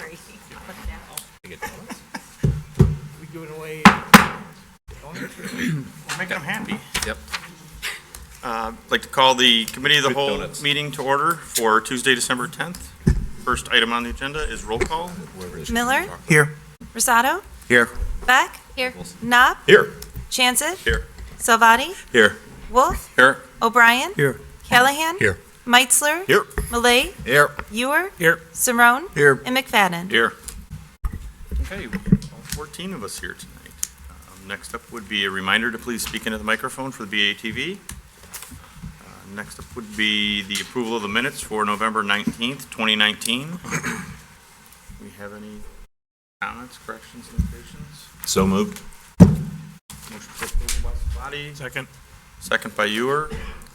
Sorry. I'll put it down. I get donuts? We giving away donuts? We're making them happy. Yep. I'd like to call the Committee of the With Whole donuts. meeting to order for Tuesday, December 10th. First item on the agenda is roll call. Miller, Here. Rosato, Here. Beck, Here. Knopp, Here. Chancet, Here. Salvati, Here. Wolf, Here. O'Brien, Here. Callahan, Here. Meitzler, Here. Malay, Here. Ewer, Here. Simone, Here. and McFadden. Here. Okay, all 14 of us here tonight. Next up would be a reminder to please speak into the microphone for the BATV. Next up would be the approval of the minutes for November 19th, 2019. We have any comments, corrections, notations? So moved. Motion for approval by Sabati, Second. second by Ewer.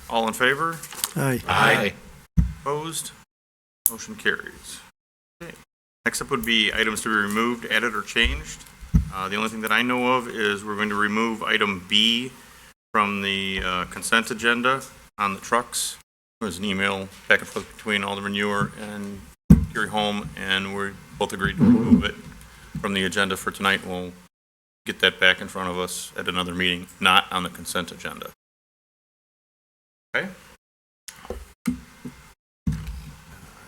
All in favor? Aye. Aye. Opposed? Motion carries. Okay. Next up would be items to be removed, added, or changed. The only thing that I know of is we're going to remove item B from the consent agenda on the trucks. There was an email back and forth between Alderman Ewer and Gary Holm, and we both agreed to remove it from the agenda for tonight. We'll get that back in front of us at another meeting, not on the consent agenda. Okay?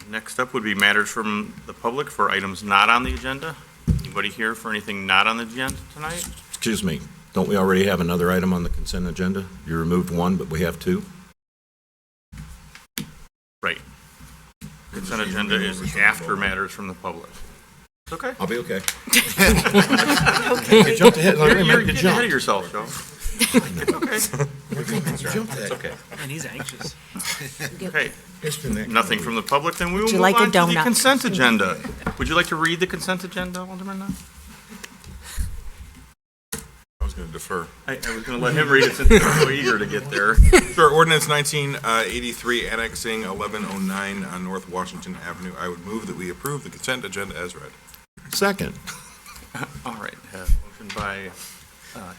Next up would be matters from the public for items not on the agenda. Anybody here for anything not on the agenda tonight? Excuse me, don't we already have another item on the consent agenda? You removed one, but we have two? Right. Consent agenda is after matters from the public. It's okay. I'll be okay. I jumped ahead. You're getting ahead of yourself, Joe. It's okay. It's okay. And he's anxious. Okay. Nothing from the public, then we will you move like a on to the donut? consent agenda. Would you like to read the consent agenda, Alderman? I was going to defer. I was going to let him read it since he's so eager to get there. Sure, ordinance 1983 annexing 1109 on North Washington Avenue. I would move that we approve the consent agenda as read. Second. All right. Motion by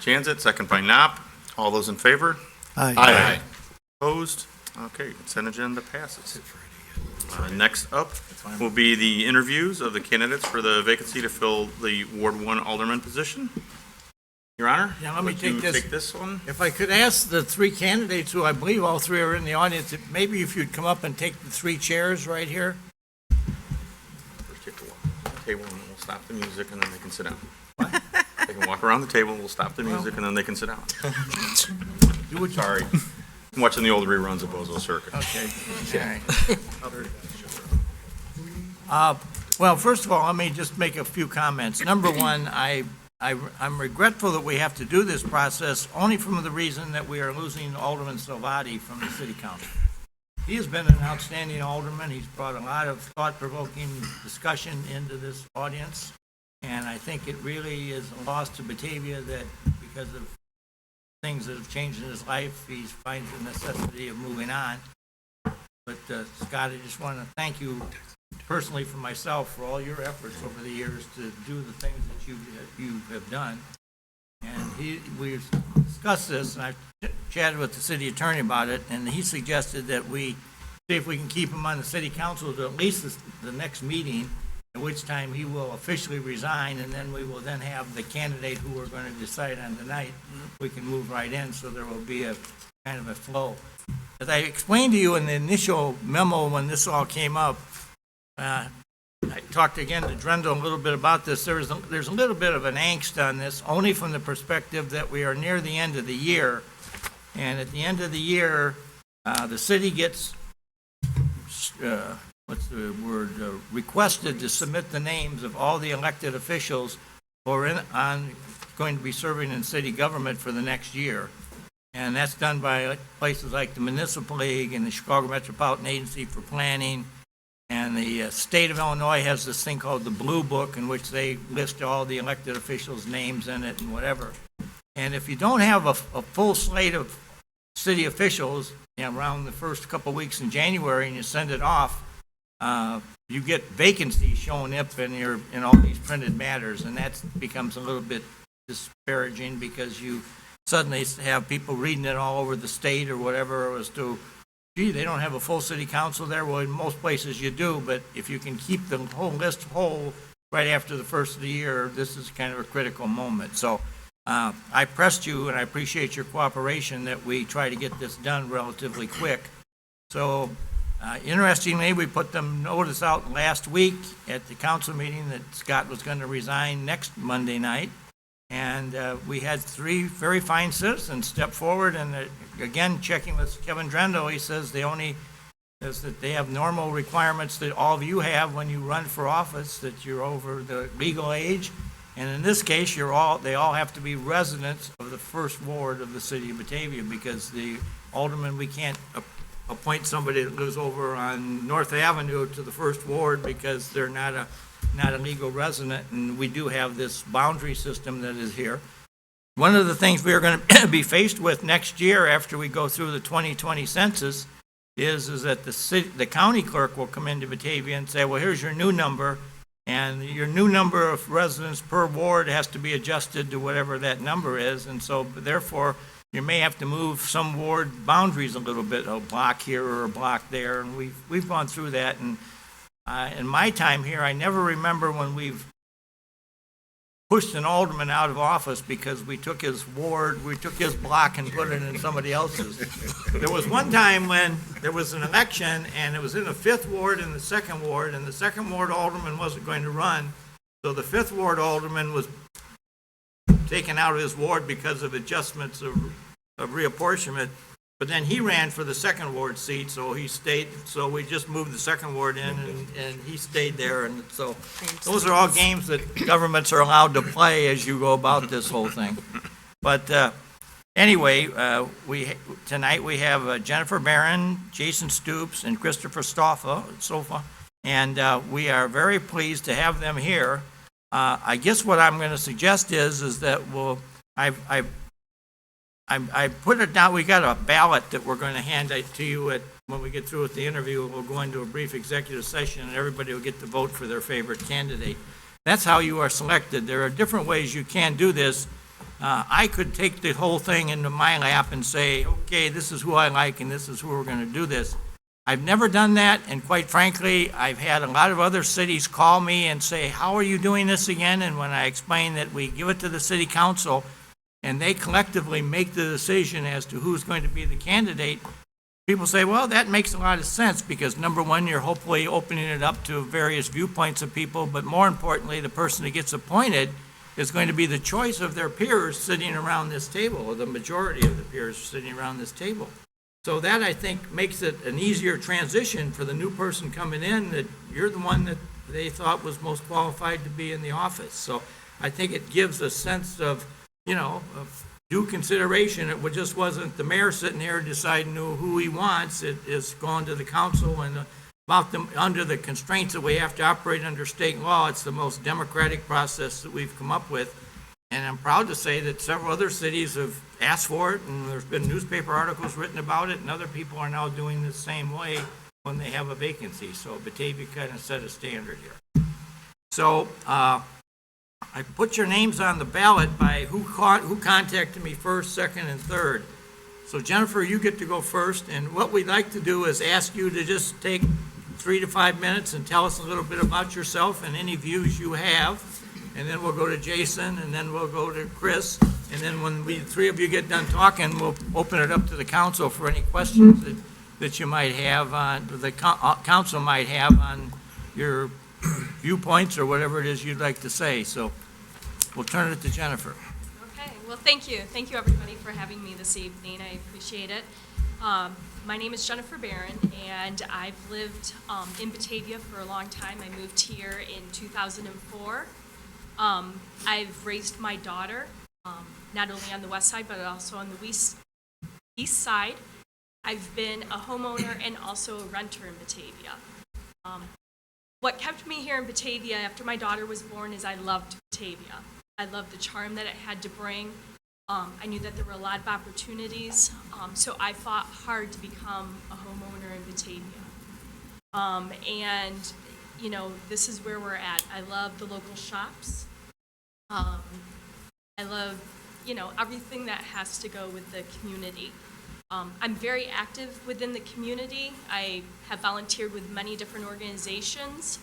Chanzit, second by Knopp. All those in favor? Aye. Opposed? Okay, consent agenda passes. Next up will be the interviews of the candidates for the vacancy to fill the Ward 1 Alderman position. Your Honor? Yeah, let me would you take this. one. If I could ask the three candidates, who I believe all three are in the audience, maybe if you'd come up and take the three chairs right here. First, you have to walk to the table and we'll stop the music and then they can sit down. They can walk around the table, we'll stop the music and then they can sit down. You would. Sorry. I'm watching the old reruns of Bozo Circus. Okay. All right. Well, first of all, let me just make a few comments. Number one, I'm regretful that we have to do this process only from the reason that we are losing Alderman Salvati from the city council. He has been an outstanding alderman. He's brought a lot of thought-provoking discussion into this audience. And I think it really is a loss to Batavia that because of things that have changed in his life, he finds the necessity of moving on. But Scott, I just want to thank you personally for myself for all your efforts over the years to do the things that you have done. And we've discussed this, and I've chatted with the city attorney about it, and he suggested that we see if we can keep him on the city council to at least the next meeting, at which time he will officially resign, and then we will then have the candidate who we're going to decide on tonight. We can move right in, so there will be a kind of a flow. As I explained to you in the initial memo when this all came up, I talked again to Drendel a little bit about this. There's a little bit of an angst on this, only from the perspective that we are near the end of the year. And at the end of the year, the city gets, requested to submit the names of all the elected officials who are going to be serving in city government for the next year. And that's done by places like the Municipal League and the Chicago Metropolitan Agency for Planning. And the state of Illinois has this thing called the Blue Book, in which they list all the elected officials' names in it and whatever. And if you don't have a full slate of city officials around the first couple of weeks in January and you send it off, you get vacancies showing up in all these printed matters, and that becomes a little bit disparaging because you suddenly have people reading it all over the state or whatever as to gee, they don't have a full city council there. Well, in most places you do, but if you can keep the whole list whole right after the first of the year, this is kind of a critical moment. So I pressed you, and I appreciate your cooperation that we try to get this done relatively quick. So interestingly, we put the notice out last week at the council meeting that Scott was going to resign next Monday night. And we had 3 very fine citizens step forward, and again, checking with Kevin Drendel, he says is that they have normal requirements that all of you have when you run for office, that you're over the legal age. And in this case, they all have to be residents of the first ward of the city of Batavia, because the alderman, we can't appoint somebody that lives over on North Avenue to the first ward because they're not a legal resident, and we do have this boundary system that is here. One of the things we are going to be faced with next year after we go through the 2020 census is that the county clerk will come into Batavia and say, well, here's your new number, and your new number of residents per ward has to be adjusted to whatever that number is, and so therefore you may have to move some ward boundaries a little bit, a block here or a block there, and we've gone through that. And in my time here, I never remember when we've pushed an alderman out of office because we took his ward, we took his block and put it in somebody else's. There was one time when there was an election, and it was in the 5th ward and the 2nd ward, and the 2nd ward alderman wasn't going to run, so the 5th ward alderman was taken out of his ward because of adjustments of reapportionment. But then he ran for the 2nd ward seat, so he stayed, so we just moved the 2nd ward in, and he stayed there. And so those are all games that governments are allowed to play as you go about this whole thing. But anyway, tonight we have Jennifer Barron, Jason Stoops, and Christopher Sofa, and we are very pleased to have them here. I guess what I'm going to suggest is that I put it down. We got a ballot that we're going to hand out to you when we get through with the interview. We'll go into a brief executive session, and everybody will get to vote for their favorite candidate. That's how you are selected. There are different ways you can do this. I could take the whole thing into my lap and say, okay, this is who I like, and this is who we're going to do this. I've never done that, and quite frankly, I've had a lot of other cities call me and say, how are you doing this again? And when I explain that we give it to the city council, and they collectively make the decision as to who's going to be the candidate, people say, well, that makes a lot of sense, because number one, you're hopefully opening it up to various viewpoints of people, but more importantly, the person that gets appointed is going to be the choice of their peers sitting around this table, or the majority of the peers sitting around this table. So that, I think, makes it an easier transition for the new person coming in, that you're the one that they thought was most qualified to be in the office. So I think it gives a sense of, of due consideration. It just wasn't the mayor sitting here deciding who he wants. It is going to the council, and under the constraints that we have to operate under state law, it's the most democratic process that we've come up with. And I'm proud to say that several other cities have asked for it, and there's been newspaper articles written about it, and other people are now doing the same way when they have a vacancy. So Batavia kind of set a standard here. So I put your names on the ballot by who contacted me first, second, and third. So Jennifer, you get to go first, and what we'd like to do is ask you to just take 3 to 5 minutes and tell us a little bit about yourself and any views you have, and then we'll go to Jason, and then we'll go to Chris, and then when we 3 of you get done talking, we'll open it up to the council for any questions that you might have on, the council might have on your viewpoints or whatever it is you'd like to say. So we'll turn it to Jennifer. Okay, well, thank you. Thank you, everybody, for having me this evening. I appreciate it. My name is Jennifer Barron, and I've lived in Batavia for a long time. I moved here in 2004. I've raised my daughter, not only on the west side, but also on the east side. I've been a homeowner and also a renter in Batavia. What kept me here in Batavia after my daughter was born is I loved Batavia. I loved the charm that it had to bring. I knew that there were a lot of opportunities, so I fought hard to become a homeowner in Batavia. And, this is where we're at. I love the local shops. I love, everything that has to go with the community. I'm very active within the community. I have volunteered with many different organizations,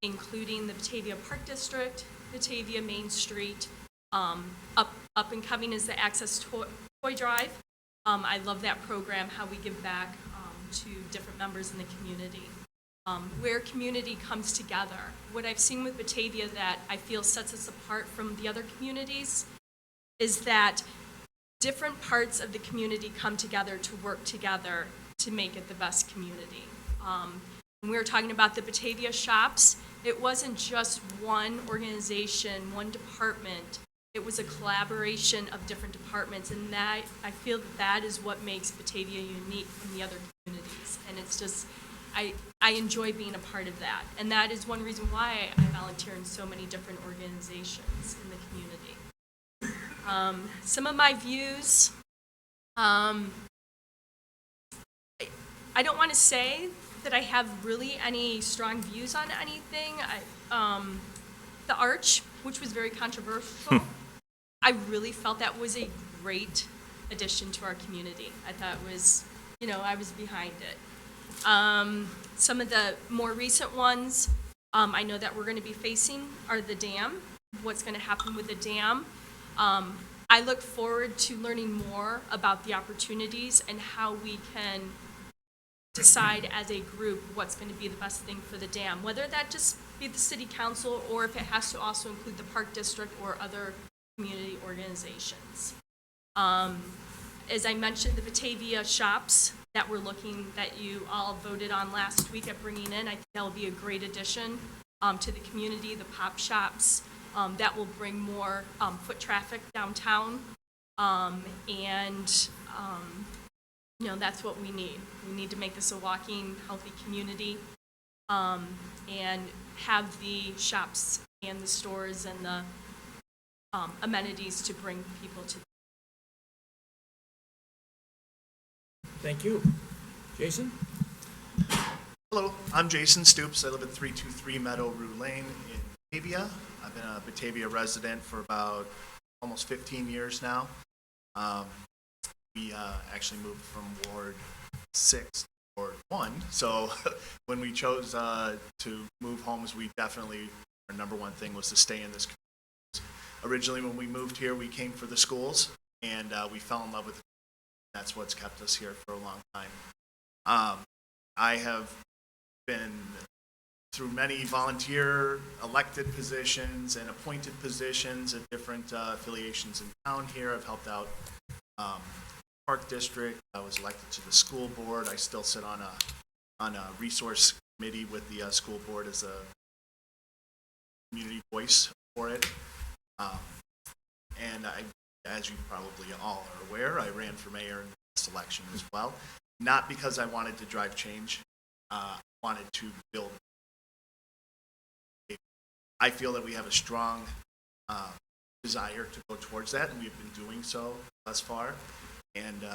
including the Batavia Park District, Batavia Main Street. Up and coming is the Access Toy Drive. I love that program, how we give back to different members in the community. Where community comes together. What I've seen with Batavia that I feel sets us apart from the other communities is that different parts of the community come together to work together to make it the best community. When we were talking about the Batavia shops, it wasn't just one organization, one department. It was a collaboration of different departments, and that I feel that is what makes Batavia unique from the other communities. And it's just, I enjoy being a part of that. And that is one reason why I volunteer in so many different organizations in the community. Some of my views, I don't want to say that I have really any strong views on anything. The Arch, which was very controversial, I really felt that was a great addition to our community. I thought it was, I was behind it. Some of the more recent ones, I know that we're going to be facing are the dam, what's going to happen with the dam. I look forward to learning more about the opportunities and how we can decide as a group what's going to be the best thing for the dam, whether that just be the city council or if it has to also include the park district or other community organizations. As I mentioned, the Batavia shops that you all voted on last week at bringing in, I think that will be a great addition to the community, the pop shops. That will bring more foot traffic downtown. That's what we need. We need to make this a walking, healthy community and have the shops and the stores and the amenities to bring people to. Thank you. Jason? Hello, I'm Jason Stoops. I live at 323 Meadow Rue Lane in Batavia. I've been a Batavia resident for about almost 15 years now. We actually moved from Ward 6 to Ward 1. So when we chose to move homes, our number one thing was to stay in this community. Originally, when we moved here, we came for the schools, and we fell in love with it. That's what's kept us here for a long time. I have been through many volunteer elected positions and appointed positions at different affiliations in town here. I've helped out Park District. I was elected to the school board. I still sit on a resource committee with the school board as a community voice for it. And as you probably all are aware, I ran for mayor in this election as well. Not because I wanted to drive change, wanted to build. I feel that we have a strong desire to go towards that, and we've been doing so thus far. And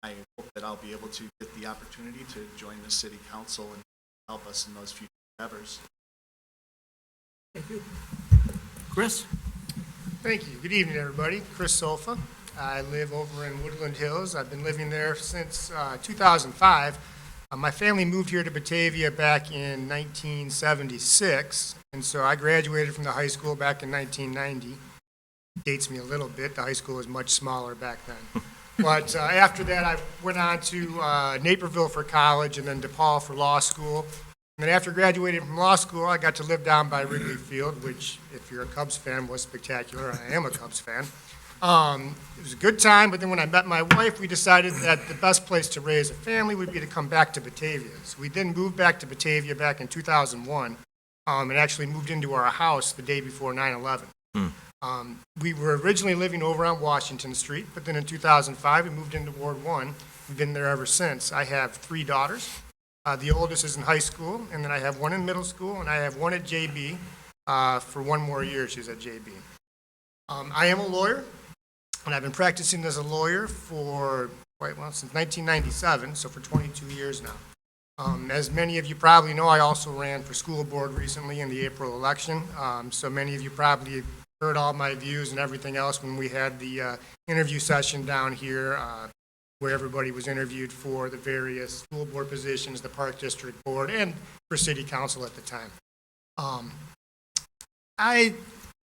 I hope that I'll be able to get the opportunity to join the city council and help us in those future endeavors. Thank you. Chris? Thank you. Good evening, everybody. Chris Solfa. I live over in Woodland Hills. I've been living there since 2005. My family moved here to Batavia back in 1976, and so I graduated from the high school back in 1990. Dates me a little bit. The high school was much smaller back then. But after that, I went on to Naperville for college and then DePaul for law school. And then after graduating from law school, I got to live down by Wrigley Field, which, if you're a Cubs fan, was spectacular. I am a Cubs fan. It was a good time, but then when I met my wife, we decided that the best place to raise a family would be to come back to Batavia. So we then moved back to Batavia back in 2001 and actually moved into our house the day before 9/11. We were originally living over on Washington Street, but then in 2005, we moved into Ward 1. We've been there ever since. I have 3 daughters. The oldest is in high school, and then I have one in middle school, and I have one at JB. For 1 more year, she's at JB. I am a lawyer, and I've been practicing as a lawyer for since 1997, so for 22 years now. As many of you probably know, I also ran for school board recently in the April election. So many of you probably heard all my views and everything else when we had the interview session down here where everybody was interviewed for the various school board positions, the park district board, and for city council at the time. I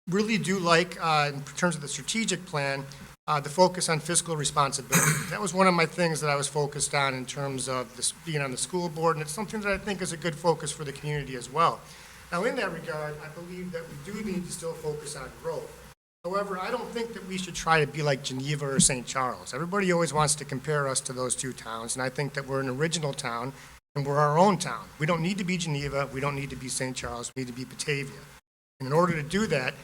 really do like, in terms of the strategic plan, the focus on fiscal responsibility. That was one of my things that I was focused on in terms of this, being on the school board, and it's something that I think is a good focus for the community as well. Now, in that regard, I believe that we do need to still focus on growth. However, I don't think that we should try to be like Geneva or St. Charles. Everybody always wants to compare us to those two towns, and I think that we're an original town, and we're our own town. We don't need to be Geneva, we don't need to be St. Charles, we need to be Batavia. And in order to do that,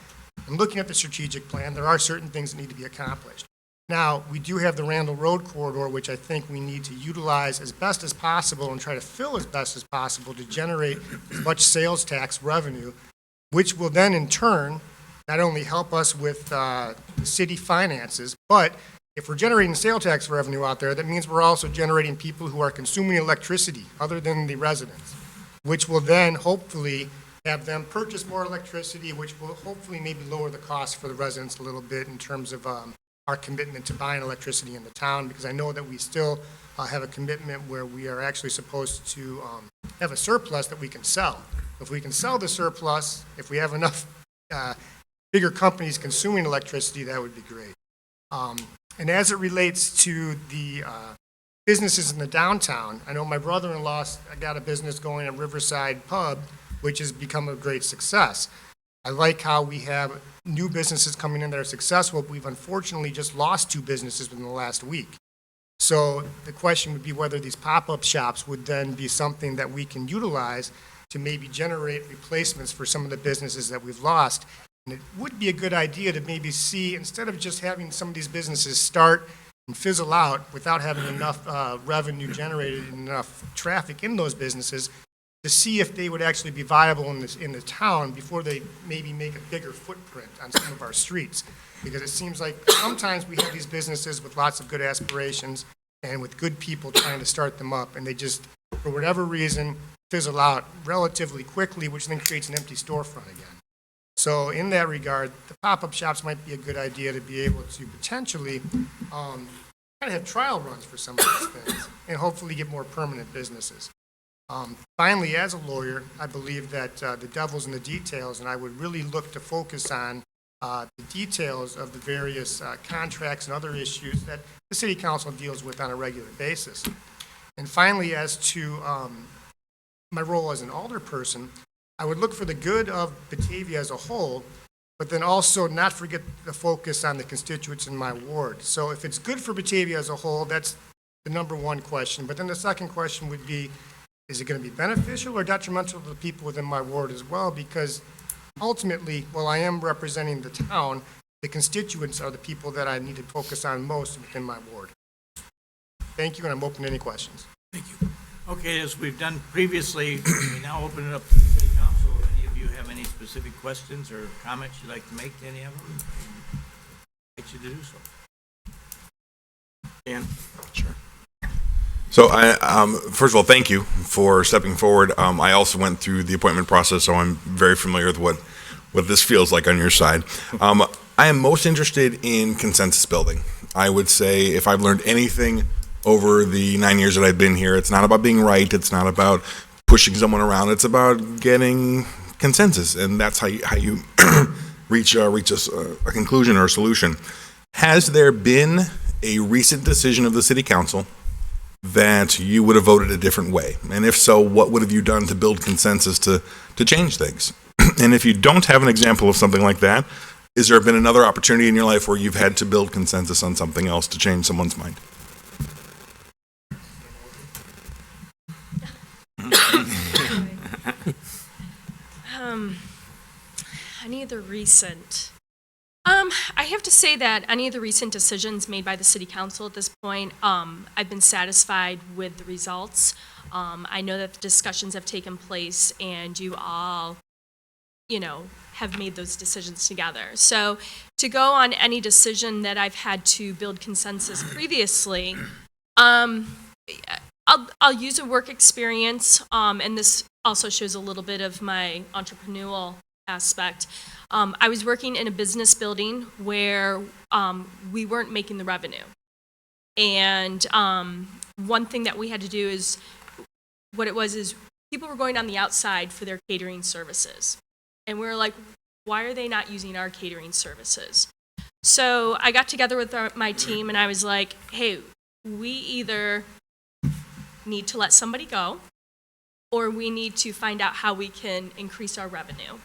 and looking at the strategic plan, there are certain things that need to be accomplished. Now, we do have the Randall Road corridor, which I think we need to utilize as best as possible and try to fill as best as possible to generate as much sales tax revenue, which will then in turn not only help us with the city finances, but if we're generating sales tax revenue out there, that means we're also generating people who are consuming electricity other than the residents, which will then hopefully have them purchase more electricity, which will hopefully maybe lower the cost for the residents a little bit in terms of our commitment to buying electricity in the town, because I know that we still have a commitment where we are actually supposed to have a surplus that we can sell. If we can sell the surplus, if we have enough bigger companies consuming electricity, that would be great. And as it relates to the businesses in the downtown, I know my brother-in-law got a business going at Riverside Pub, which has become a great success. I like how we have new businesses coming in that are successful, but we've unfortunately just lost 2 businesses within the last week. So the question would be whether these pop-up shops would then be something that we can utilize to maybe generate replacements for some of the businesses that we've lost. And it would be a good idea to maybe see, instead of just having some of these businesses start and fizzle out without having enough revenue generated and enough traffic in those businesses, to see if they would actually be viable in the town before they maybe make a bigger footprint on some of our streets. Because it seems like sometimes we have these businesses with lots of good aspirations and with good people trying to start them up, and they just, for whatever reason, fizzle out relatively quickly, which then creates an empty storefront again. So in that regard, the pop-up shops might be a good idea to be able to potentially kind of have trial runs for some of these things and hopefully get more permanent businesses. Finally, as a lawyer, I believe that the devil's in the details, and I would really look to focus on the details of the various contracts and other issues that the city council deals with on a regular basis. And finally, as to my role as an alderperson, I would look for the good of Batavia as a whole, but then also not forget the focus on the constituents in my ward. So if it's good for Batavia as a whole, that's the number one question. But then the second question would be, is it going to be beneficial or detrimental to the people within my ward as well? Because ultimately, while I am representing the town, the constituents are the people that I need to focus on most within my ward. Thank you, and I'm open to any questions. Thank you. Okay, as we've done previously, we now open it up to the city council. If any of you have any specific questions or comments you'd like to make to any of them, I invite you to do so. Dan? Sure. So first of all, thank you for stepping forward. I also went through the appointment process, so I'm very familiar with what this feels like on your side. I am most interested in consensus building. I would say if I've learned anything over the 9 years that I've been here, it's not about being right. It's not about pushing someone around. It's about getting consensus, and that's how you reach a conclusion or a solution. Has there been a recent decision of the city council that you would have voted a different way? And if so, what would have you done to build consensus to change things? And if you don't have an example of something like that, is there been another opportunity in your life where you've had to build consensus on something else to change someone's mind? Any of the recent? I have to say that any of the recent decisions made by the city council at this point, I've been satisfied with the results. I know that the discussions have taken place and you all, have made those decisions together. So to go on any decision that I've had to build consensus previously, I'll use a work experience, and this also shows a little bit of my entrepreneurial aspect. I was working in a business building where we weren't making the revenue. And one thing that we had to do is, what it was is people were going on the outside for their catering services. And we were like, why are they not using our catering services? So I got together with my team and I was like, hey, we either need to let somebody go or we need to find out how we can increase our revenue.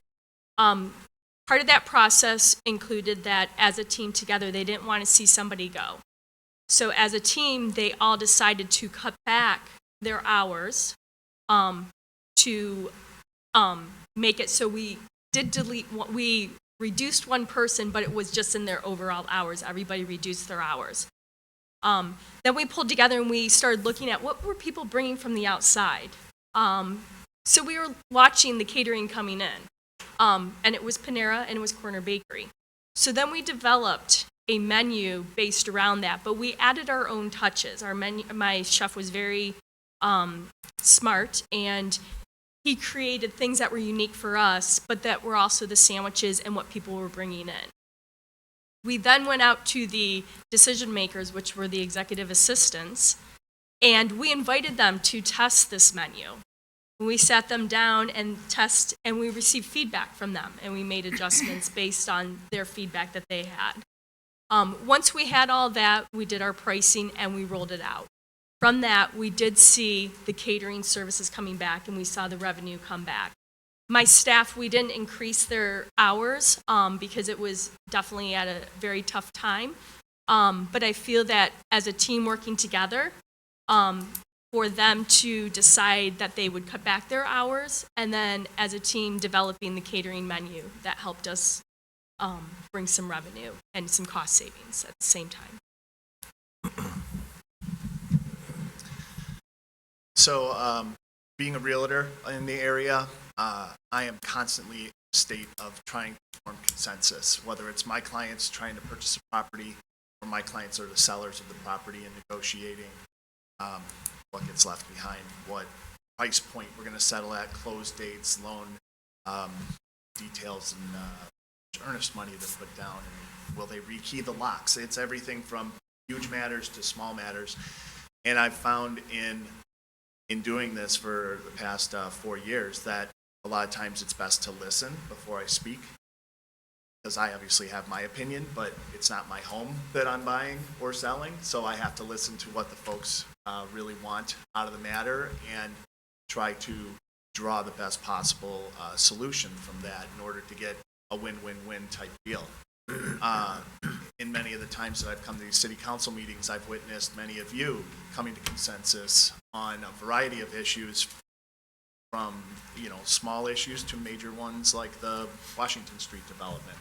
Part of that process included that as a team together, they didn't want to see somebody go. So as a team, they all decided to cut back their hours to make it so we reduced one person, but it was just in their overall hours. Everybody reduced their hours. Then we pulled together and we started looking at what were people bringing from the outside. So we were watching the catering coming in, and it was Panera and it was Corner Bakery. So then we developed a menu based around that, but we added our own touches. My chef was very smart, and he created things that were unique for us, but that were also the sandwiches and what people were bringing in. We then went out to the decision makers, which were the executive assistants, and we invited them to test this menu. We sat them down and we received feedback from them, and we made adjustments based on their feedback that they had. Once we had all that, we did our pricing and we rolled it out. From that, we did see the catering services coming back and we saw the revenue come back. My staff, we didn't increase their hours because it was definitely at a very tough time. But I feel that as a team working together, for them to decide that they would cut back their hours, and then as a team developing the catering menu, that helped us bring some revenue and some cost savings at the same time. So, being a realtor in the area, I am constantly in a state of trying to form consensus, whether it's my clients trying to purchase a property or my clients are the sellers of the property and negotiating what gets left behind, what price point we're going to settle at, close dates, loan details, and earnest money to put down, and will they rekey the locks? It's everything from huge matters to small matters. And I've found in doing this for the past 4 years that a lot of times it's best to listen before I speak, because I obviously have my opinion, but it's not my home that I'm buying or selling, so I have to listen to what the folks really want out of the matter and try to draw the best possible solution from that in order to get a win-win-win type deal. In many of the times that I've come to these city council meetings, I've witnessed many of you coming to consensus on a variety of issues, from small issues to major ones like the Washington Street development.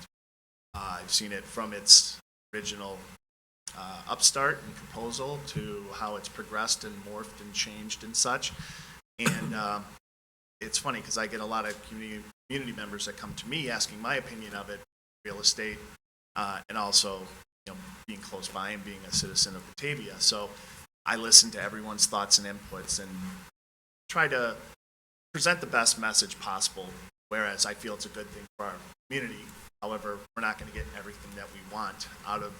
I've seen it from its original upstart and proposal to how it's progressed and morphed and changed and such. And it's funny because I get a lot of community members that come to me asking my opinion of it, real estate, and also being close by and being a citizen of Batavia. So I listen to everyone's thoughts and inputs and try to present the best message possible, whereas I feel it's a good thing for our community. However, we're not going to get everything that we want out of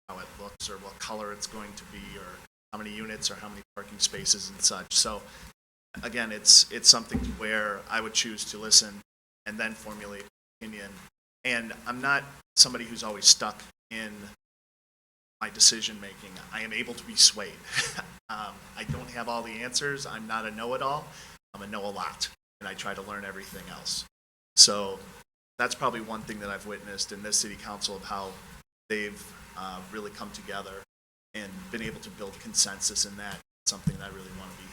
how it looks or what color it's going to be or how many units or how many parking spaces and such. So again, it's something where I would choose to listen and then formulate an opinion. And I'm not somebody who's always stuck in my decision making. I am able to be swayed. I don't have all the answers. I'm not a know-it-all. I'm a know-a-lot, and I try to learn everything else. So that's probably one thing that I've witnessed in this city council of how they've really come together and been able to build consensus in that. It's something that I really want to be.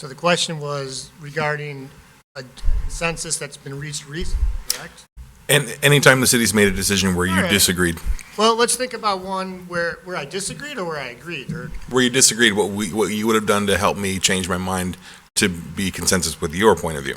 So the question was regarding a consensus that's been reached recently, correct? And anytime the city's made a decision where you All right. disagreed, Well, let's think about one where I disagreed or where I agreed. Or where you disagreed, what you would have done to help me change my mind to be consensus with your point of view.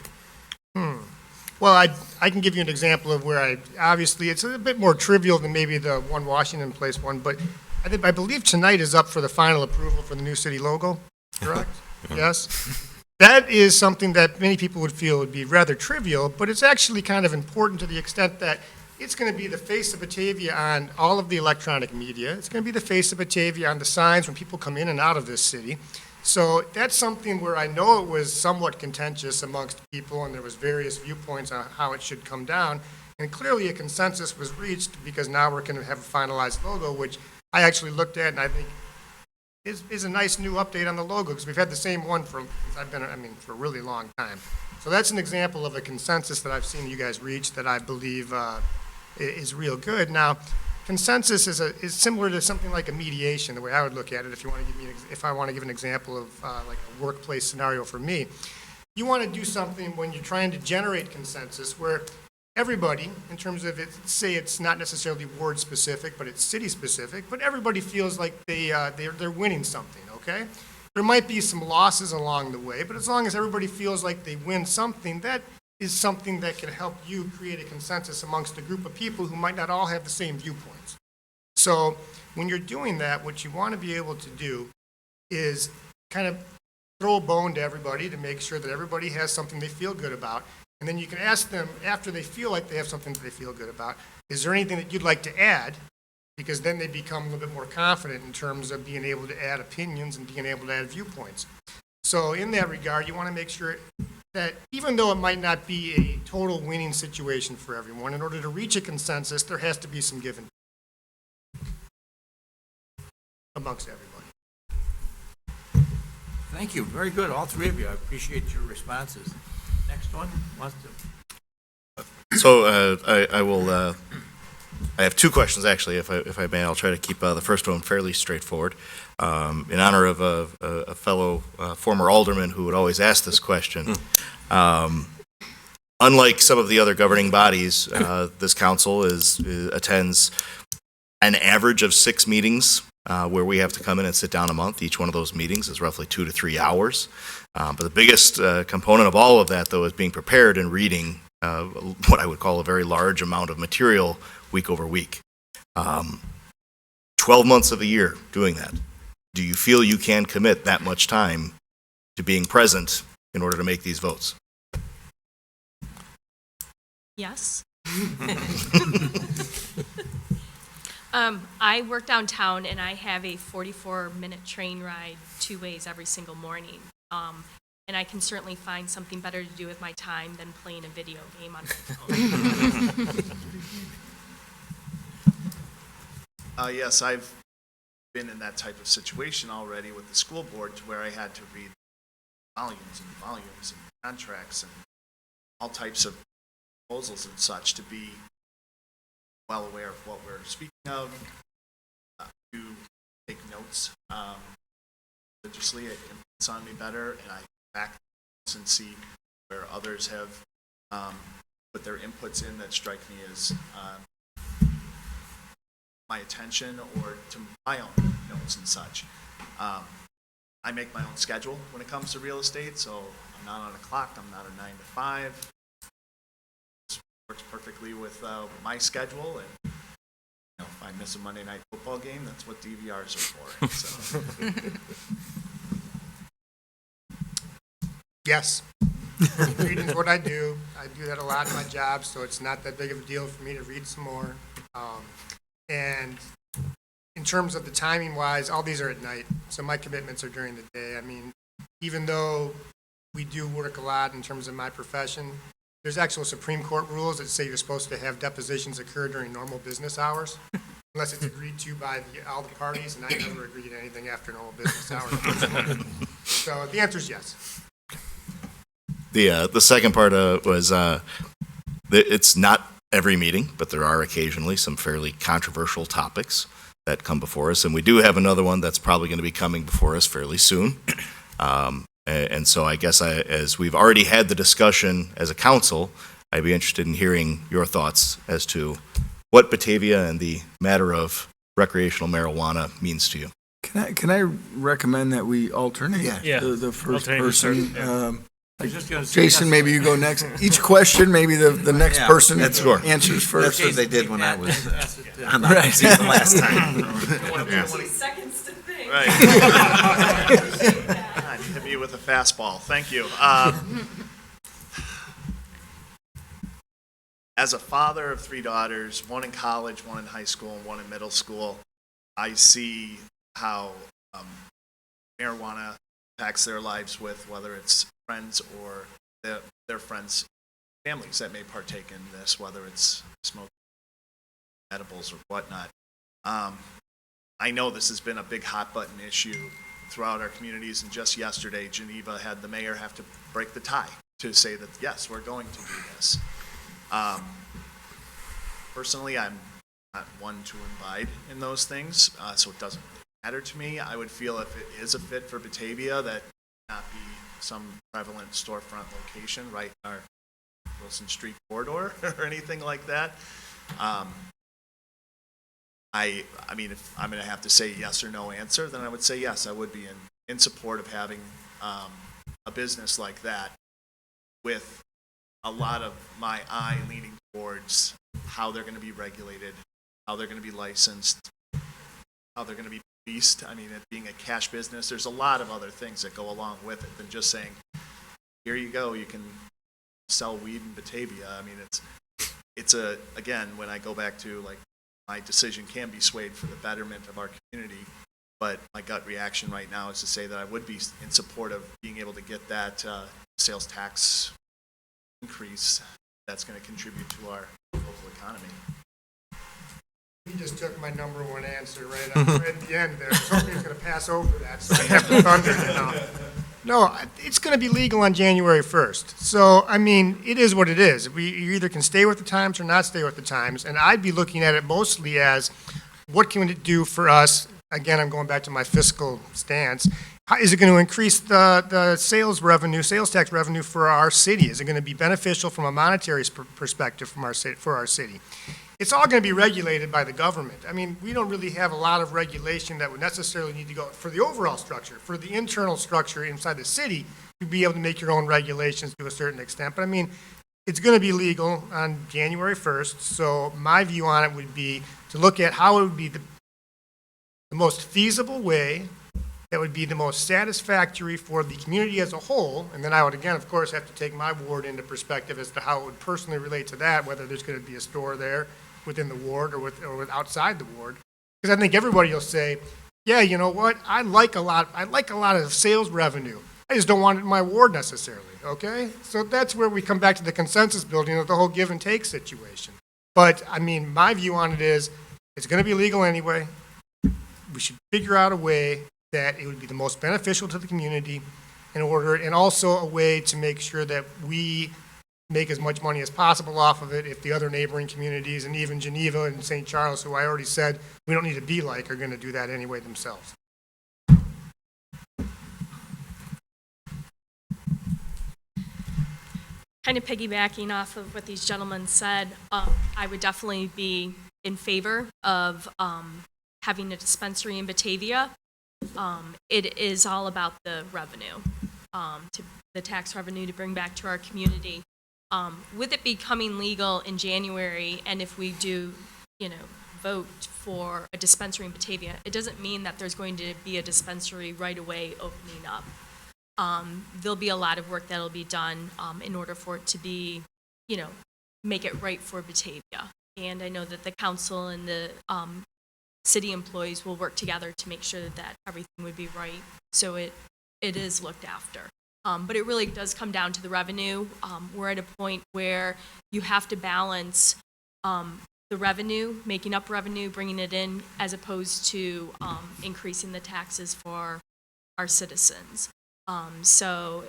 Well, I can give you an example of where obviously, it's a bit more trivial than maybe the one Washington Place one, but I believe tonight is up for the final approval for the new city logo, correct? Yes? That is something that many people would feel would be rather trivial, but it's actually kind of important to the extent that it's going to be the face of Batavia on all of the electronic media. It's going to be the face of Batavia on the signs when people come in and out of this city. So that's something where I know it was somewhat contentious amongst people, and there was various viewpoints on how it should come down. And clearly a consensus was reached because now we're going to have a finalized logo, which I actually looked at and I think is a nice new update on the logo, because we've had the same one for for a really long time. So that's an example of a consensus that I've seen you guys reach that I believe is real good. Now, consensus is similar to something like a mediation, the way I would look at it. If you want to give me, if I want to give an example of like a workplace scenario for me, you want to do something when you're trying to generate consensus where everybody, in terms of it, say it's not necessarily ward specific, but it's city specific, but everybody feels like they're winning something. Okay, there might be some losses along the way, but as long as everybody feels like they win something, that is something that can help you create a consensus amongst a group of people who might not all have the same viewpoints. So when you're doing that, what you want to be able to do is kind of throw a bone to everybody to make sure that everybody has something they feel good about. And then you can ask them, after they feel like they have something that they feel good about, is there anything that you'd like to add? Because then they become a little bit more confident in terms of being able to add opinions and being able to add viewpoints. So in that regard, you want to make sure that even though it might not be a total winning situation for everyone, in order to reach a consensus, there has to be some give and take amongst everybody. Thank you, very good, all three of you, I appreciate your responses. Next one wants to. So I have two questions, actually, if I may. I'll try to keep the first one fairly straightforward. In honor of a fellow former alderman who would always ask this question, unlike some of the other governing bodies, this council attends an average of 6 meetings where we have to come in and sit down a month. Each one of those meetings is roughly 2 to 3 hours. But the biggest component of all of that, though, is being prepared and reading what I would call a very large amount of material week over week. 12 months of a year doing that. Do you feel you can commit that much time to being present in order to make these votes? Yes. I work downtown and I have a 44-minute train ride 2 ways every single morning. And I can certainly find something better to do with my time than playing a video game on my phone. Yes, I've been in that type of situation already with the school board to where I had to read volumes and volumes and contracts and all types of proposals and such to be well aware of what we're speaking of, to take notes religiously. It imprints on me better, and I back and see where others have put their inputs in that strike me as my attention or to my own notes and such. I make my own schedule when it comes to real estate, so I'm not on a clock, I'm not a 9 to 5. It works perfectly with my schedule, and if I miss a Monday night football game, that's what DVRs are for. So. Yes. Reading's what I do. I do that a lot in my job, so it's not that big of a deal for me to read some more. And in terms of the timing wise, all these are at night, so my commitments are during the day. I mean, even though we do work a lot in terms of my profession, there's actual Supreme Court rules that say you're supposed to have depositions occur during normal business hours, unless it's agreed to by all the parties, and I never agree to anything after normal business hours. So the answer is yes. The second part was it's not every meeting, but there are occasionally some fairly controversial topics that come before us, and we do have another one that's probably going to be coming before us fairly soon. And so I guess as we've already had the discussion as a council, I'd be interested in hearing your thoughts as to what Batavia and the matter of recreational marijuana means to you. Can I recommend that we alternate Yeah. the first Alternate person? first, I was just gonna say, Jason, maybe you go next. Each question, maybe the next Yeah, person that's- answers first. That's what they did when I was Pass it to- on the season last time. 2 seconds to think. Right. God, you hit me with a fastball. Thank you. as a father of 3 daughters, one in college, one in high school, and one in middle school, I see how marijuana impacts their lives with whether it's friends or their friends' families that may partake in this, whether it's smoking edibles or whatnot. I know this has been a big hot button issue throughout our communities, and just yesterday, Geneva had the mayor have to break the tie to say that, yes, we're going to do this. Personally, I'm not one to imbibe in those things, so it doesn't really matter to me. I would feel if it is a fit for Batavia, that not be some prevalent storefront location right in our Wilson Street corridor or anything like that. I mean, if I'm going to have to say yes or no answer, then I would say yes. I would be in support of having a business like that, with a lot of my eye leaning towards how they're going to be regulated, how they're going to be licensed, how they're going to be policed. I mean, it being a cash business, there's a lot of other things that go along with it than just saying, here you go, you can sell weed in Batavia. I mean, it's again, when I go back to, like, my decision can be swayed for the betterment of our community, but my gut reaction right now is to say that I would be in support of being able to get that sales tax increase that's going to contribute to our local economy. You just took my number one answer right at the end there. I was hoping he was going to pass over that, so I have the thunder, you know. No, it's going to be legal on January 1st. So, I mean, it is what it is. You either can stay with the times or not stay with the times. And I'd be looking at it mostly as, what can it do for us? Again, I'm going back to my fiscal stance. How, is it going to increase the sales tax revenue for our city? Is it going to be beneficial from a monetary perspective for our city? It's all going to be regulated by the government. I mean, we don't really have a lot of regulation that would necessarily need to go for the overall structure. For the internal structure inside the city, you'd be able to make your own regulations to a certain extent. But I mean, it's going to be legal on January 1st. So my view on it would be to look at how it would be the most feasible way that would be the most satisfactory for the community as a whole. And then I would, again, of course, have to take my ward into perspective as to how it would personally relate to that, whether there's going to be a store there within the ward or outside the ward. Because I think everybody will say, yeah, you know what, I like a lot of sales revenue. I just don't want it in my ward necessarily, okay? So that's where we come back to the consensus building of the whole give and take situation. But, I mean, my view on it is, it's going to be legal anyway. We should figure out a way that it would be the most beneficial to the community and also a way to make sure that we make as much money as possible off of it if the other neighboring communities and even Geneva and St. Charles, who I already said we don't need to be like, are going to do that anyway themselves. Kind of piggybacking off of what these gentlemen said, I would definitely be in favor of having a dispensary in Batavia. It is all about the revenue, the tax revenue to bring back to our community. With it becoming legal in January, and if we do, vote for a dispensary in Batavia, it doesn't mean that there's going to be a dispensary right away opening up. There'll be a lot of work that'll be done in order for it to be, make it right for Batavia. And I know that the council and the city employees will work together to make sure that everything would be right, so it is looked after. But it really does come down to the revenue. We're at a point where you have to balance the revenue, making up revenue, bringing it in, as opposed to increasing the taxes for our citizens. So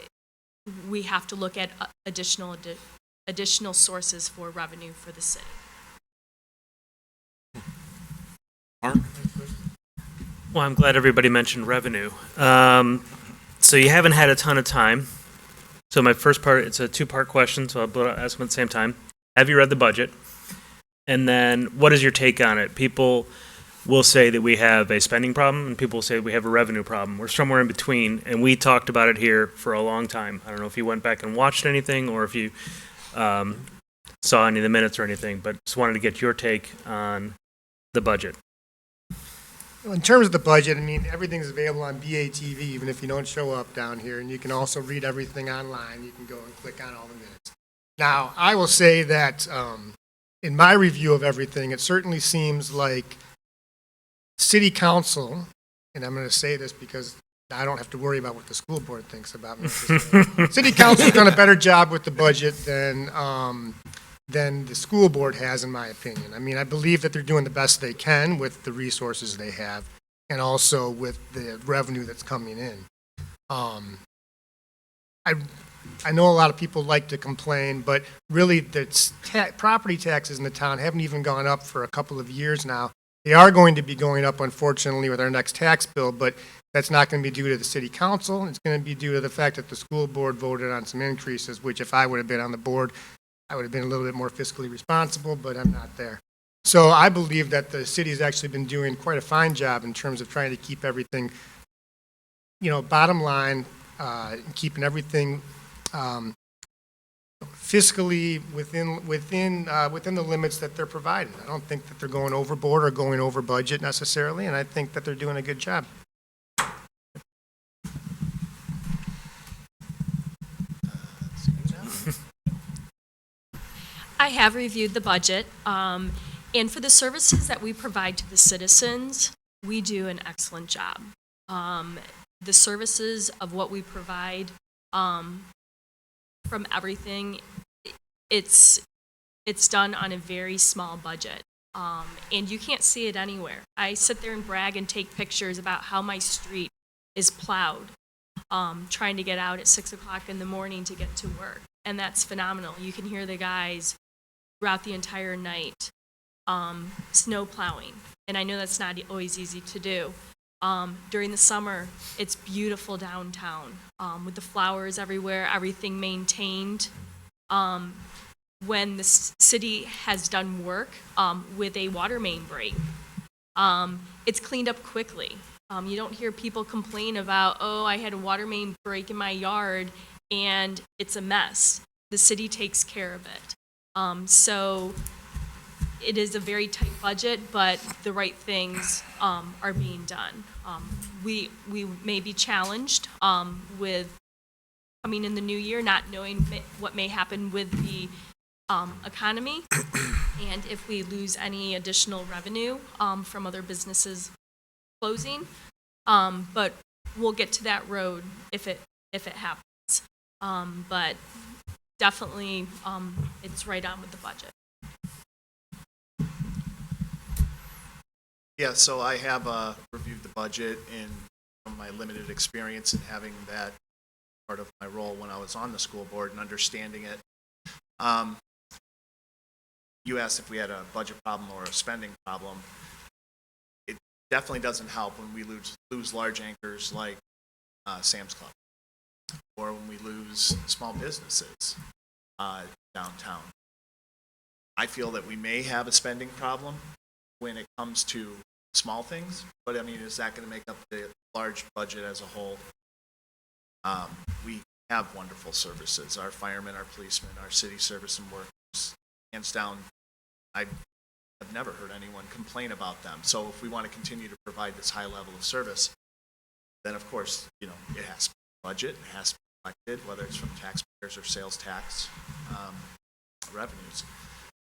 we have to look at additional sources for revenue for the city. Mark? Well, I'm glad everybody mentioned revenue. So you haven't had a ton of time. So my first part, it's a two-part question, so I'll ask them at the same time. Have you read the budget? And then what is your take on it? People will say that we have a spending problem, and people will say we have a revenue problem. We're somewhere in between, and we talked about it here for a long time. I don't know if you went back and watched anything or if you saw any of the minutes or anything, but just wanted to get your take on the budget. In terms of the budget, I mean, everything's available on BATV, even if you don't show up down here, and you can also read everything online. You can go and click on all the minutes. Now, I will say that in my review of everything, it certainly seems like city council, and I'm going to say this because I don't have to worry about what the school board thinks about me. City council's done a better job with the budget than the school board has, in my opinion. I mean, I believe that they're doing the best they can with the resources they have and also with the revenue that's coming in. I know a lot of people like to complain, but really the property taxes in the town haven't even gone up for a couple of years now. They are going to be going up, unfortunately, with our next tax bill, but that's not going to be due to the city council. It's going to be due to the fact that the school board voted on some increases, which if I would have been on the board, I would have been a little bit more fiscally responsible, but I'm not there. So I believe that the city's actually been doing quite a fine job in terms of trying to keep everything, bottom line, keeping everything fiscally within the limits that they're provided. I don't think that they're going overboard or going over budget necessarily, and I think that they're doing a good job. I have reviewed the budget, and for the services that we provide to the citizens, we do an excellent job. The services of what we provide, from everything, it's done on a very small budget, and you can't see it anywhere. I sit there and brag and take pictures about how my street is plowed, trying to get out at 6 o'clock in the morning to get to work, and that's phenomenal. You can hear the guys throughout the entire night, snow plowing, and I know that's not always easy to do. During the summer, it's beautiful downtown, with the flowers everywhere, everything maintained. When the city has done work with a water main break, it's cleaned up quickly. You don't hear people complain about, oh, I had a water main break in my yard and it's a mess. The city takes care of it. So it is a very tight budget, but the right things are being done. We may be challenged with coming in the new year, not knowing what may happen with the economy, and if we lose any additional revenue from other businesses closing. But we'll get to that road if it happens. But definitely, it's right on with the budget. Yeah, so I have reviewed the budget in my limited experience in having that part of my role when I was on the school board and understanding it. You asked if we had a budget problem or a spending problem. It definitely doesn't help when we lose large anchors like Sam's Club, or when we lose small businesses downtown. I feel that we may have a spending problem when it comes to small things, but I mean, is that going to make up the large budget as a whole? We have wonderful services, our firemen, our policemen, our city service and workers, hands down. I've never heard anyone complain about them. So if we want to continue to provide this high level of service, then of course, it has to be budget, it has to be collected, whether it's from taxpayers or sales tax revenues.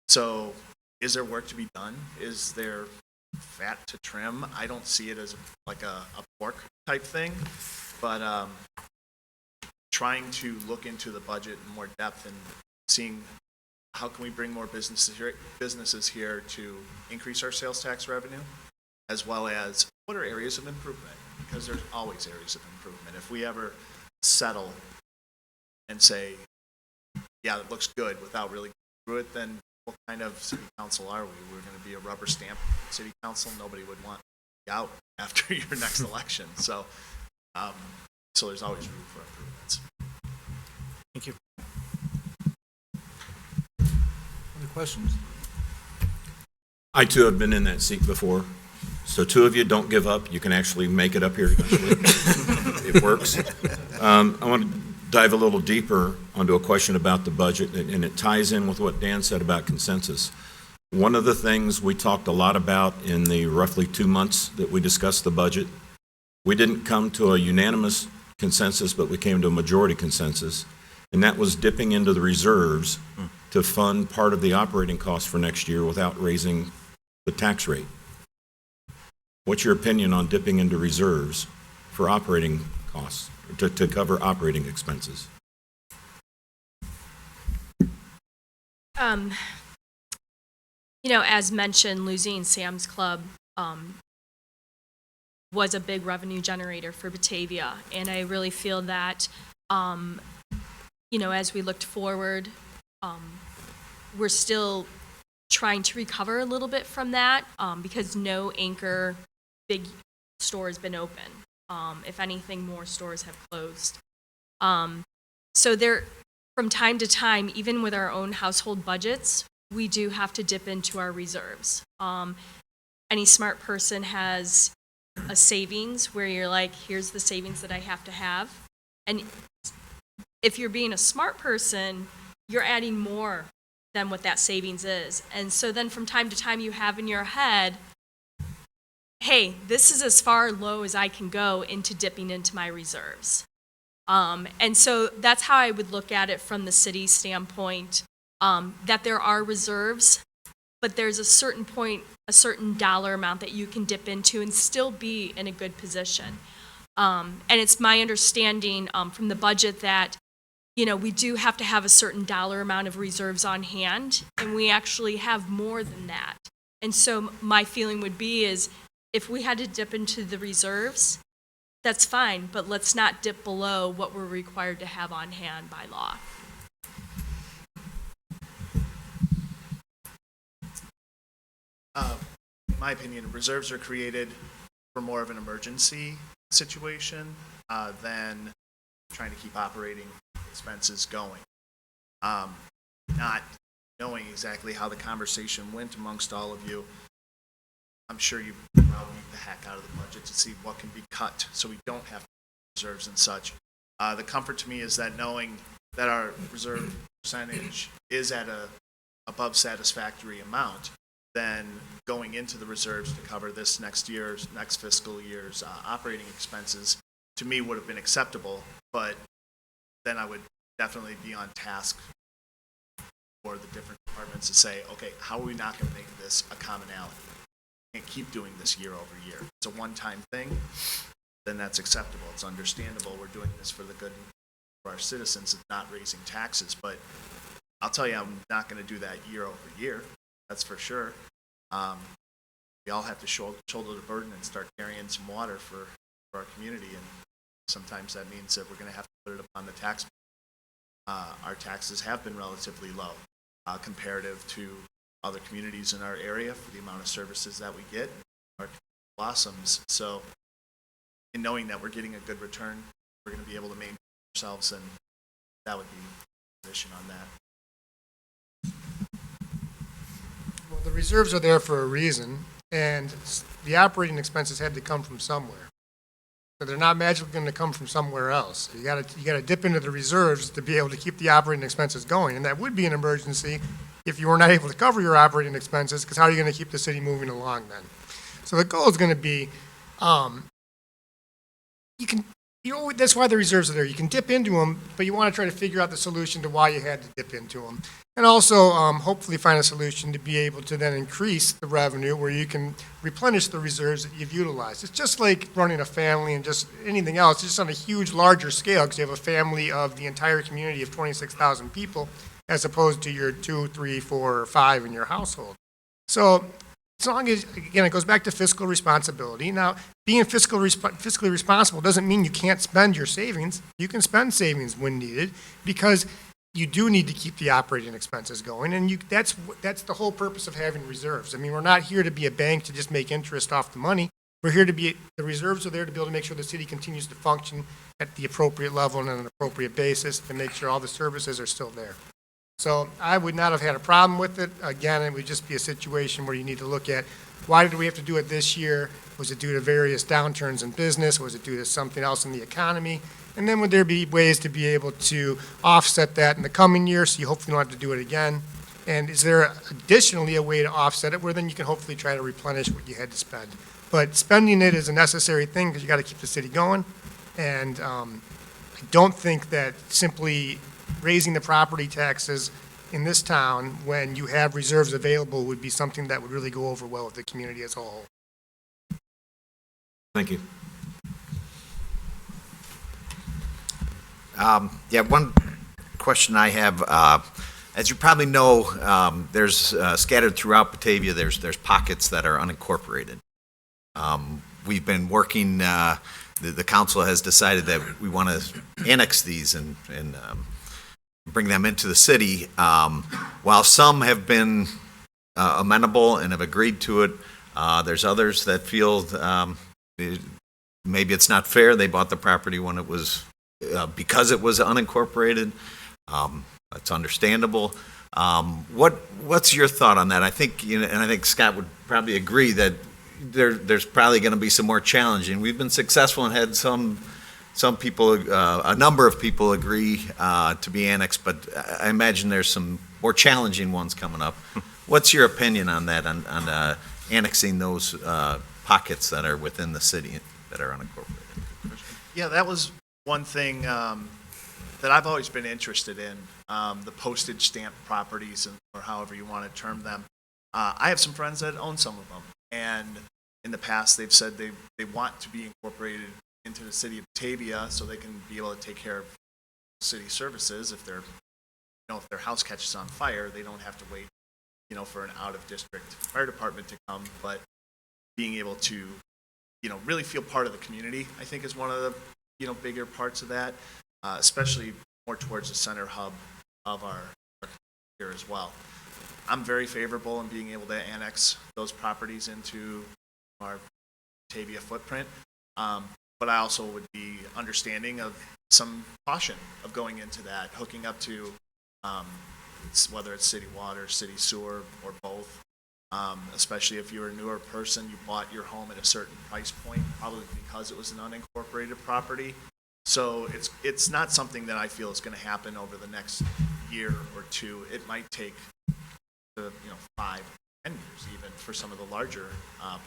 So is there work to be done? Is there fat to trim? I don't see it as like a pork type thing, but trying to look into the budget in more depth and seeing how can we bring more businesses here to increase our sales tax revenue, as well as what are areas of improvement, because there's always areas of improvement. If we ever settle and say, yeah, it looks good without really going through it, then what kind of city council are we? We're going to be a rubber stamp city council. Nobody would want you out after your next election. So, so there's always room for improvements. Thank you. Other questions? I too have been in that seat before. So two of you, don't give up. You can actually make it up here eventually. It works. I want to dive a little deeper onto a question about the budget, and it ties in with what Dan said about consensus. One of the things we talked a lot about in the roughly 2 months that we discussed the budget, we didn't come to a unanimous consensus, but we came to a majority consensus, and that was dipping into the reserves to fund part of the operating costs for next year without raising the tax rate. What's your opinion on dipping into reserves for operating costs, to cover operating expenses? As mentioned, losing Sam's Club was a big revenue generator for Batavia, and I really feel that, as we looked forward, we're still trying to recover a little bit from that because no anchor big store has been open. If anything, more stores have closed. So there, from time to time, even with our own household budgets, we do have to dip into our reserves. Any smart person has a savings where you're like, here's the savings that I have to have. And if you're being a smart person, you're adding more than what that savings is. And so then from time to time you have in your head, hey, this is as far low as I can go into dipping into my reserves. And so that's how I would look at it from the city standpoint, that there are reserves, but there's a certain point, a certain dollar amount that you can dip into and still be in a good position. And it's my understanding from the budget that, we do have to have a certain dollar amount of reserves on hand, and we actually have more than that. And so my feeling would be is if we had to dip into the reserves, that's fine, but let's not dip below what we're required to have on hand by law. In my opinion, reserves are created for more of an emergency situation than trying to keep operating expenses going. Not knowing exactly how the conversation went amongst all of you, I'm sure you probably need the heck out of the budget to see what can be cut so we don't have reserves and such. The comfort to me is that knowing that our reserve percentage is at a above satisfactory amount, then going into the reserves to cover this next fiscal year's operating expenses, to me would have been acceptable, but then I would definitely be on task for the different departments to say, okay, how are we not going to make this a commonality? We can't keep doing this year over year. It's a one-time thing, then that's acceptable. It's understandable. We're doing this for the good of our citizens and not raising taxes, but I'll tell you, I'm not going to do that year over year. That's for sure. We all have to shoulder the burden and start carrying some water for our community, and sometimes that means that we're going to have to put it upon the taxpayer. Our taxes have been relatively low comparative to other communities in our area for the amount of services that we get. Our community blossoms. So in knowing that we're getting a good return, we're going to be able to maintain ourselves, and that would be the position on that. Well, the reserves are there for a reason, and the operating expenses had to come from somewhere. So they're not magically going to come from somewhere else. You got to dip into the reserves to be able to keep the operating expenses going, and that would be an emergency if you were not able to cover your operating expenses, because how are you going to keep the city moving along then? So the goal is going to be, that's why the reserves are there. You can dip into them, but you want to try to figure out the solution to why you had to dip into them. And also, hopefully find a solution to be able to then increase the revenue where you can replenish the reserves that you've utilized. It's just like running a family and just anything else, just on a huge, larger scale, because you have a family of the entire community of 26,000 people, as opposed to your 2, 3, 4, or 5 in your household. So as long as, again, it goes back to fiscal responsibility. Now, being fiscally responsible doesn't mean you can't spend your savings. You can spend savings when needed, because you do need to keep the operating expenses going, and that's the whole purpose of having reserves. I mean, we're not here to be a bank to just make interest off the money. We're here to be, the reserves are there to be able to make sure the city continues to function at the appropriate level and on an appropriate basis to make sure all the services are still there. So I would not have had a problem with it. Again, it would just be a situation where you need to look at, why did we have to do it this year? Was it due to various downturns in business? Was it due to something else in the economy? And then would there be ways to be able to offset that in the coming year so you hopefully don't have to do it again? And is there additionally a way to offset it where then you can hopefully try to replenish what you had to spend? But spending it is a necessary thing because you got to keep the city going. And I don't think that simply raising the property taxes in this town when you have reserves available would be something that would really go over well with the community as a whole. Thank you. Yeah, one question I have, as you probably know, there's scattered throughout Batavia, there's pockets that are unincorporated. We've been working, the council has decided that we want to annex these and bring them into the city. While some have been amenable and have agreed to it, there's others that feel maybe it's not fair. They bought the property when it was because it was unincorporated. It's understandable. What's your thought on that? I think, and I think Scott would probably agree that there's probably going to be some more challenging. We've been successful and had some people, a number of people agree to be annexed, but I imagine there's some more challenging ones coming up. What's your opinion on that, on annexing those pockets that are within the city that are unincorporated? Yeah, that was one thing that I've always been interested in, the postage stamp properties, or however you want to term them. I have some friends that own some of them, and in the past they've said they want to be incorporated into the city of Batavia so they can be able to take care of city services. If if their house catches on fire, they don't have to wait, for an out-of-district fire department to come, but being able to, really feel part of the community, I think, is one of the, bigger parts of that, especially more towards the center hub of our here as well. I'm very favorable in being able to annex those properties into our Batavia footprint, but I also would be understanding of some caution of going into that, hooking up to whether it's city water, city sewer, or both. Especially if you're a newer person, you bought your home at a certain price point, probably because it was an unincorporated property. So it's not something that I feel is going to happen over the next year or two. It might take 5, 10 years even for some of the larger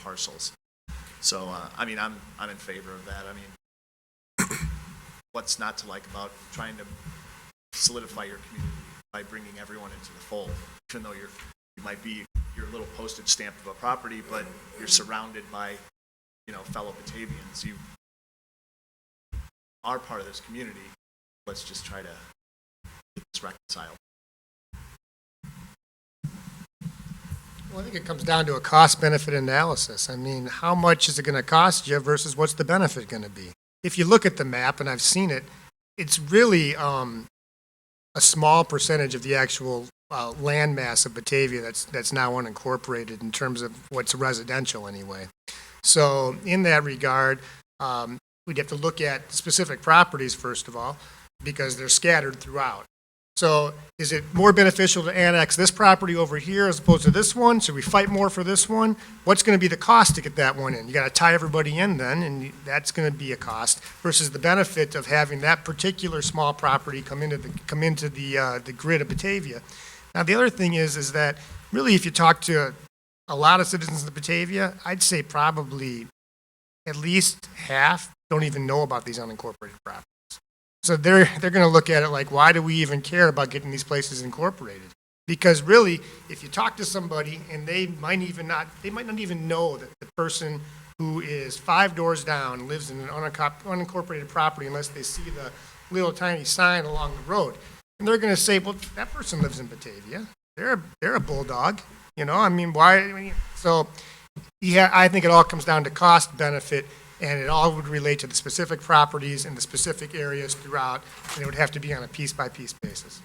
parcels. So I'm in favor of that. What's not to like about trying to solidify your community by bringing everyone into the fold, even though you might be your little postage stamp of a property, but you're surrounded by, fellow Batavians. You are part of this community. Let's just try to get this reconciled. Well, I think it comes down to a cost-benefit analysis. How much is it going to cost you versus what's the benefit going to be? If you look at the map, and I've seen it, it's really a small percentage of the actual land mass of Batavia that's now unincorporated in terms of what's residential anyway. So in that regard, we'd have to look at specific properties first of all, because they're scattered throughout. So is it more beneficial to annex this property over here as opposed to this one? Should we fight more for this one? What's going to be the cost to get that one in? You got to tie everybody in then, and that's going to be a cost versus the benefit of having that particular small property come into the grid of Batavia. Now, the other thing is that really if you talk to a lot of citizens of Batavia, I'd say probably at least half don't even know about these unincorporated properties. So they're going to look at it like, why do we even care about getting these places incorporated? Because really, if you talk to somebody and they might not even know that the person who is 5 doors down lives in an unincorporated property unless they see the little tiny sign along the road. And they're going to say, well, that person lives in Batavia. They're a bulldog. Why? So, yeah, I think it all comes down to cost benefit, and it all would relate to the specific properties and the specific areas throughout, and it would have to be on a piece-by-piece basis.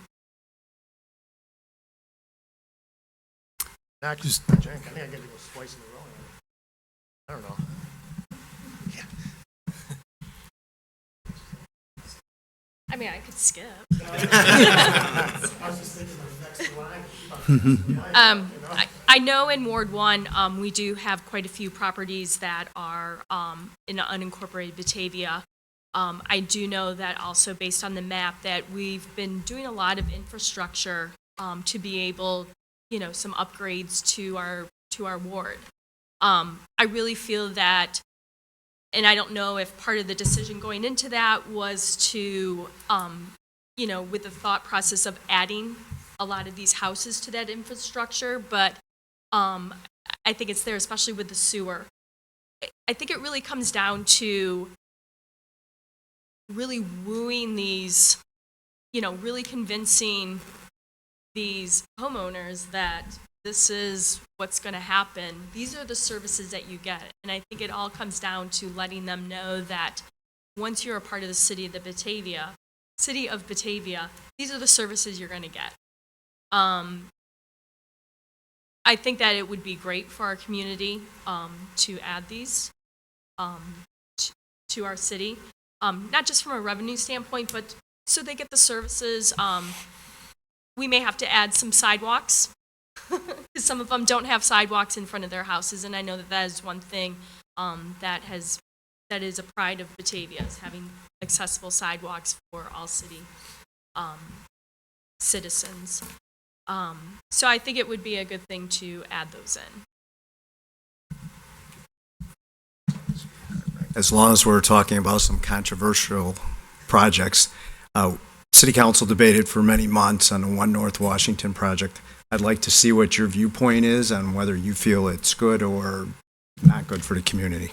I think I got to go twice in a row. I don't know. I could skip. I was just thinking of the next line. I know in Ward 1, we do have quite a few properties that are in unincorporated Batavia. I do know that also based on the map that we've been doing a lot of infrastructure to be able, some upgrades to our ward. I really feel that, and I don't know if part of the decision going into that was to with the thought process of adding a lot of these houses to that infrastructure, but I think it's there, especially with the sewer. I think it really comes down to really wooing these, really convincing these homeowners that this is what's going to happen. These are the services that you get. And I think it all comes down to letting them know that once you're a part of the city of Batavia, these are the services you're going to get. I think that it would be great for our community to add these to our city, not just from a revenue standpoint, but so they get the services. We may have to add some sidewalks, because some of them don't have sidewalks in front of their houses, and I know that that is one thing that is a pride of Batavia, is having accessible sidewalks for all city citizens. So I think it would be a good thing to add those in. As long as we're talking about some controversial projects, City Council debated for many months on the One North Washington project. I'd like to see what your viewpoint is on whether you feel it's good or not good for the community.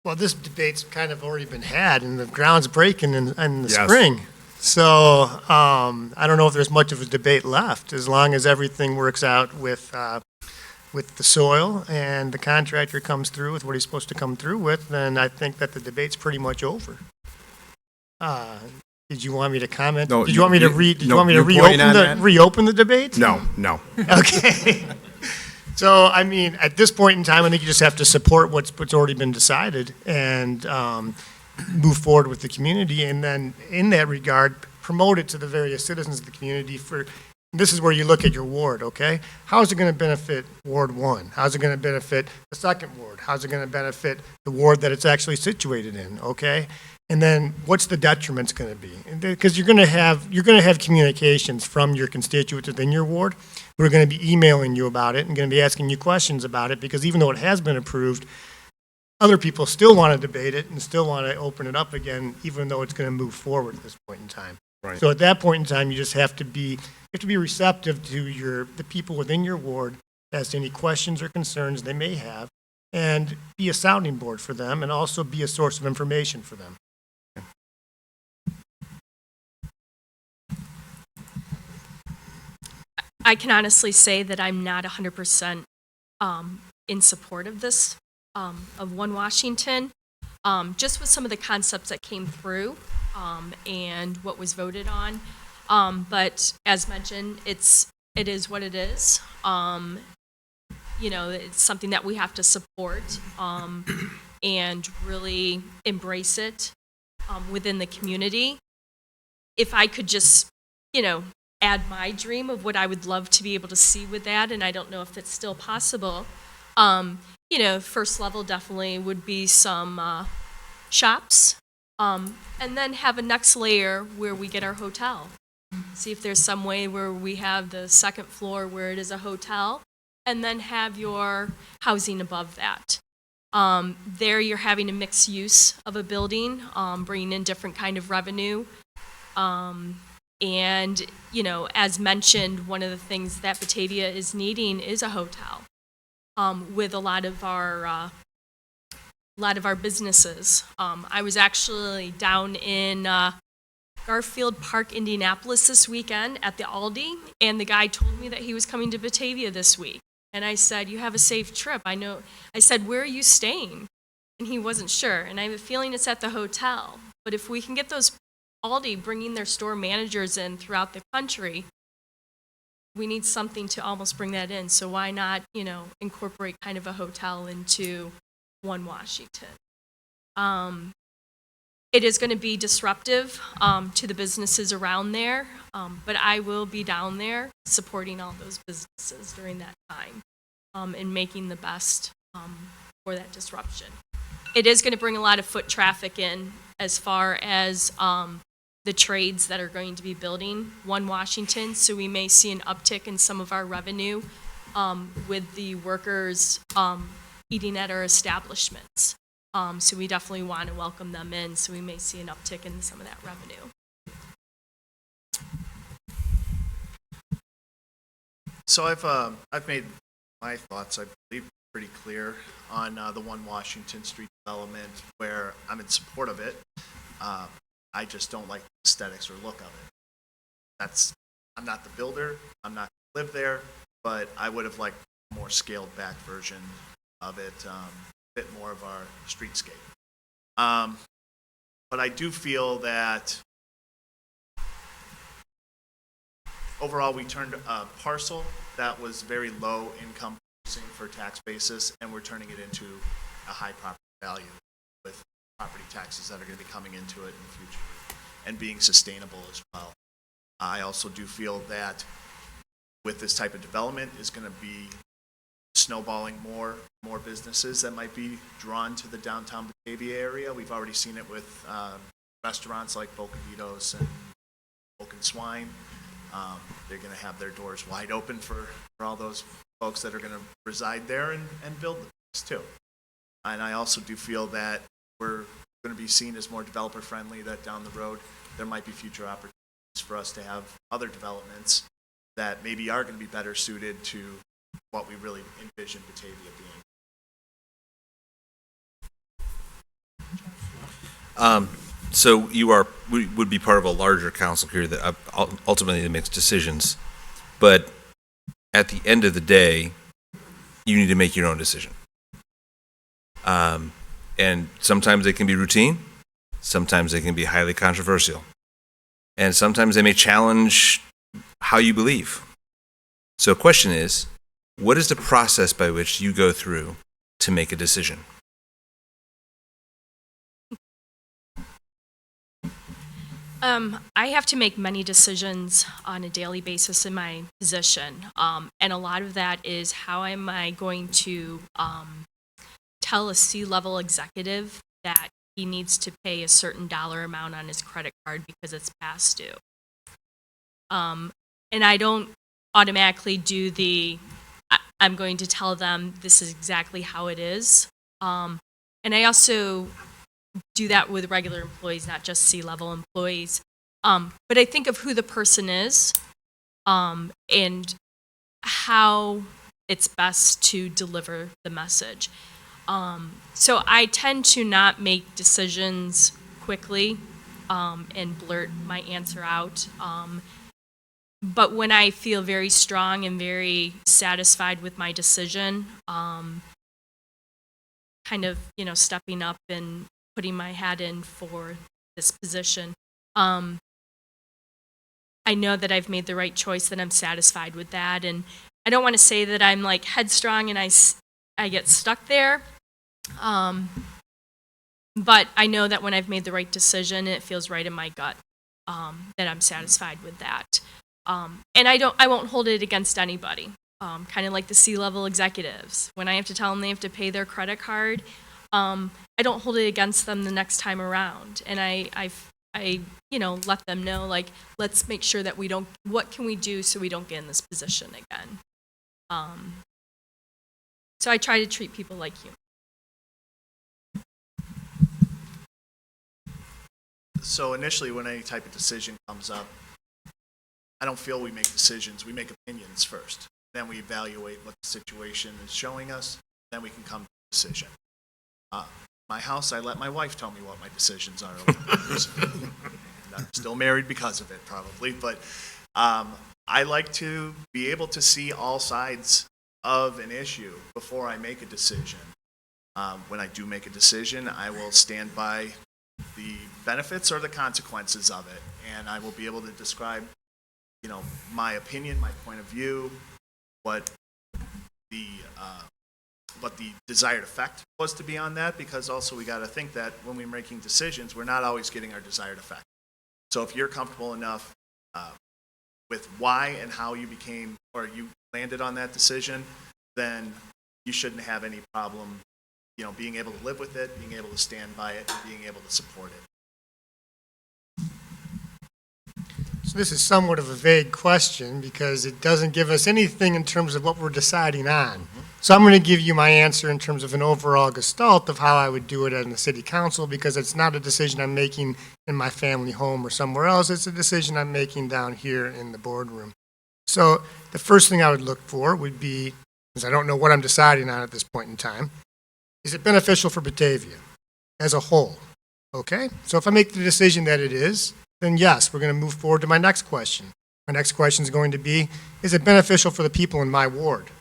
Well, this debate's kind of already been had, and the ground's breaking in the Yes. spring. So I don't know if there's much of a debate left, as long as everything works out with the soil and the contractor comes through with what he's supposed to come through with, then I think that the debate's pretty much over. Did you want me to comment? No, Did you want me to viewpoint on that? reopen the debate? No. Okay. So, I mean, at this point in time, I think you just have to support what's already been decided and move forward with the community, and then in that regard, promote it to the various citizens of the community. This is where you look at your ward, okay? How is it going to benefit Ward 1? How's it going to benefit the second ward? How's it going to benefit the ward that it's actually situated in, okay? And then what's the detriment's going to be? Because you're going to have communications from your constituents within your ward who are going to be emailing you about it and going to be asking you questions about it, because even though it has been approved, other people still want to debate it and still want to open it up again, even though it's going to move forward at this point in time. Right. So at that point in time, you just have to be receptive to the people within your ward as to any questions or concerns they may have, and be a sounding board for them, and also be a source of information for them. I can honestly say that I'm not 100% in support of this, of One Washington, just with some of the concepts that came through and what was voted on. But as mentioned, it is what it is. It's something that we have to support and really embrace it within the community. If I could just, add my dream of what I would love to be able to see with that, and I don't know if it's still possible. First level definitely would be some shops, and then have a next layer where we get our hotel. See if there's some way where we have the second floor where it is a hotel, and then have your housing above that. There you're having a mixed use of a building, bringing in different kind of revenue. And, as mentioned, one of the things that Batavia is needing is a hotel, with a lot of our businesses. I was actually down in Garfield Park, Indianapolis this weekend at the Aldi, and the guy told me that he was coming to Batavia this week. And I said, "You have a safe trip." I said, "Where are you staying?" And he wasn't sure. And I have a feeling it's at the hotel. But if we can get those Aldi bringing their store managers in throughout the country, we need something to almost bring that in. So why not, incorporate kind of a hotel into One Washington? It is going to be disruptive to the businesses around there, but I will be down there supporting all those businesses during that time and making the best for that disruption. It is going to bring a lot of foot traffic in as far as the trades that are going to be building One Washington, so we may see an uptick in some of our revenue with the workers eating at our establishments. So we definitely want to welcome them in, so we may see an uptick in some of that revenue. So I've made my thoughts, I believe, pretty clear on the 1 Washington Street development, where I'm in support of it. I just don't like the aesthetics or look of it. I'm not the builder, I'm not gonna live there, but I would have liked a more scaled back version of it, fit more of our streetscape. But I do feel that overall, we turned a parcel that was very low income producing for tax basis, and we're turning it into a high property value with property taxes that are going to be coming into it in the future and being sustainable as well. I also do feel that with this type of development is going to be snowballing more businesses that might be drawn to the downtown Batavia area. We've already seen it with restaurants like Bocaditos and Oak and Swine. They're going to have their doors wide open for all those folks that are going to reside there and build the place too. And I also do feel that we're going to be seen as more developer friendly, that down the road there might be future opportunities for us to have other developments that maybe are going to be better suited to what we really envision Batavia being. So you would be part of a larger council here that ultimately makes decisions, but at the end of the day, you need to make your own decision. And sometimes they can be routine, sometimes they can be highly controversial, and sometimes they may challenge how you believe. So the question is, what is the process by which you go through to make a decision? I have to make many decisions on a daily basis in my position. And a lot of that is how am I going to tell a C-level executive that he needs to pay a certain dollar amount on his credit card because it's past due. And I don't automatically do I'm going to tell them this is exactly how it is. And I also do that with regular employees, not just C-level employees. But I think of who the person is and how it's best to deliver the message. So I tend to not make decisions quickly and blurt my answer out. But when I feel very strong and very satisfied with my decision, kind of, stepping up and putting my hat in for this position, I know that I've made the right choice, that I'm satisfied with that. And I don't want to say that I'm like headstrong and I get stuck there. But I know that when I've made the right decision, it feels right in my gut, that I'm satisfied with that. And I won't hold it against anybody. Kind of like the C-level executives. When I have to tell them they have to pay their credit card, I don't hold it against them the next time around. And I let them know, like, let's make sure that what can we do so we don't get in this position again? So I try to treat people like humans. So initially, when any type of decision comes up, I don't feel we make decisions, we make opinions first. Then we evaluate what the situation is showing us, then we can come to a decision. My house, I let my wife tell me what my decisions are. I'm still married because of it, probably, but I like to be able to see all sides of an issue before I make a decision. When I do make a decision, I will stand by the benefits or the consequences of it, and I will be able to describe, my opinion, my point of view, what the desired effect was to be on that, because also we got to think that when we're making decisions, we're not always getting our desired effect. So if you're comfortable enough with why and how you landed on that decision, then you shouldn't have any problem, being able to live with it, being able to stand by it, and being able to support it. So this is somewhat of a vague question because it doesn't give us anything in terms of what we're deciding on. So I'm going to give you my answer in terms of an overall gestalt of how I would do it in the city council because it's not a decision I'm making in my family home or somewhere else. It's a decision I'm making down here in the boardroom. So the first thing I would look for would be, because I don't know what I'm deciding on at this point in time, is it beneficial for Batavia as a whole? Okay, so if I make the decision that it is, then yes, we're going to move forward to my next question. My next question is going to be, is it beneficial for the people in my ward?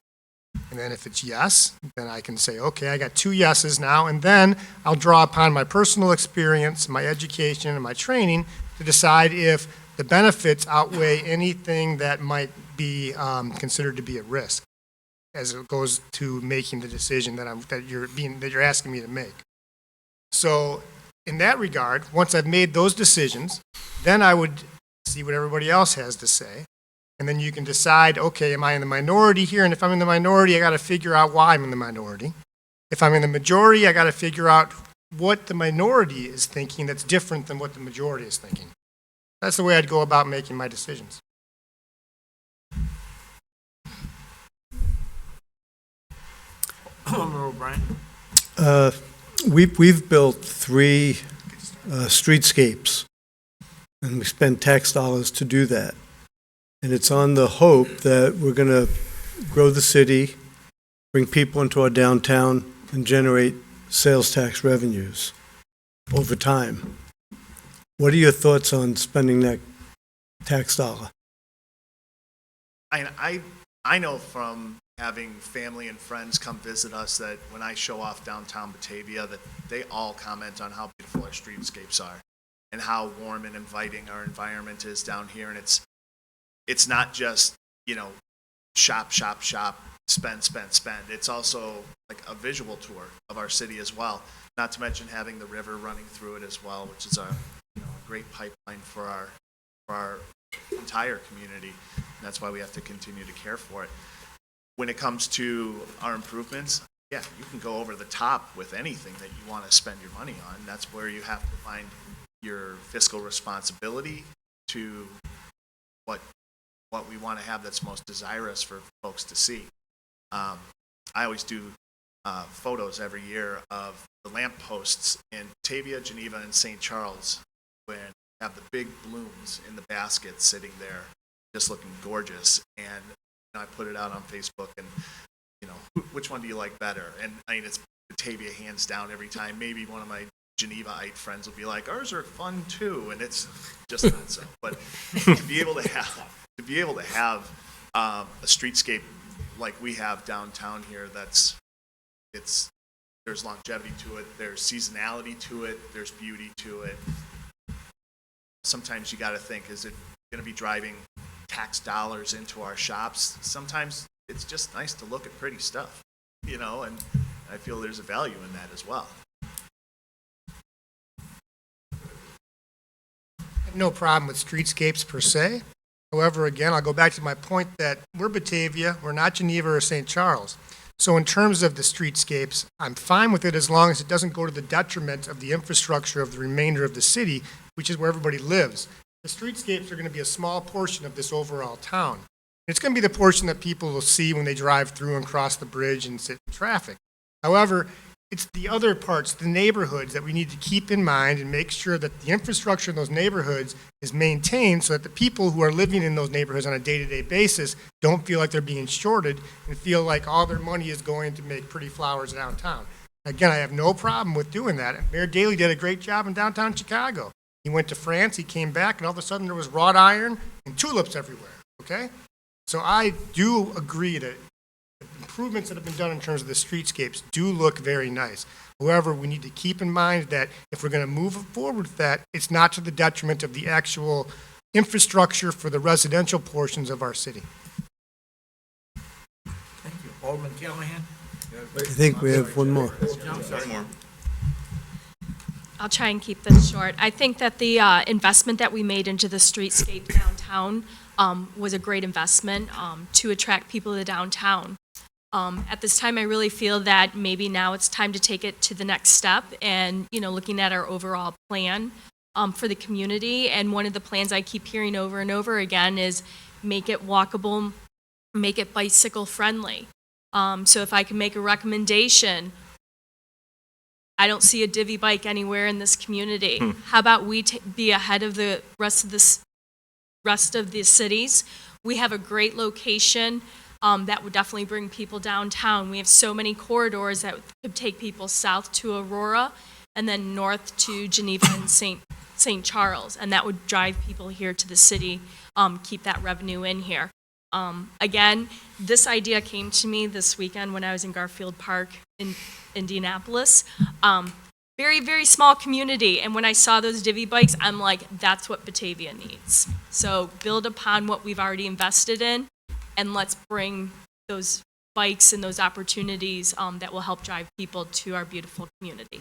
And then if it's yes, then I can say, okay, I got 2 yeses now, and then I'll draw upon my personal experience, my education, and my training to decide if the benefits outweigh anything that might be considered to be at risk as it goes to making the decision that you're asking me to make. So in that regard, once I've made those decisions, then I would see what everybody else has to say. And then you can decide, okay, am I in the minority here? And if I'm in the minority, I got to figure out why I'm in the minority. If I'm in the majority, I got to figure out what the minority is thinking that's different than what the majority is thinking. That's the way I'd go about making my decisions. Alderman O'Brien. We've built 3 streetscapes, and we spend tax dollars to do that. And it's on the hope that we're going to grow the city, bring people into our downtown, and generate sales tax revenues over time. What are your thoughts on spending that tax dollar? I know from having family and friends come visit us that when I show off downtown Batavia, that they all comment on how beautiful our streetscapes are and how warm and inviting our environment is down here. And it's not just, shop, shop, shop, spend, spend, spend. It's also like a visual tour of our city as well. Not to mention having the river running through it as well, which is a great pipeline for our entire community. And that's why we have to continue to care for it. When it comes to our improvements, yeah, you can go over the top with anything that you want to spend your money on. That's where you have to find your fiscal responsibility to what we want to have that's most desirous for folks to see. I always do photos every year of the lamp posts in Batavia, Geneva, and St. Charles when you have the big blooms in the basket sitting there just looking gorgeous. And I put it out on Facebook and, which one do you like better? And I mean, it's Batavia hands down every time. Maybe one of my Genevaite friends will be like, ours are fun too. And it's just not so. But to be able to have a streetscape like we have downtown here, there's longevity to it, there's seasonality to it, there's beauty to it. Sometimes you got to think, is it going to be driving tax dollars into our shops? Sometimes it's just nice to look at pretty stuff, and I feel there's a value in that as well. I have no problem with streetscapes per se. However, again, I'll go back to my point that we're Batavia, we're not Geneva or St. Charles. So in terms of the streetscapes, I'm fine with it as long as it doesn't go to the detriment of the infrastructure of the remainder of the city, which is where everybody lives. The streetscapes are going to be a small portion of this overall town. It's going to be the portion that people will see when they drive through and cross the bridge and sit in traffic. However, it's the other parts, the neighborhoods, that we need to keep in mind and make sure that the infrastructure in those neighborhoods is maintained so that the people who are living in those neighborhoods on a day-to-day basis don't feel like they're being shorted and feel like all their money is going to make pretty flowers downtown. Again, I have no problem with doing that. Mayor Daley did a great job in downtown Chicago. He went to France, he came back, and all of a sudden there was wrought iron and tulips everywhere, okay? So I do agree that the improvements that have been done in terms of the streetscapes do look very nice. However, we need to keep in mind that if we're going to move forward with that, it's not to the detriment of the actual infrastructure for the residential portions of our city. Thank you. Alderman Callahan? I think we have one more. One more. I'll try and keep this short. I think that the investment that we made into the streetscape downtown was a great investment to attract people to downtown. At this time, I really feel that maybe now it's time to take it to the next step and, looking at our overall plan, for the community. And one of the plans I keep hearing over and over again is make it walkable, make it bicycle friendly. So if I can make a recommendation, I don't see a divvy bike anywhere in this community. How about we be ahead of the rest of the cities? We have a great location that would definitely bring people downtown. We have so many corridors that could take people south to Aurora and then north to Geneva and St. Charles, and that would drive people here to the city, keep that revenue in here. Again, this idea came to me this weekend when I was in Garfield Park in Indianapolis. Very, very small community, and when I saw those divvy bikes, I'm like, that's what Batavia needs. So build upon what we've already invested in, and let's bring those bikes and those opportunities that will help drive people to our beautiful community.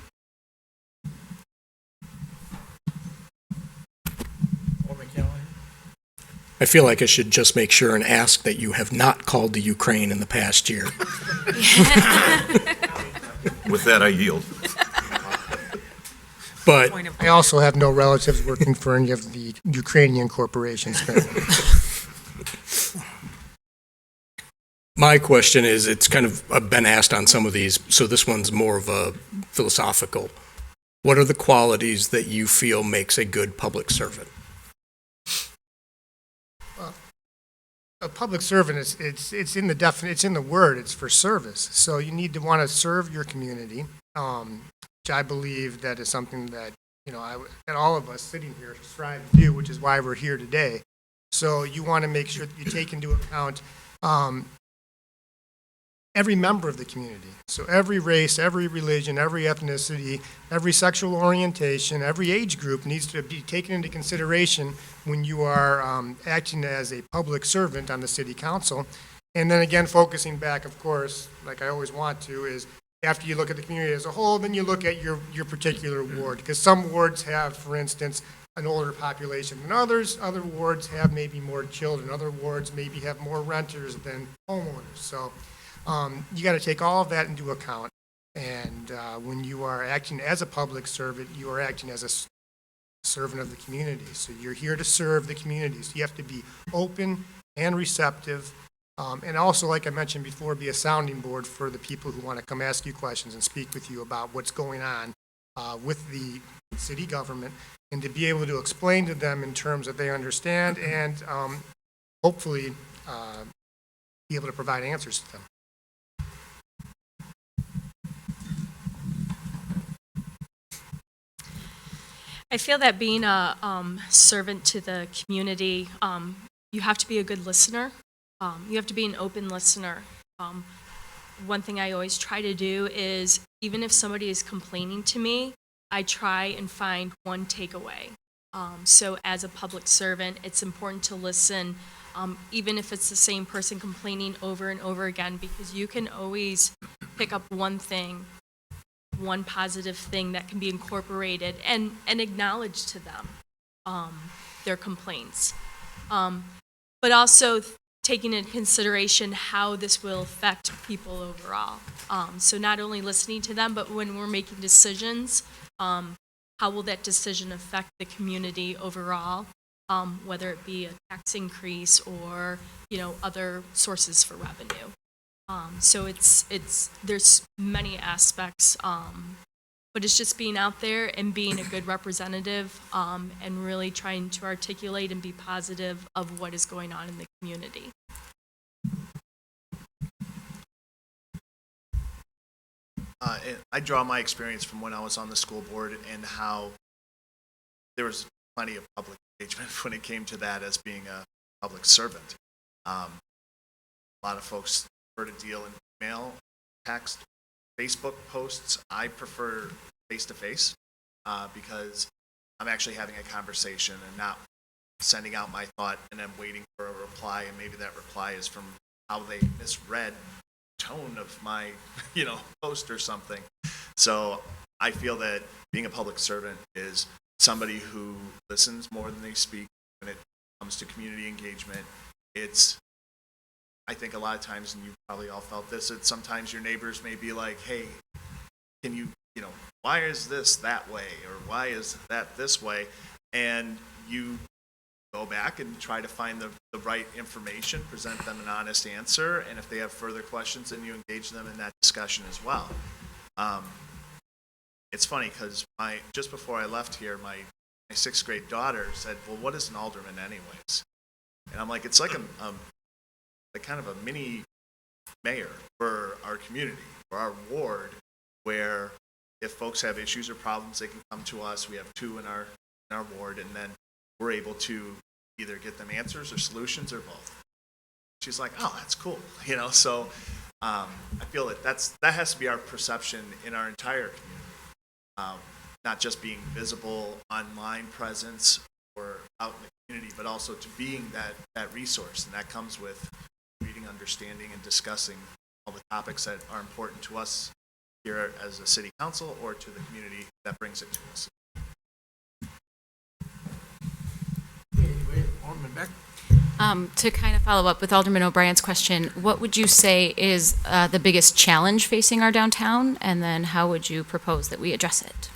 I feel like I should just make sure and ask that you have not called the Ukraine in the past year. With that, I yield. But I also have no relatives working for any of the Ukrainian corporations. my question is, it's kind of been asked on some of these, so this one's more of a philosophical. What are the qualities that you feel makes a good public servant? A public servant it's in the word. It's for service. So you need to want to serve your community, which I believe that is something that that all of us sitting here strive to do, which is why we're here today. So you want to make sure that you take into account every member of the community. So every race, every religion, every ethnicity, every sexual orientation, every age group needs to be taken into consideration when you are acting as a public servant on the city council. And then again, focusing back, of course, like I always want to, is after you look at the community as a whole, then you look at your particular ward. Because some wards have, for instance, an older population than others. Other wards have maybe more children. Other wards maybe have more renters than homeowners. So you got to take all of that into account. And when you are acting as a public servant, you are acting as a servant of the community. So you're here to serve the community. So you have to be open and receptive. And also, like I mentioned before, be a sounding board for the people who want to come ask you questions and speak with you about what's going on with the city government, and to be able to explain to them in terms that they understand, and hopefully be able to provide answers to them. I feel that being a servant to the community, you have to be a good listener. You have to be an open listener. One thing I always try to do is, even if somebody is complaining to me, I try and find one takeaway. So as a public servant, it's important to listen, even if it's the same person complaining over and over again, because you can always pick up one thing, one positive thing that can be incorporated and acknowledge to them their complaints. But also taking into consideration how this will affect people overall. So not only listening to them, but when we're making decisions, how will that decision affect the community overall, whether it be a tax increase or other sources for revenue. So there's many aspects, but it's just being out there and being a good representative, and really trying to articulate and be positive of what is going on in the community. I draw my experience from when I was on the school board, and how there was plenty of public engagement when it came to that as being a public servant. A lot of folks prefer to deal in email, text, Facebook posts. I prefer face-to-face because I'm actually having a conversation and not sending out my thought and then waiting for a reply, and maybe that reply is from how they misread tone of my post or something. So I feel that being a public servant is somebody who listens more than they speak when it comes to community engagement. I think a lot of times, and you probably all felt this, that sometimes your neighbors may be like, hey, can you you know, why is this that way, or why is that this way? And you go back and try to find the right information, present them an honest answer, and if they have further questions, then you engage them in that discussion as well. It's funny, because just before I left here, my 6th grade daughter said, well, what is an alderman anyways? And I'm like, it's like like kind of a mini mayor for our community, for our ward, where if folks have issues or problems, they can come to us. We have 2 in our ward, and then we're able to either get them answers or solutions or both. She's like, oh, that's cool. You know, so I feel that has to be our perception in our entire community. Not just being visible online presence or out in the community, but also to being that resource. And that comes with reading, understanding, and discussing all the topics that are important to us here as a city council or to the community that brings it to us. Anyway, Alderman Beck? To kind of follow up with Alderman O'Brien's question, what would you say is the biggest challenge facing our downtown, and then how would you propose that we address it?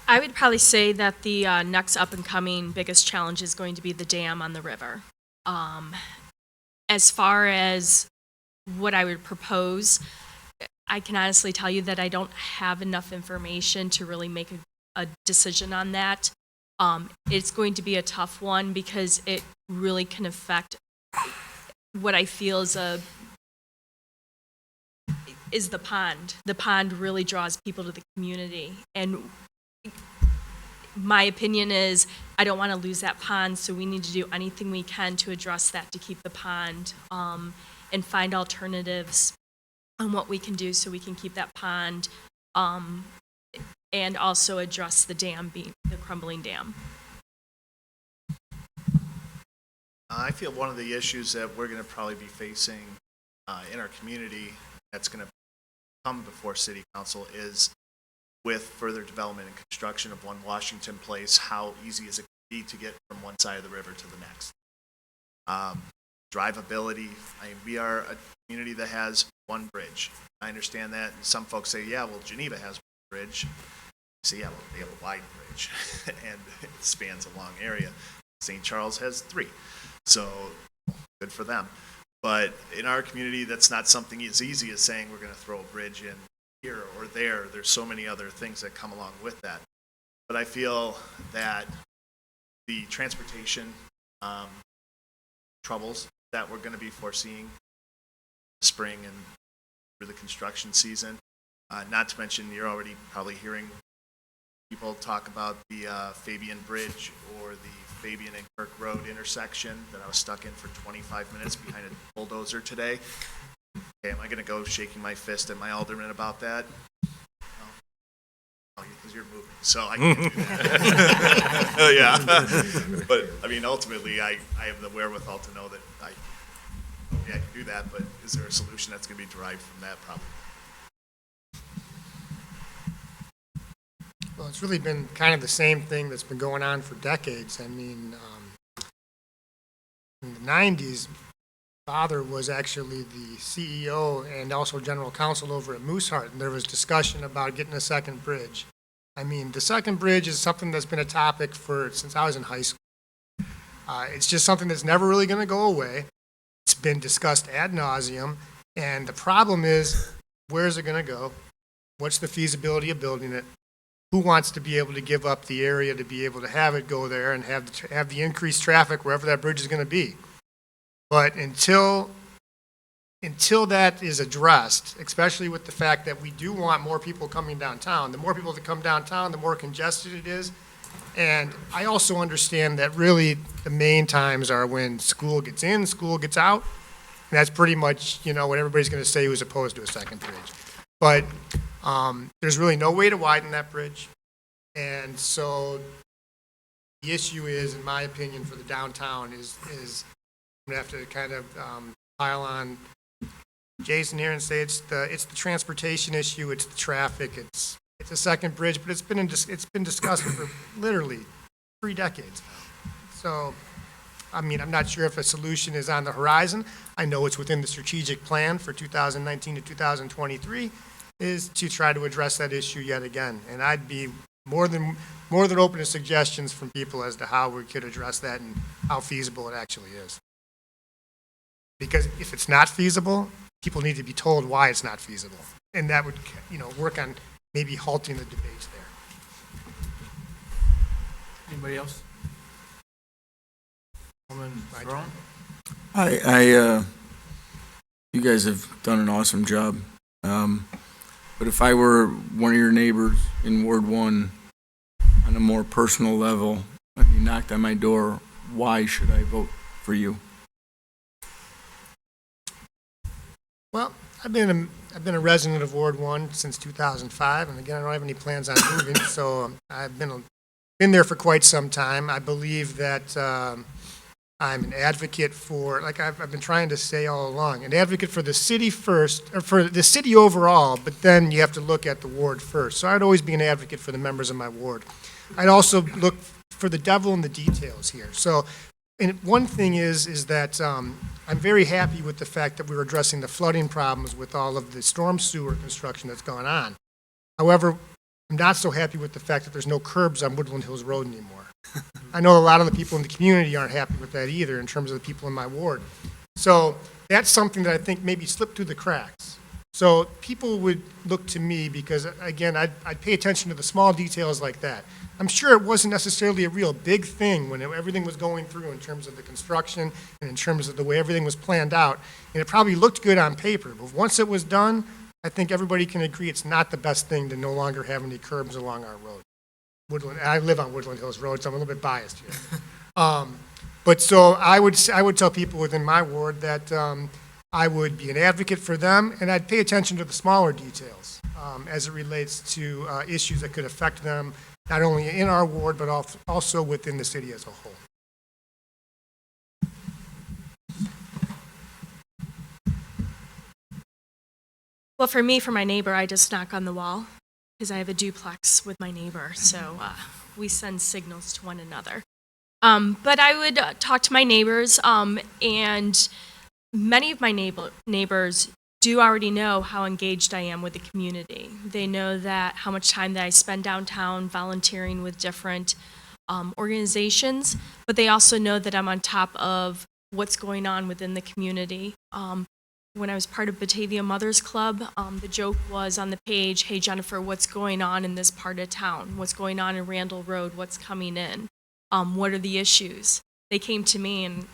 I would probably say that the next up-and-coming biggest challenge is going to be the dam on the river. As far as what I would propose, I can honestly tell you that I don't have enough information to really make a decision on that. It's going to be a tough one because it really can affect what I feel is the pond. The pond really draws people to the community, and my opinion is I don't want to lose that pond, so we need to do anything we can to address that, to keep the pond, and find alternatives on what we can do so we can keep that pond, and also address the dam, the crumbling dam. I feel one of the issues that we're going to probably be facing in our community that's going to come before City Council is with further development and construction of One Washington Place, how easy is it going to be to get from one side of the river to the next? Drivability. We are a community that has one bridge. I understand that. And some folks say, yeah, well, Geneva has one bridge. I say, yeah, well, they have a wide bridge, and it spans a long area. St. Charles has 3. So good for them. But in our community, that's not something as easy as saying we're going to throw a bridge in here or there. There's so many other things that come along with that. But I feel that the transportation troubles that we're going to be foreseeing spring and through the construction season, not to mention you're already probably hearing people talk about the Fabian Bridge or the Fabian and Kirk Road intersection that I was stuck in for 25 minutes behind a bulldozer today. Okay, am I going to go shaking my fist at my alderman about that? No, because you're moving, so I can't do that. Yeah, but I mean, ultimately, I have the wherewithal to know that I can do that. But is there a solution that's going to be derived from that? Probably. Well, it's really been kind of the same thing that's been going on for decades. I mean, in the 90s, father was actually the CEO and also general counsel over at Mooseheart, and there was discussion about getting a second bridge. I mean, the second bridge is something that's been a topic since I was in high school. It's just something that's never really going to go away. It's been discussed ad nauseum, and the problem is, where is it going to go? What's the feasibility of building it? Who wants to be able to give up the area to be able to have it go there and have the increased traffic wherever that bridge is going to be? But until that is addressed, especially with the fact that we do want more people coming downtown, the more people that come downtown, the more congested it is. And I also understand that really the main times are when school gets in, school gets out. And that's pretty much, what everybody's going to say who's opposed to a second bridge. But there's really no way to widen that bridge. And so the issue is, in my opinion, for the downtown is I'm going to have to kind of pile on Jason here and say it's the transportation issue, it's the traffic, it's a second bridge, but it's been discussed for literally 3 decades now. So I mean, I'm not sure if a solution is on the horizon. I know it's within the strategic plan for 2019 to 2023, is to try to address that issue yet again. And I'd be more than open to suggestions from people as to how we could address that and how feasible it actually is. Because if it's not feasible, people need to be told why it's not feasible. And that would, work on maybe halting the debates there. Anybody else? Alderman Jerome? You guys have done an awesome job. But if I were one of your neighbors in Ward 1 on a more personal level, and you knocked on my door, why should I vote for you? Well, I've been a resident of Ward 1 since 2005, and again, I don't have any plans on moving, so I've been there for quite some time. I believe that I'm an advocate for, like I've been trying to say all along, an advocate for the city first, or for the city overall, but then you have to look at the ward first. So I'd always be an advocate for the members of my ward. I'd also look for the devil in the details here. So, and one thing is that I'm very happy with the fact that we're addressing the flooding problems with all of the storm sewer construction that's gone on. However, I'm not so happy with the fact that there's no curbs on Woodland Hills Road anymore. I know a lot of the people in the community aren't happy with that either in terms of the people in my ward. So that's something that I think maybe slipped through the cracks. So people would look to me because, again, I'd pay attention to the small details like that. I'm sure it wasn't necessarily a real big thing when everything was going through in terms of the construction and in terms of the way everything was planned out. And it probably looked good on paper. But once it was done, I think everybody can agree it's not the best thing to no longer have any curbs along our road. I live on Woodland Hills Road, so I'm a little bit biased here. But so I would tell people within my ward that I would be an advocate for them, and I'd pay attention to the smaller details as it relates to issues that could affect them, not only in our ward, but also within the city as a whole. Well, for me, for my neighbor, I just knock on the wall because I have a duplex with my neighbor, so we send signals to one another. But I would talk to my neighbors, and many of my neighbors do already know how engaged I am with the community. They know that how much time that I spend downtown volunteering with different organizations, but they also know that I'm on top of what's going on within the community. When I was part of Batavia Mothers Club, the joke was on the page, hey Jennifer, what's going on in this part of town? What's going on in Randall Road? What's coming in? What are the issues? They came to me and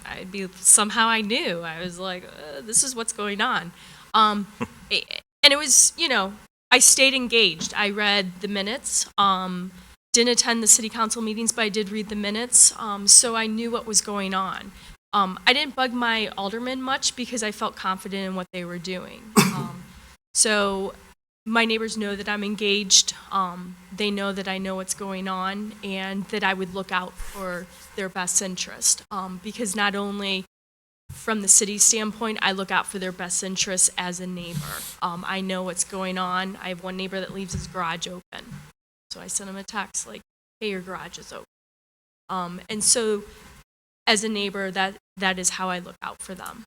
somehow I knew. I was like, this is what's going on. And it was, I stayed engaged. I read the minutes. Didn't attend the city council meetings, but I did read the minutes. So I knew what was going on. I didn't bug my aldermen much because I felt confident in what they were doing. So my neighbors know that I'm engaged. They know that I know what's going on and that I would look out for their best interest. Because not only from the city standpoint, I look out for their best interests as a neighbor. I know what's going on. I have one neighbor that leaves his garage open. So I sent him a text like, hey, your garage is open. And so as a neighbor, that is how I look out for them.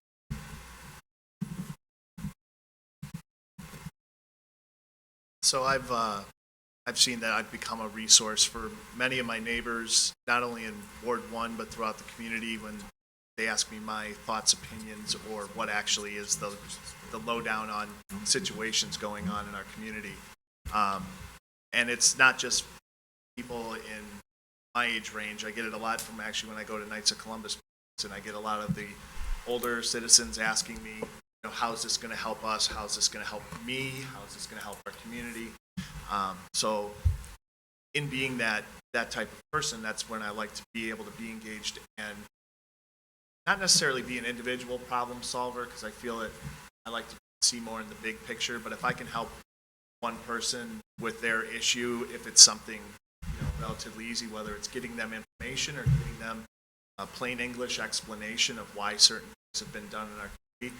So I've seen that I've become a resource for many of my neighbors, not only in Ward 1, but throughout the community when they ask me my thoughts, opinions, or what actually is the lowdown on situations going on in our community. And it's not just people in my age range. I get it a lot from actually when I go to Knights of Columbus, and I get a lot of the older citizens asking me, how's this going to help us? How's this going to help me? How's this going to help our community? So in being that type of person, that's when I like to be able to be engaged and not necessarily be an individual problem solver, because I feel that I like to see more in the big picture, but if I can help one person with their issue, if it's something relatively easy, whether it's getting them information or getting them a plain English explanation of why certain things have been done in our community,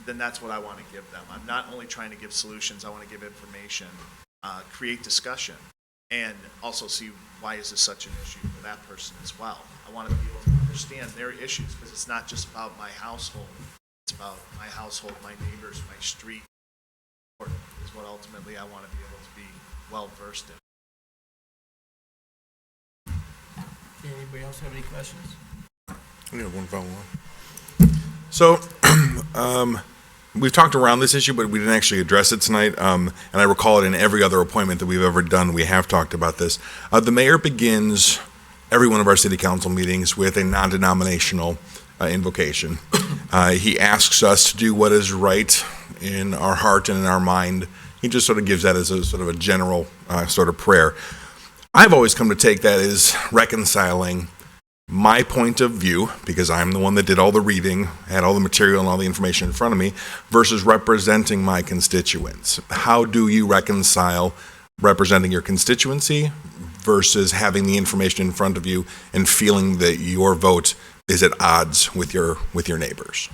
then that's what I want to give them. I'm not only trying to give solutions, I want to give information, create discussion, and also see why is this such an issue for that person as well. I want to be able to understand their issues, because it's not just about my household. It's about my household, my neighbors, my street, is what ultimately I want to be able to be well-versed in. Anybody else have any questions? We have one follow-on. So, we've talked around this issue, but we didn't actually address it tonight. And I recall it in every other appointment that we've ever done, we have talked about this. The mayor begins every one of our city council meetings with a non-denominational invocation. He asks us to do what is right in our heart and in our mind. He just sort of gives that as a sort of a general sort of prayer. I've always come to take that as reconciling my point of view, because I'm the one that did all the reading, had all the material and all the information in front of me, versus representing my constituents. How do you reconcile representing your constituency versus having the information in front of you and feeling that your vote is at odds with your neighbors?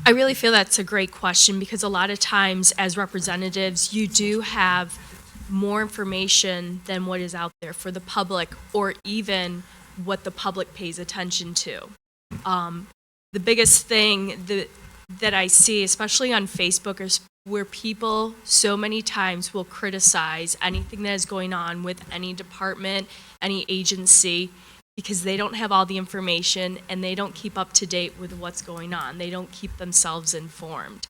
I really feel that's a great question, because a lot of times as representatives, you do have more information than what is out there for the public, or even what the public pays attention to. The biggest thing that I see, especially on Facebook, is where people so many times will criticize anything that is going on with any department, any agency, because they don't have all the information and they don't keep up to date with what's going on. They don't keep themselves informed.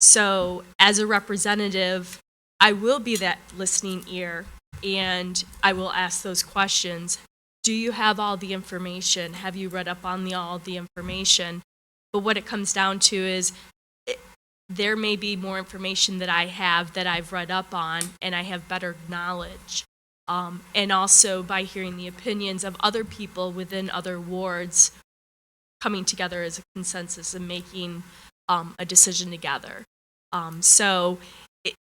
So as a representative, I will be that listening ear, and I will ask those questions. Do you have all the information? Have you read up on all the information? But what it comes down to is there may be more information that I have that I've read up on, and I have better knowledge. And also by hearing the opinions of other people within other wards, coming together as a consensus and making a decision together. So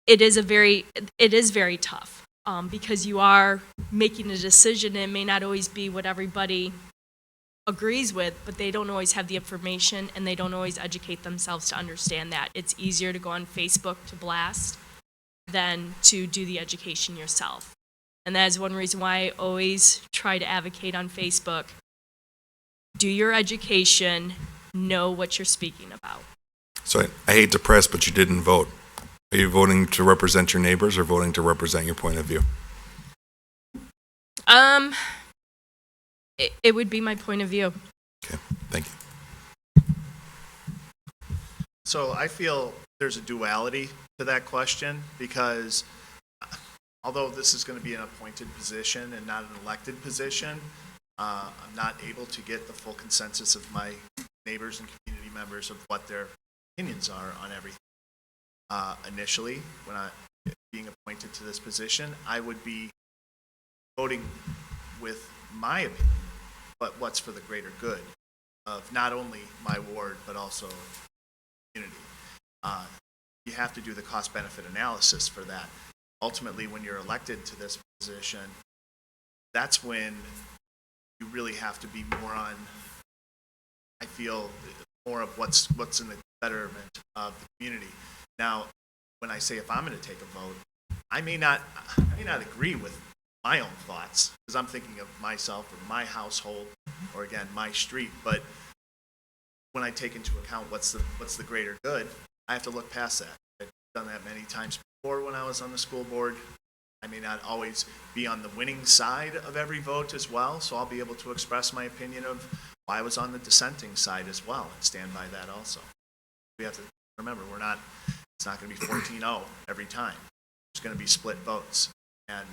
it is very tough, because you are making a decision. It may not always be what everybody agrees with, but they don't always have the information, and they don't always educate themselves to understand that. It's easier to go on Facebook to blast than to do the education yourself. And that is one reason why I always try to advocate on Facebook. Do your education, know what you're speaking about. So I hate to press, but you didn't vote. Are you voting to represent your neighbors or voting to represent your point of view? It would be my point of view. Okay, thank you. So I feel there's a duality to that question, because although this is going to be an appointed position and not an elected position, I'm not able to get the full consensus of my neighbors and community members of what their opinions are on everything. Initially, when I being appointed to this position, I would be voting with my opinion, but what's for the greater good of not only my ward, but also the community. You have to do the cost-benefit analysis for that. Ultimately, when you're elected to this position, that's when you really have to be more on, I feel, more of what's in the betterment of the community. Now, when I say if I'm going to take a vote, I may not agree with my own thoughts, because I'm thinking of myself or my household, or again, my street. But when I take into account what's the greater good, I have to look past that. I've done that many times before when I was on the school board. I may not always be on the winning side of every vote as well, so I'll be able to express my opinion of why I was on the dissenting side as well, and stand by that also. We have to remember, it's not going to be 14-0 every time. There's going to be split votes, and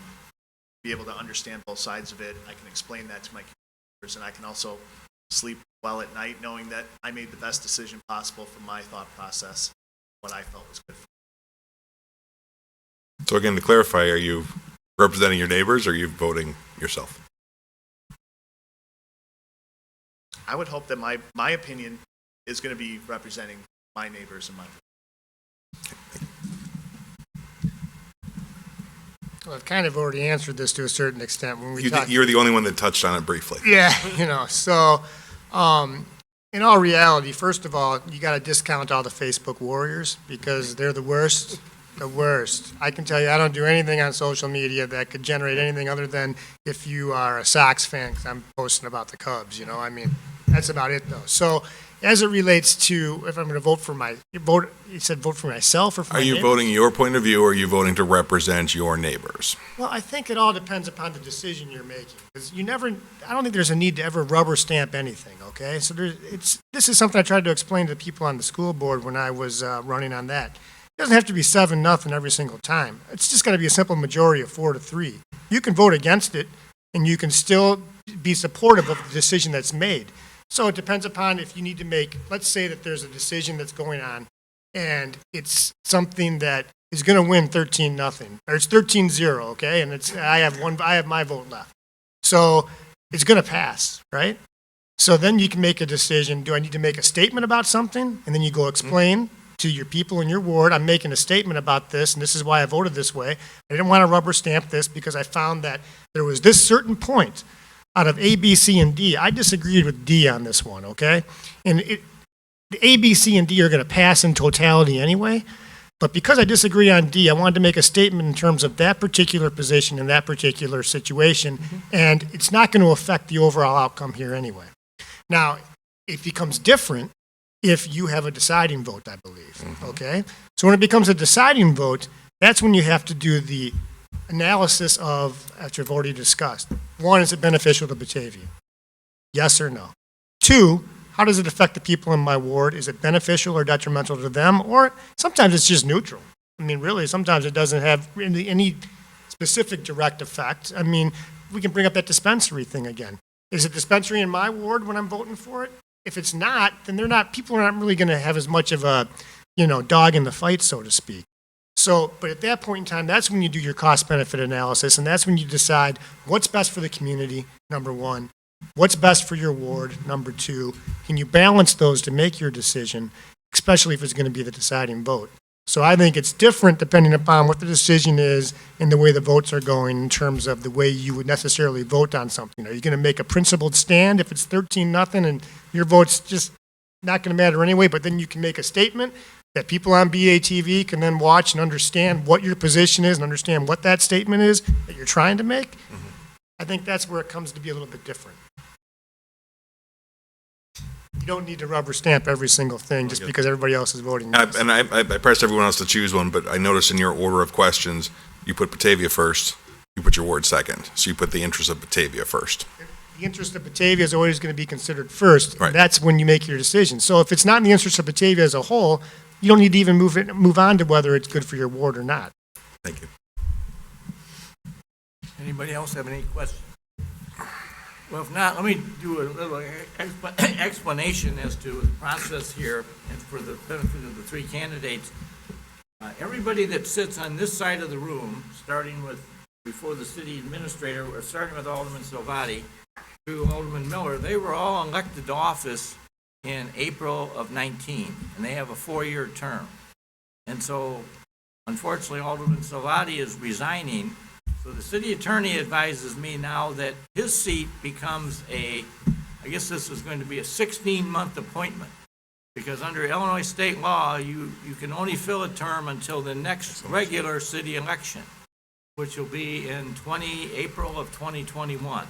be able to understand both sides of it. I can explain that to my community, and I can also sleep well at night knowing that I made the best decision possible from my thought process, what I felt was good for me. So again, to clarify, are you representing your neighbors or are you voting yourself? I would hope that my opinion is going to be representing my neighbors and my. Well, I've kind of already answered this to a certain extent when we talked. You're the only one that touched on it briefly. Yeah, so in all reality, first of all, you got to discount all the Facebook warriors, because they're the worst. The worst. I can tell you, I don't do anything on social media that could generate anything other than if you are a Sox fan, because I'm posting about the Cubs, you know, I mean, that's about it, though. So, as it relates to if I'm going to vote for you said vote for myself or for Are my you neighbor? voting your point of view, or are you voting to represent your neighbors? Well, I think it all depends upon the decision you're making. Because I don't think there's a need to ever rubber stamp anything, okay? So this is something I tried to explain to people on the school board when I was running on that. It doesn't have to be 7-0 every single time. It's just got to be a simple majority of 4-3. You can vote against it, and you can still be supportive of the decision that's made. So it depends upon if you need to make, let's say that there's a decision that's going on, and it's something that is going to win 13-0, or it's 13-0, okay? And I have my vote left. So it's going to pass, right? So then you can make a decision. Do I need to make a statement about something? And then you go explain to your people in your ward, I'm making a statement about this, and this is why I voted this way. I didn't want to rubber stamp this because I found that there was this certain point out of A, B, C, and D. I disagreed with D on this one, okay? And the A, B, C, and D are going to pass in totality anyway. But because I disagree on D, I wanted to make a statement in terms of that particular position in that particular situation, and it's not going to affect the overall outcome here anyway. Now, it becomes different if you have a deciding vote, I believe, okay? So when it becomes a deciding vote, that's when you have to do the analysis of, as we've already discussed. One, is it beneficial to Batavia? Yes or no? Two, how does it affect the people in my ward? Is it beneficial or detrimental to them? Or sometimes it's just neutral. I mean, really, sometimes it doesn't have any specific direct effect. I mean, we can bring up that dispensary thing again. Is it dispensary in my ward when I'm voting for it? If it's not, then people are not really going to have as much of a, dog in the fight, so to speak. So, but at that point in time, that's when you do your cost-benefit analysis, and that's when you decide what's best for the community, number one, what's best for your ward, number two. Can you balance those to make your decision, especially if it's going to be the deciding vote? So I think it's different depending upon what the decision is and the way the votes are going in terms of the way you would necessarily vote on something. Are you going to make a principled stand if it's 13-0 and your vote's just not going to matter anyway, but then you can make a statement that people on BATV can then watch and understand what your position is and understand what that statement is that you're trying to make? I think that's where it comes to be a little bit different. You don't need to rubber stamp every single thing just because everybody else is voting yes. And I pressed everyone else to choose one, but I noticed in your order of questions, you put Batavia first, you put your ward second. So you put the interest of Batavia first. The interest of Batavia is always going to be considered first. Right. And that's when you make your decision. So if it's not in the interest of Batavia as a whole, you don't need to even move on to whether it's good for your ward or not. Thank you. Anybody else have any questions? Well, if not, let me do a little explanation as to the process here and for the benefit of the three candidates. Everybody that sits on this side of the room, starting with, before the city administrator, or starting with Alderman Salvati through Alderman Miller, they were all elected to office in April of 19, and they have a 4-year term. And so, unfortunately, Alderman Salvati is resigning. So the city attorney advises me now that his seat becomes I guess this is going to be a 16-month appointment, because under Illinois state law, you can only fill a term until the next regular city election, which will be in April of 2021.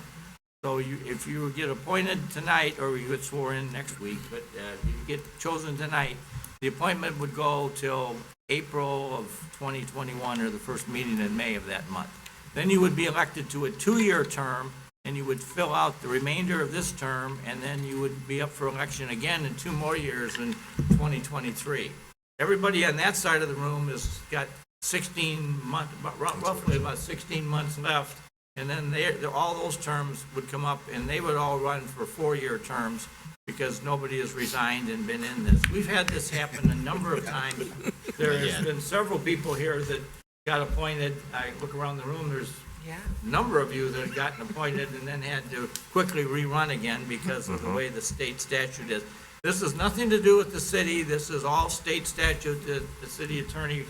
So if you get appointed tonight, or you get sworn in next week, but you get chosen tonight, the appointment would go till April of 2021, or the first meeting in May of that month. Then you would be elected to a 2-year term, and you would fill out the remainder of this term, and then you would be up for election again in 2 more years in 2023. Everybody on that side of the room has got 16 months, roughly about 16 months left, and then all those terms would come up, and they would all run for 4-year terms, because nobody has resigned and been in this. We've had this happen a number of times. There has been several people here that got appointed. I look around the room, there's a number of you that have gotten appointed and then had to quickly rerun again because of the way the state statute is. This has nothing to do with the city. This is all state statute that the city attorney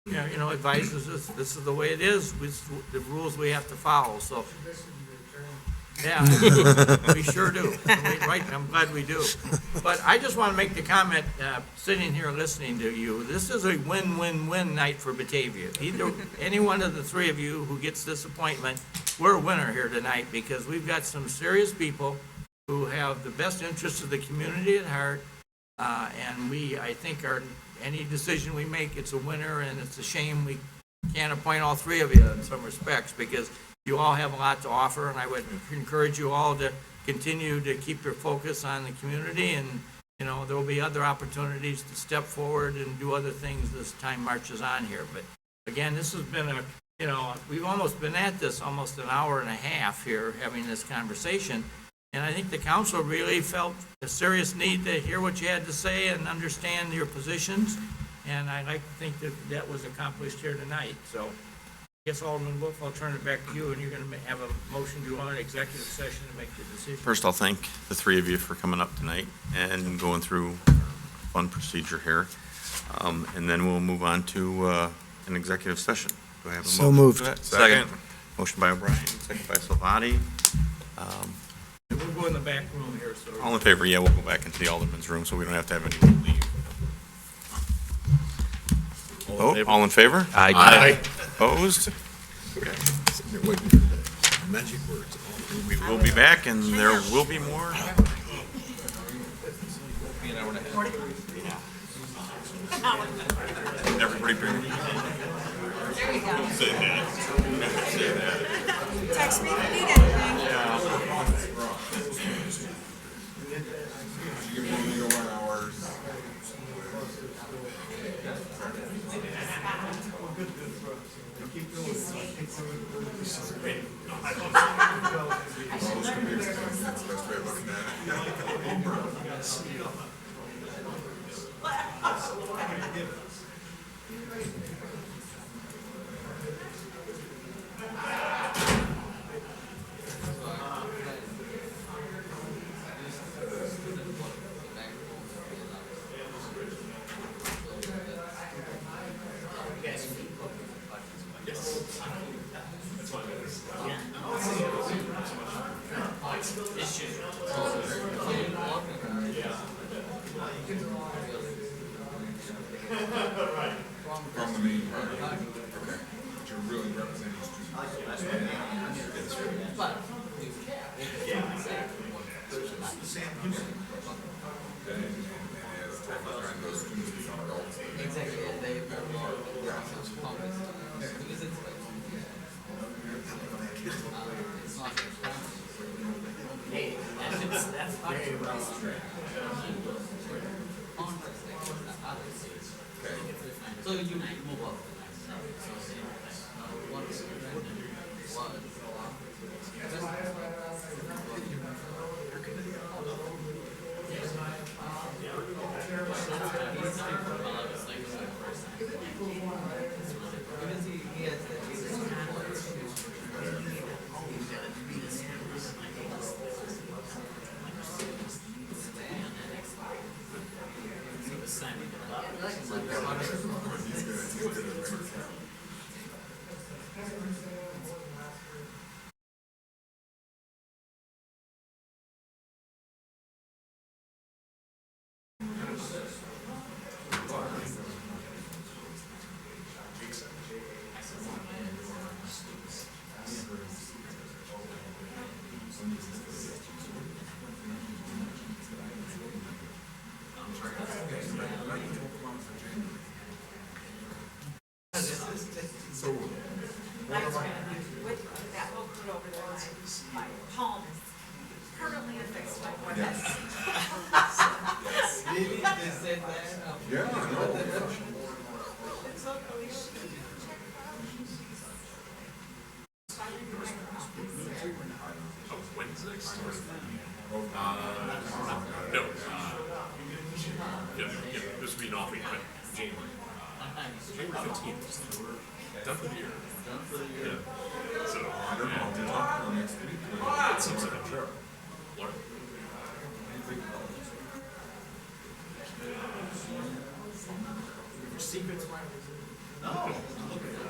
advises us. This is the way it is. The rules we have to follow. So Yeah, we sure do. Right, I'm glad we do. But I just want to make the comment, sitting here listening to you, this is a win-win-win night for Batavia. Either, any one of the three of you who gets this appointment, we're a winner here tonight because we've got some serious people who have the best interests of the community at heart. And I think any decision we make, it's a winner, and it's a shame we can't appoint all three of you in some respects because you all have a lot to offer, and I would encourage you all to continue to keep your focus on the community, and, you know, there will be other opportunities to step forward and do other things as time marches on here. But again, this has been we've almost been at this almost an hour and a half here, having this conversation, and I think the council really felt a serious need to hear what you had to say and understand your positions, and I like to think that was accomplished here tonight, so. I guess, Alderman Wolf, I'll turn it back to you, and you're going to have a motion to go on executive session to make the decision. First, I'll thank the three of you for coming up tonight and going through fun procedure here. And then we'll move on to an executive session. Do I have a motion? So moved. For that? Second. Motion by O'Brien, second by Salvati. And we'll go in the back room here, so. All in favor? Yeah, we'll go back into the Alderman's room so we don't have to have anyone leave. All in favor? Aye. Opposed? Okay. Magic words. We will be back, and there will be more. Everybody bring. There we go. Say that. Say that. Text me if you need anything. From the main project. Okay. But you're really representing So you move up. This would be an off week, but January. January 15th. Done for the year. Done for the year. Yeah. So, yeah. It seems like a trip. Laura? Secrets? No. Look at that.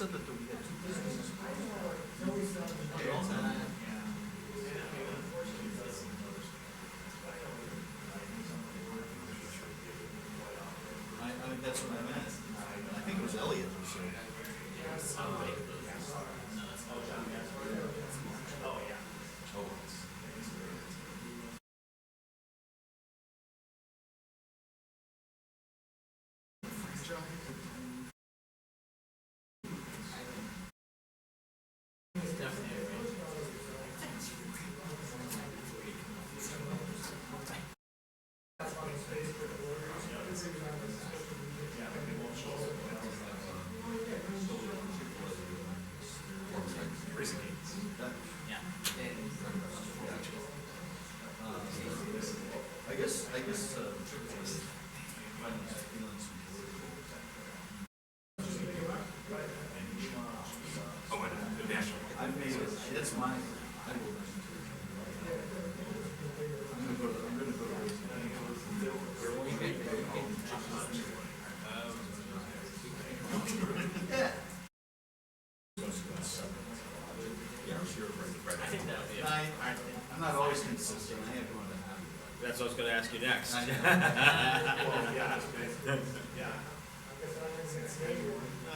said that we had two businesses. That's what I meant. I think it was Elliot who said. I guess, I've made it, it's mine. I will listen to it. I'm gonna go to. I'm not always consistent. I have one to have. That's what I was going to ask you next. I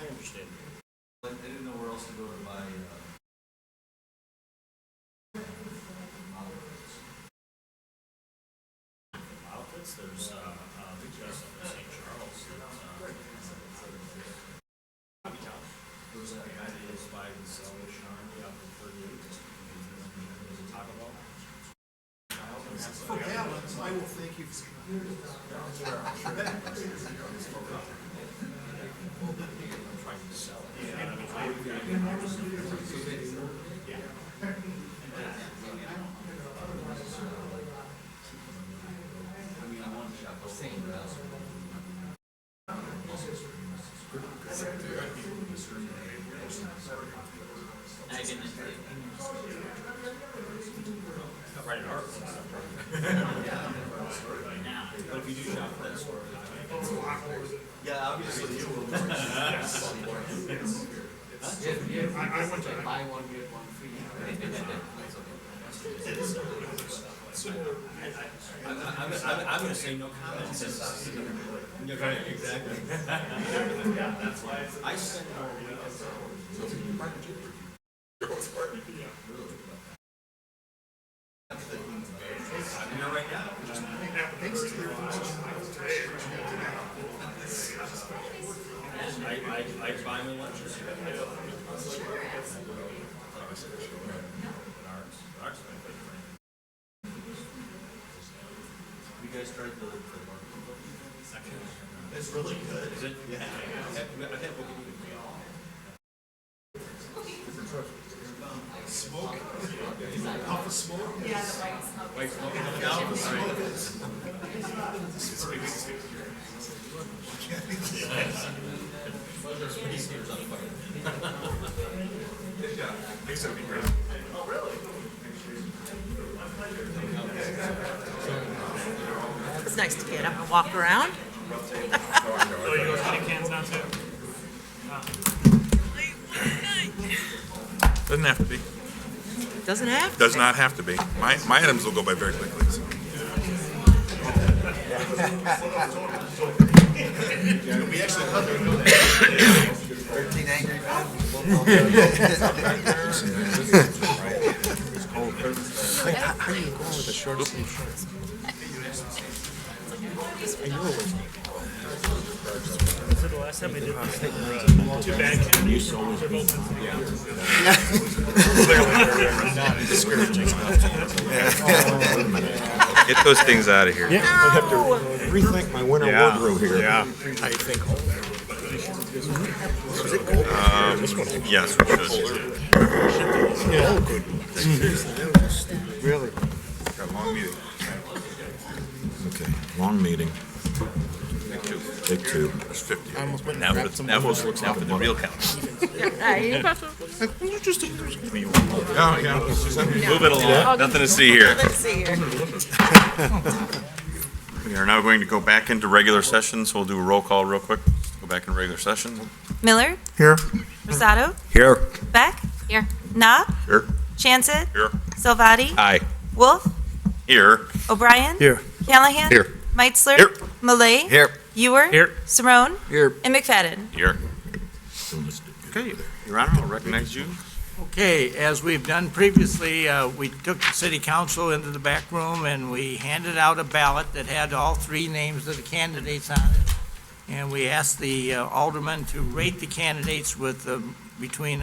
understand. I didn't know where else to go to buy. Outfits, there's just in St. Charles. Hobby Town. There's a guy that is by the Salvation Army up in 38. There's a Taco Bell. For balance, I will thank you. Trying to sell it. I mean, I want to shop the same, but also. Right in our. But if you do shop at that store. Yeah, obviously you will. I went to buy one, get one free. I'm going to say no comments. Exactly. Yeah, that's why I spend more weekends. I'm here right now. I buy my lunches. You guys tried the it's really good. Is it? Yeah. I've had smoke. Alpha smoke? Yeah, the white smoke. White smoke. The alpha smoke is. Yeah, these would be great. Oh, really? It's nice to get up and walk around. Oh, you go shake hands now too? Doesn't have to be. Doesn't have to. Does not have to be. My items will go by very quickly. So. We actually cut their 13 angry men. How do you go with a short sleeve shirt? I know it was. So the last time we did this, they were two bad candidates. They're both Get those things out of here. Yeah, I have to rethink my winter wardrobe here. Yeah. I think. Yes, we should. Yeah. Oh, good. Really? Got a long meeting. Okay, long meeting. Take two. That's 50. Now for the real count. Move it along. Nothing to see here. Let's see here. We are now going to go back into regular session, so we'll do a roll call real quick. Go back in regular session. Miller, Here. Rosato, Here. Beck, Here. Knopf, Here. Chancet, Here. Salvati, Aye. Wolf, Here. O'Brien, Here. Callahan, Here. Meitzler, Here. Malay, Here. Ewer, Here. Saron, Here. and McFadden. Here. Okay, Your Honor, I'll recognize you. Okay, as we've done previously, we took the city council into the back room and we handed out a ballot that had all three names of the candidates on it. And we asked the aldermen to rate the candidates with between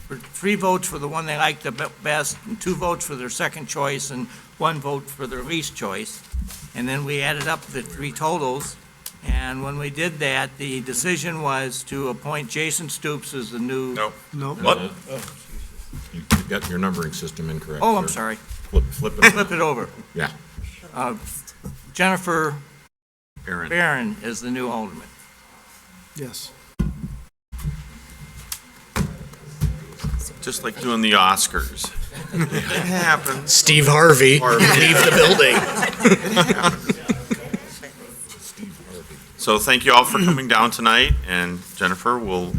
3 votes for the one they liked the best, and 2 votes for their second choice, and 1 vote for their least choice. And then we added up the 3 totals. And when we did that, the decision was to appoint Jason Stoops as the new. No. No. What? You got your numbering system incorrect. Oh, I'm sir. sorry. Flip it. Flip it over. Yeah. Jennifer Aaron. Barron is the new alderman. Yes. Just like doing the Oscars. It happens. Steve Harvey, leave the building. So thank you all for coming down tonight, and Jennifer will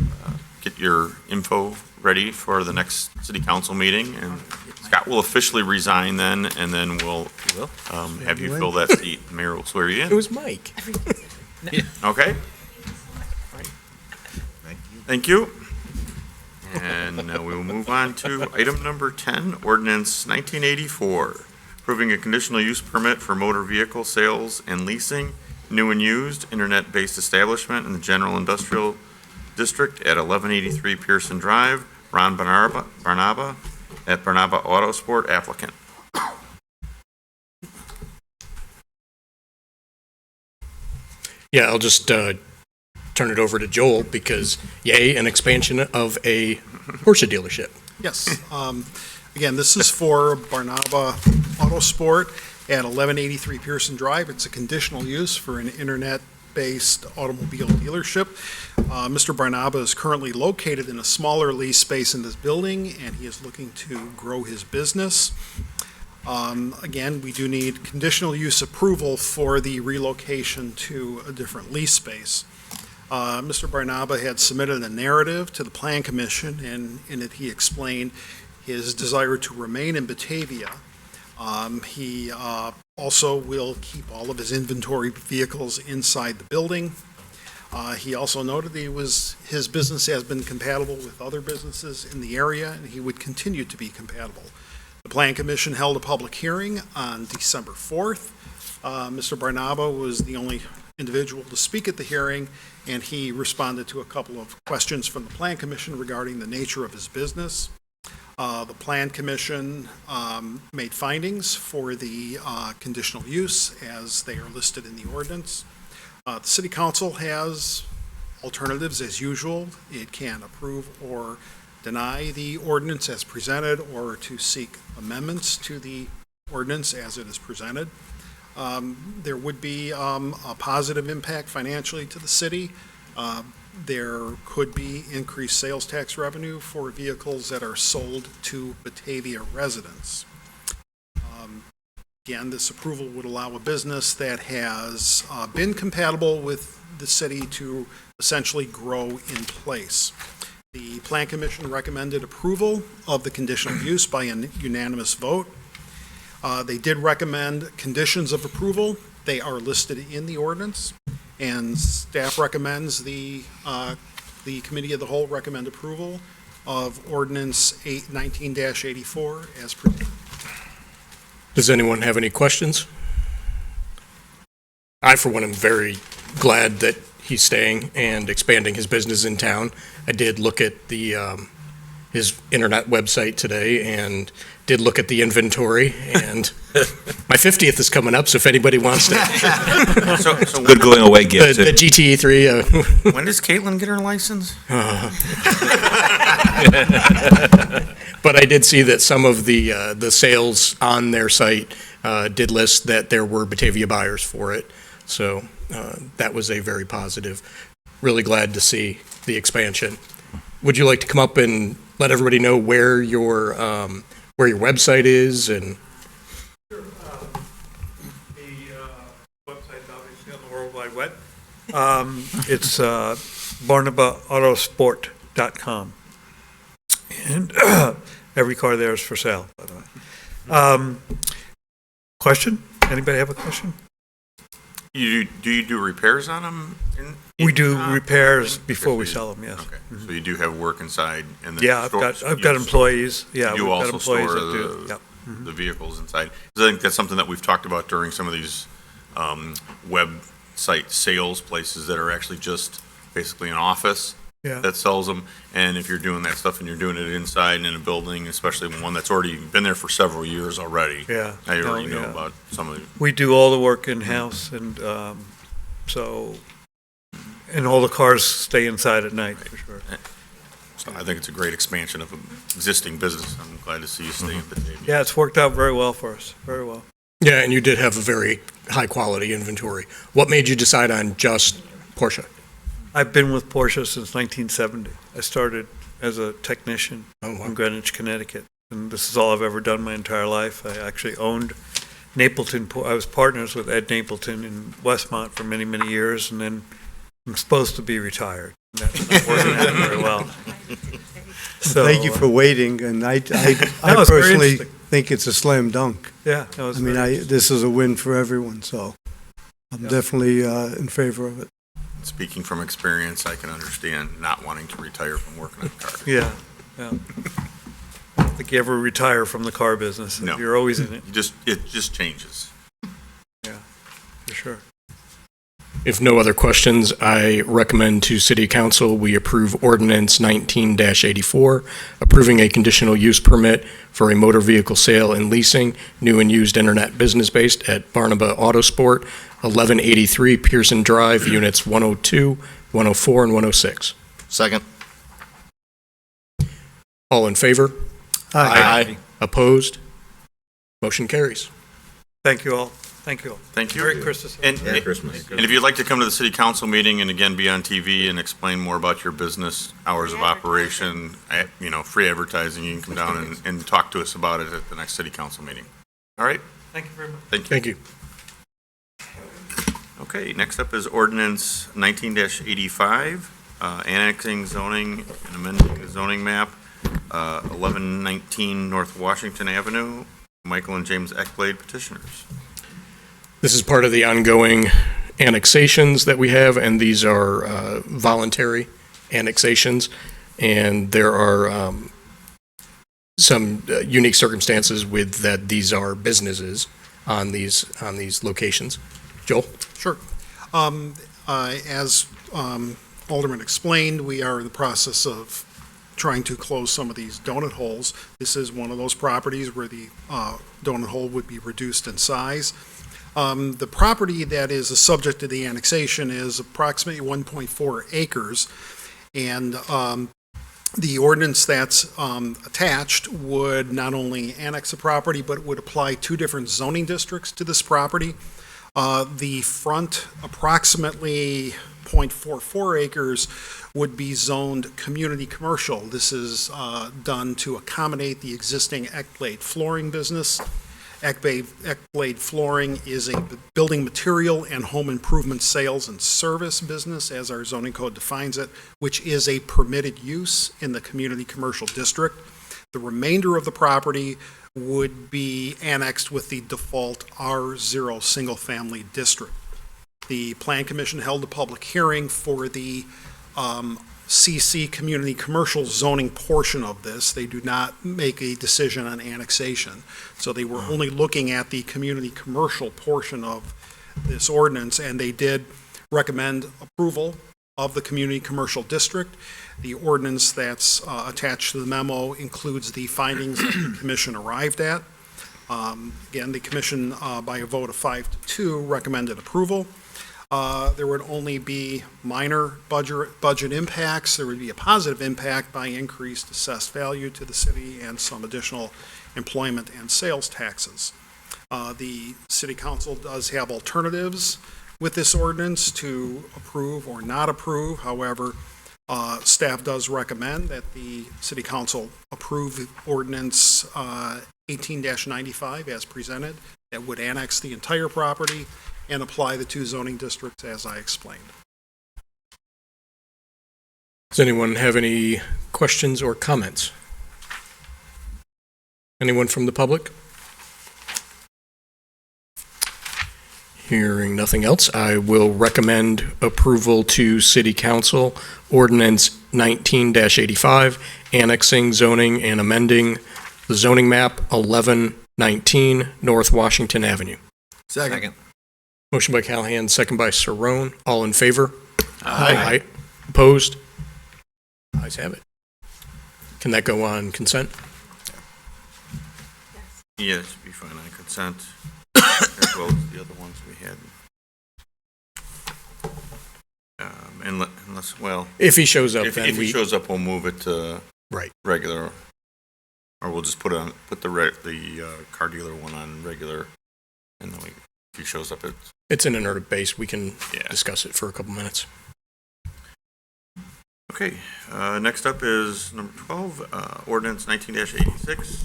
get your info ready for the next city council meeting, and Scott will officially resign then, and then we'll have you fill that seat. The mayor will swear you in. It was Mike. Okay? Thank you. And we will move on to item number 10, ordinance 1984, approving a conditional use permit for motor vehicle sales and leasing, new and used, internet-based establishment in the general industrial district at 1183 Pearson Drive, Ron Barnaba at Barnaba Autosport applicant. Yeah, I'll just turn it over to Joel because, yay, an expansion of a Porsche dealership. Yes. Again, this is for Barnaba Autosport at 1183 Pearson Drive. It's a conditional use for an internet-based automobile dealership. Mr. Barnaba is currently located in a smaller lease space in this building, and he is looking to grow his business. Again, we do need conditional use approval for the relocation to a different lease space. Mr. Barnaba had submitted a narrative to the Plan Commission, and in it he explained his desire to remain in Batavia. He also will keep all of his inventory vehicles inside the building. He also noted that his business has been compatible with other businesses in the area, and he would continue to be compatible. The Plan Commission held a public hearing on December 4th. Mr. Barnaba was the only individual to speak at the hearing, and he responded to a couple of questions from the Plan Commission regarding the nature of his business. The Plan Commission made findings for the conditional use as they are listed in the ordinance. The City Council has alternatives as usual. It can approve or deny the ordinance as presented or to seek amendments to the ordinance as it is presented. There would be a positive impact financially to the city. There could be increased sales tax revenue for vehicles that are sold to Batavia residents. Again, this approval would allow a business that has been compatible with the city to essentially grow in place. The Plan Commission recommended approval of the conditional use by a unanimous vote. They did recommend conditions of approval. They are listed in the ordinance, and staff recommends the Committee of the Whole recommend approval of Ordinance 19-84 as presented. Does anyone have any questions? I, for one, am very glad that he's staying and expanding his business in town. I did look at the his internet website today and did look at the inventory, and my 50th is coming up, so if anybody wants to. So Good going away gift. The GTE 3. When does Caitlin get her license? But I did see that some of the sales on their site did list that there were Batavia buyers for it. So that was a very positive. Really glad to see the expansion. Would you like to come up and let everybody know where your website is and? Sure. The website's obviously on the World Wide Web. It's barnabaautosport.com. And every car there is for sale, by the way. Question? Anybody have a question? Do you do repairs on them? We do repairs before we sell them, yes. Okay, so you do have work inside and then. Yeah, I've got employees, yeah. You we've got also employees store that do, yep. the vehicles inside. 'Cause I think that's something that we've talked about during some of these website sales places that are actually just basically an office Yeah. that sells them. And if you're doing that stuff and you're doing it inside in a building, especially one that's already been there for several years already. Yeah. Now you already Oh, know yeah. about some of the. We do all the work in-house, and and all the cars stay inside at night, for sure. So I think it's a great expansion of an existing business. I'm glad to see you stay in Batavia. Yeah, it's worked out very well for us, very well. Yeah, and you did have a very high-quality inventory. What made you decide on just Porsche? I've been with Porsche since 1970. I started as a technician in Greenwich, Connecticut, and this is all I've ever done my entire life. I actually owned Napleton. I was partners with Ed Napleton in Westmont for many, many years, and then I'm supposed to be retired. That's not working out very well. So, Thank you for waiting, and I No, it's very personally interesting. think it's a slam dunk. Yeah, no, it's I mean, very this is a win for everyone, so I'm definitely in favor of it. Speaking from experience, I can understand not wanting to retire from working on cars. Yeah, yeah. I don't think you ever retire from the car business. No. You're always in it. It just changes. Yeah, for sure. If no other questions, I recommend to City Council we approve Ordinance 19-84, approving a conditional use permit for a motor vehicle sale and leasing, new and used internet business based at Barnaba Autosport, 1183 Pearson Drive, Units 102, 104, and 106. Second. All in favor? Aye. Opposed? Motion carries. Thank you all. Thank you all. Thank you. Merry Christmas. And if you'd like to come to the city council meeting and again be on TV and explain more about your business, hours of operation, free advertising, you can come down and talk to us about it at the next city council meeting. All right? Thank you very much. Thank you. Thank you. Okay, next up is ordinance 19-85, annexing zoning and amending the zoning map, 1119 North Washington Avenue. Michael and James Eckblade petitioners. This is part of the ongoing annexations that we have, and these are voluntary annexations. And there are some unique circumstances with that these are businesses on these locations. Joel? Sure. As Alderman explained, we are in the process of trying to close some of these donut holes. This is one of those properties where the donut hole would be reduced in size. The property that is the subject of the annexation is approximately 1.4 acres, and the ordinance that's attached would not only annex the property, but would apply two different zoning districts to this property. The front, approximately 0.44 acres, would be zoned community commercial. This is done to accommodate the existing Eckblade flooring business. Eckblade Flooring is a building material and home improvement sales and service business, as our zoning code defines it, which is a permitted use in the community commercial district. The remainder of the property would be annexed with the default R0 single-family district. The Plan Commission held a public hearing for the CC community commercial zoning portion of this. They do not make a decision on annexation. So they were only looking at the community commercial portion of this ordinance, and they did recommend approval of the community commercial district. The ordinance that's attached to the memo includes the findings that the commission arrived at. Again, the commission, by a vote of 5-2, recommended approval. There would only be minor budget impacts. There would be a positive impact by increased assessed value to the city and some additional employment and sales taxes. The city council does have alternatives with this ordinance to approve or not approve. However, staff does recommend that the city council approve ordinance 18-95 as presented, that would annex the entire property and apply the two zoning districts as I explained. Does anyone have any questions or comments? Anyone from the public? Hearing nothing else, I will recommend approval to City Council, Ordinance 19-85, annexing zoning and amending the zoning map 1119 North Washington Avenue. Second. Motion by Callahan, second by Saron. All in favor? Aye. Opposed? Ayes have it. Can that go on consent? Yeah, it should be fine on consent, as well as the other ones we had. Unless, well. If he shows up, if then he shows up, we'll move it to right regular, or we'll just put the car dealer one on regular, and then if he shows up, it's an inert base. We can discuss it for a couple minutes. Okay, next up is number 12, ordinance 19-86,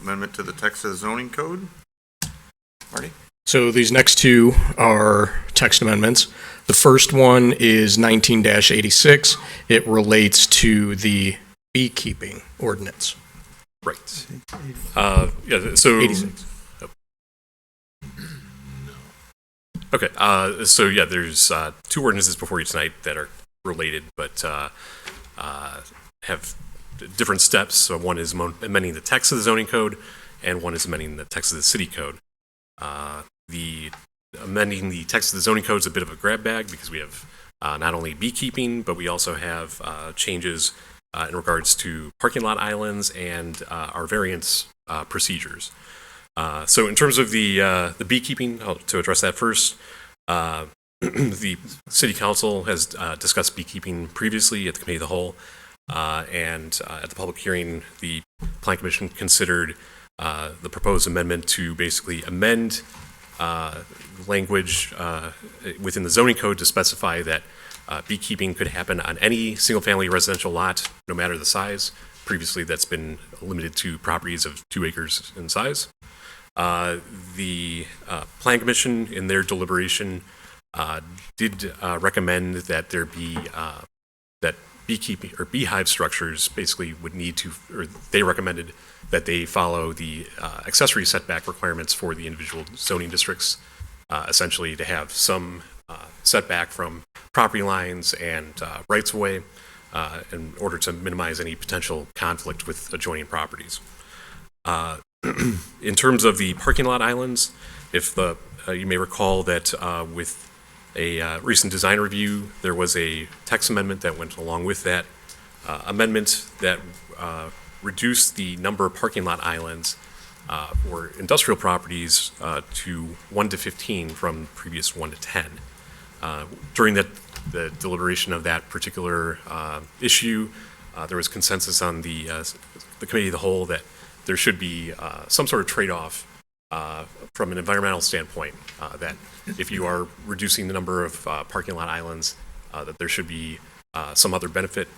amendment to the Texas zoning code. Marty? So these next two are text amendments. The first one is 19-86. It relates to the beekeeping ordinance. Right. Yeah, so. 86. Okay, so yeah, there's two ordinances before you tonight that are related, but have different steps. So one is amending the text of the zoning code, and one is amending the text of the city code. The amending the text of the zoning code is a bit of a grab bag because we have not only beekeeping, but we also have changes in regards to parking lot islands and our variance procedures. So in terms of the beekeeping, to address that first, the city council has discussed beekeeping previously at the committee of the whole, and at the public hearing, the Plan Commission considered the proposed amendment to basically amend language within the zoning code to specify that beekeeping could happen on any single-family residential lot, no matter the size. Previously, that's been limited to properties of 2 acres in size. The Plan Commission, in their deliberation, did recommend that there be that beekeeping or beehive structures basically would need to, or they recommended that they follow the accessory setback requirements for the individual zoning districts, essentially to have some setback from property lines and rights of way in order to minimize any potential conflict with adjoining properties. In terms of the parking lot islands, if you may recall that with a recent design review, there was a text amendment that went along with that amendment that reduced the number of parking lot islands for industrial properties to 1 to 15 from previous 1 to 10. During the deliberation of that particular issue, there was consensus on the committee of the whole that there should be some sort of trade-off from an environmental standpoint, that if you are reducing the number of parking lot islands, that there should be some other benefit.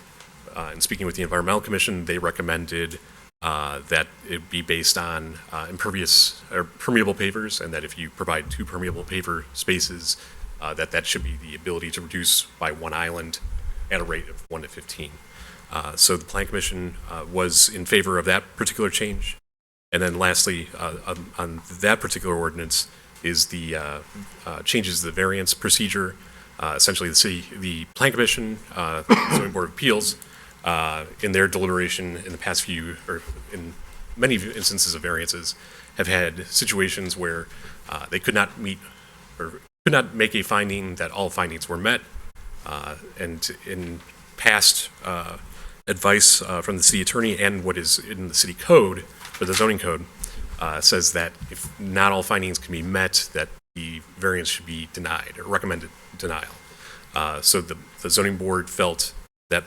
In speaking with the Environmental Commission, they recommended that it be based on impervious or permeable pavers, and that if you provide 2 permeable paver spaces, that should be the ability to reduce by 1 island at a rate of 1 to 15. So the Plan Commission was in favor of that particular change. And then lastly, on that particular ordinance is the changes to the variance procedure. Essentially, the Plan Commission, Zoning Board of Appeals, in their deliberation in the past few, or in many instances of variances, have had situations where they could not meet or could not make a finding that all findings were met. And in past advice from the city attorney and what is in the city code, or the zoning code, says that if not all findings can be met, that the variance should be denied or recommended denial. So the zoning board felt that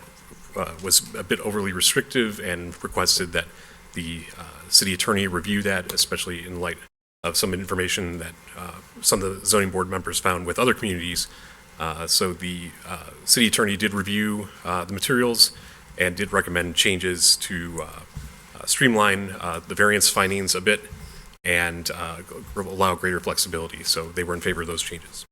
was a bit overly restrictive and requested that the city attorney review that, especially in light of some information that some of the zoning board members found with other communities. So the city attorney did review the materials and did recommend changes to streamline the variance findings a bit and allow greater flexibility. So they were in favor of those changes.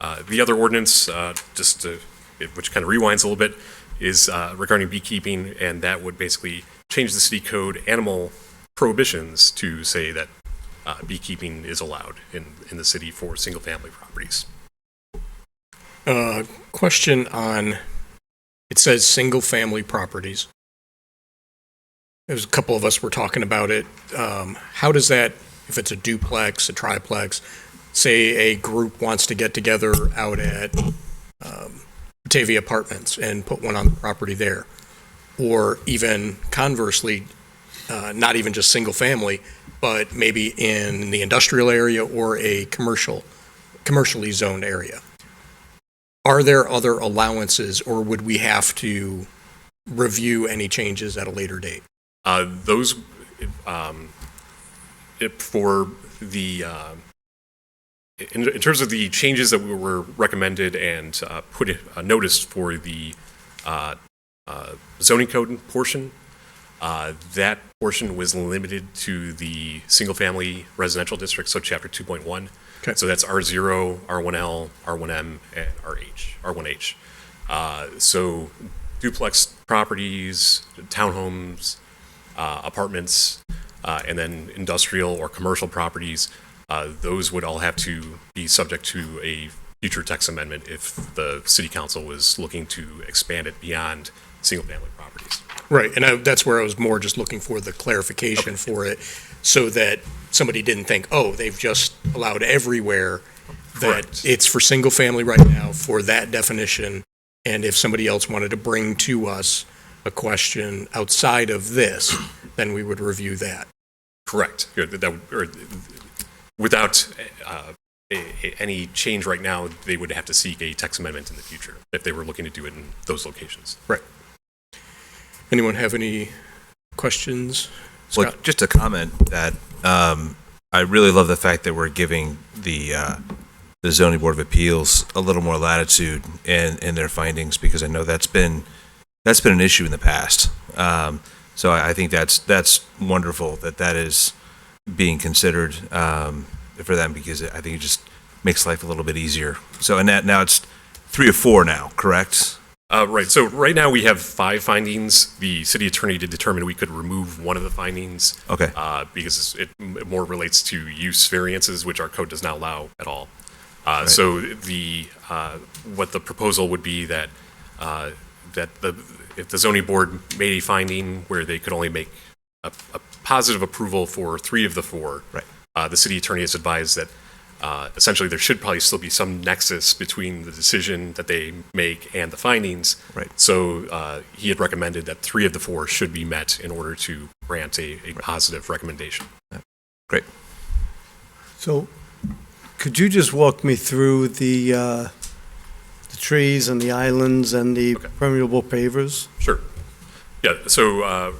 The other ordinance, which kind of rewinds a little bit, is regarding beekeeping, and that would basically change the city code animal prohibitions to say that beekeeping is allowed in the city for single-family properties. Question on, it says single-family properties. There's a couple of us were talking about it. How does that, if it's a duplex, a triplex, say a group wants to get together out at Batavia Apartments and put one on the property there? Or even conversely, not even just single-family, but maybe in the industrial area or a commercially zoned area? Are there other allowances, or would we have to review any changes at a later date? Those, for the, in terms of the changes that were recommended and noticed for the zoning code portion, that portion was limited to the single-family residential district, so Chapter 2.1. Okay. So that's R0, R1L, R1M, and R1H. So duplex properties, townhomes, apartments, and then industrial or commercial properties, those would all have to be subject to a future text amendment if the city council was looking to expand it beyond single-family properties. Right, and that's where I was more just looking for the clarification for it, so that somebody didn't think, oh, they've just allowed everywhere, that Correct. it's for single family right now for that definition, and if somebody else wanted to bring to us a question outside of this, then we would review that. Correct. Good. That would, or without any change right now, they would have to seek a text amendment in the future if they were looking to do it in those locations. Right. Anyone have any questions? Well, Scott? just a comment that I really love the fact that we're giving the zoning board of appeals a little more latitude in their findings, because I know that's been an issue in the past. So I think that's wonderful that is being considered for them, because I think it just makes life a little bit easier. So, and that now it's 3 or 4 now, correct? Right. So right now we have 5 findings. The city attorney did determine we could remove one of the findings. Okay. Because it more relates to use variances, which our code does not allow at all. Right. So what the proposal would be that if the zoning board made a finding where they could only make a positive approval for 3 of the 4, right. The city attorney has advised that essentially there should probably still be some nexus between the decision that they make and the findings. Right. So he had recommended that 3 of the 4 should be met in order to grant a positive recommendation. Great. So, could you just walk me through the trees and the islands and the permeable pavers? Sure. Yeah. So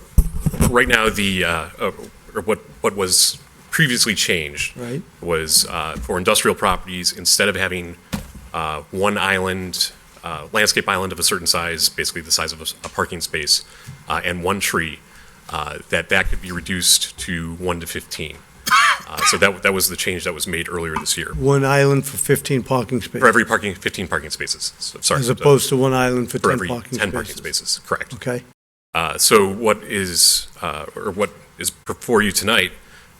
right now, what was previously changed Right. was for industrial properties, instead of having one island, landscape island of a certain size, basically the size of a parking space, and one tree, that could be reduced to 1 to 15. So that was the change that was made earlier this year. One island for 15 parking spaces? For every 15 parking spaces. So, sorry. As opposed to one island for 10 every parking 10 spaces? parking spaces, correct. Okay. So what is before you tonight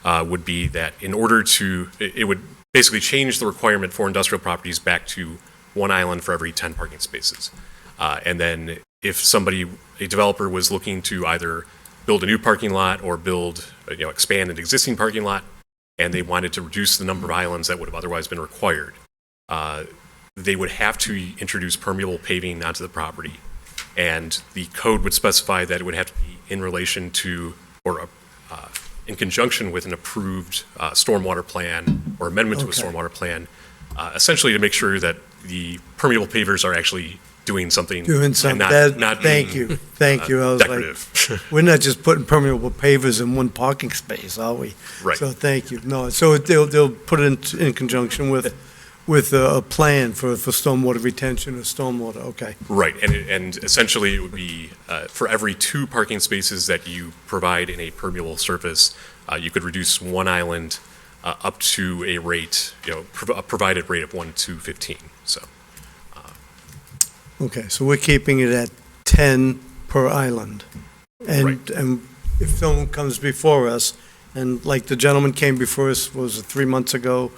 would be that in order to, it would basically change the requirement for industrial properties back to 1 island for every 10 parking spaces. And then if a developer was looking to either build a new parking lot or expand an existing parking lot, and they wanted to reduce the number of islands that would have otherwise been required, they would have to introduce permeable paving onto the property. And the code would specify that it would have to be in relation to, or in conjunction with an approved stormwater plan or amendment to a stormwater plan, essentially to make sure that the permeable pavers are actually doing something. Doing something. Not Thank being, you. Thank you. I was decorative. like, we're not just putting permeable pavers in one parking space, are we? Right. So thank you. No, so they'll put it in conjunction with a plan for stormwater retention or stormwater, okay. Right, and essentially it would be for every 2 parking spaces that you provide in a permeable surface, you could reduce 1 island up to a rate, a provided rate of 1 to 15. So. Okay, so we're keeping it at 10 per island. And if someone comes before us And like the gentleman came before us, was it 3 months ago,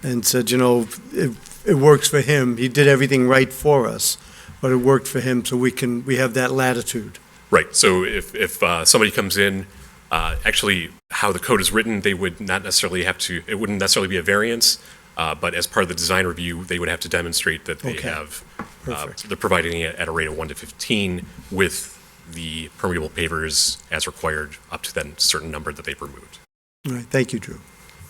and said, you know, it works for him. He did everything right for us, but it worked for him, so we have that latitude. Right, so if somebody comes in, actually, how the code is written, they would not necessarily have to, it wouldn't necessarily be a variance, but as part of the design review, they would have to demonstrate that they Okay. have, Perfect. they're providing it at a rate of 1 to 15 with the permeable pavers as required up to that certain number that they've removed. All right, thank you, Drew.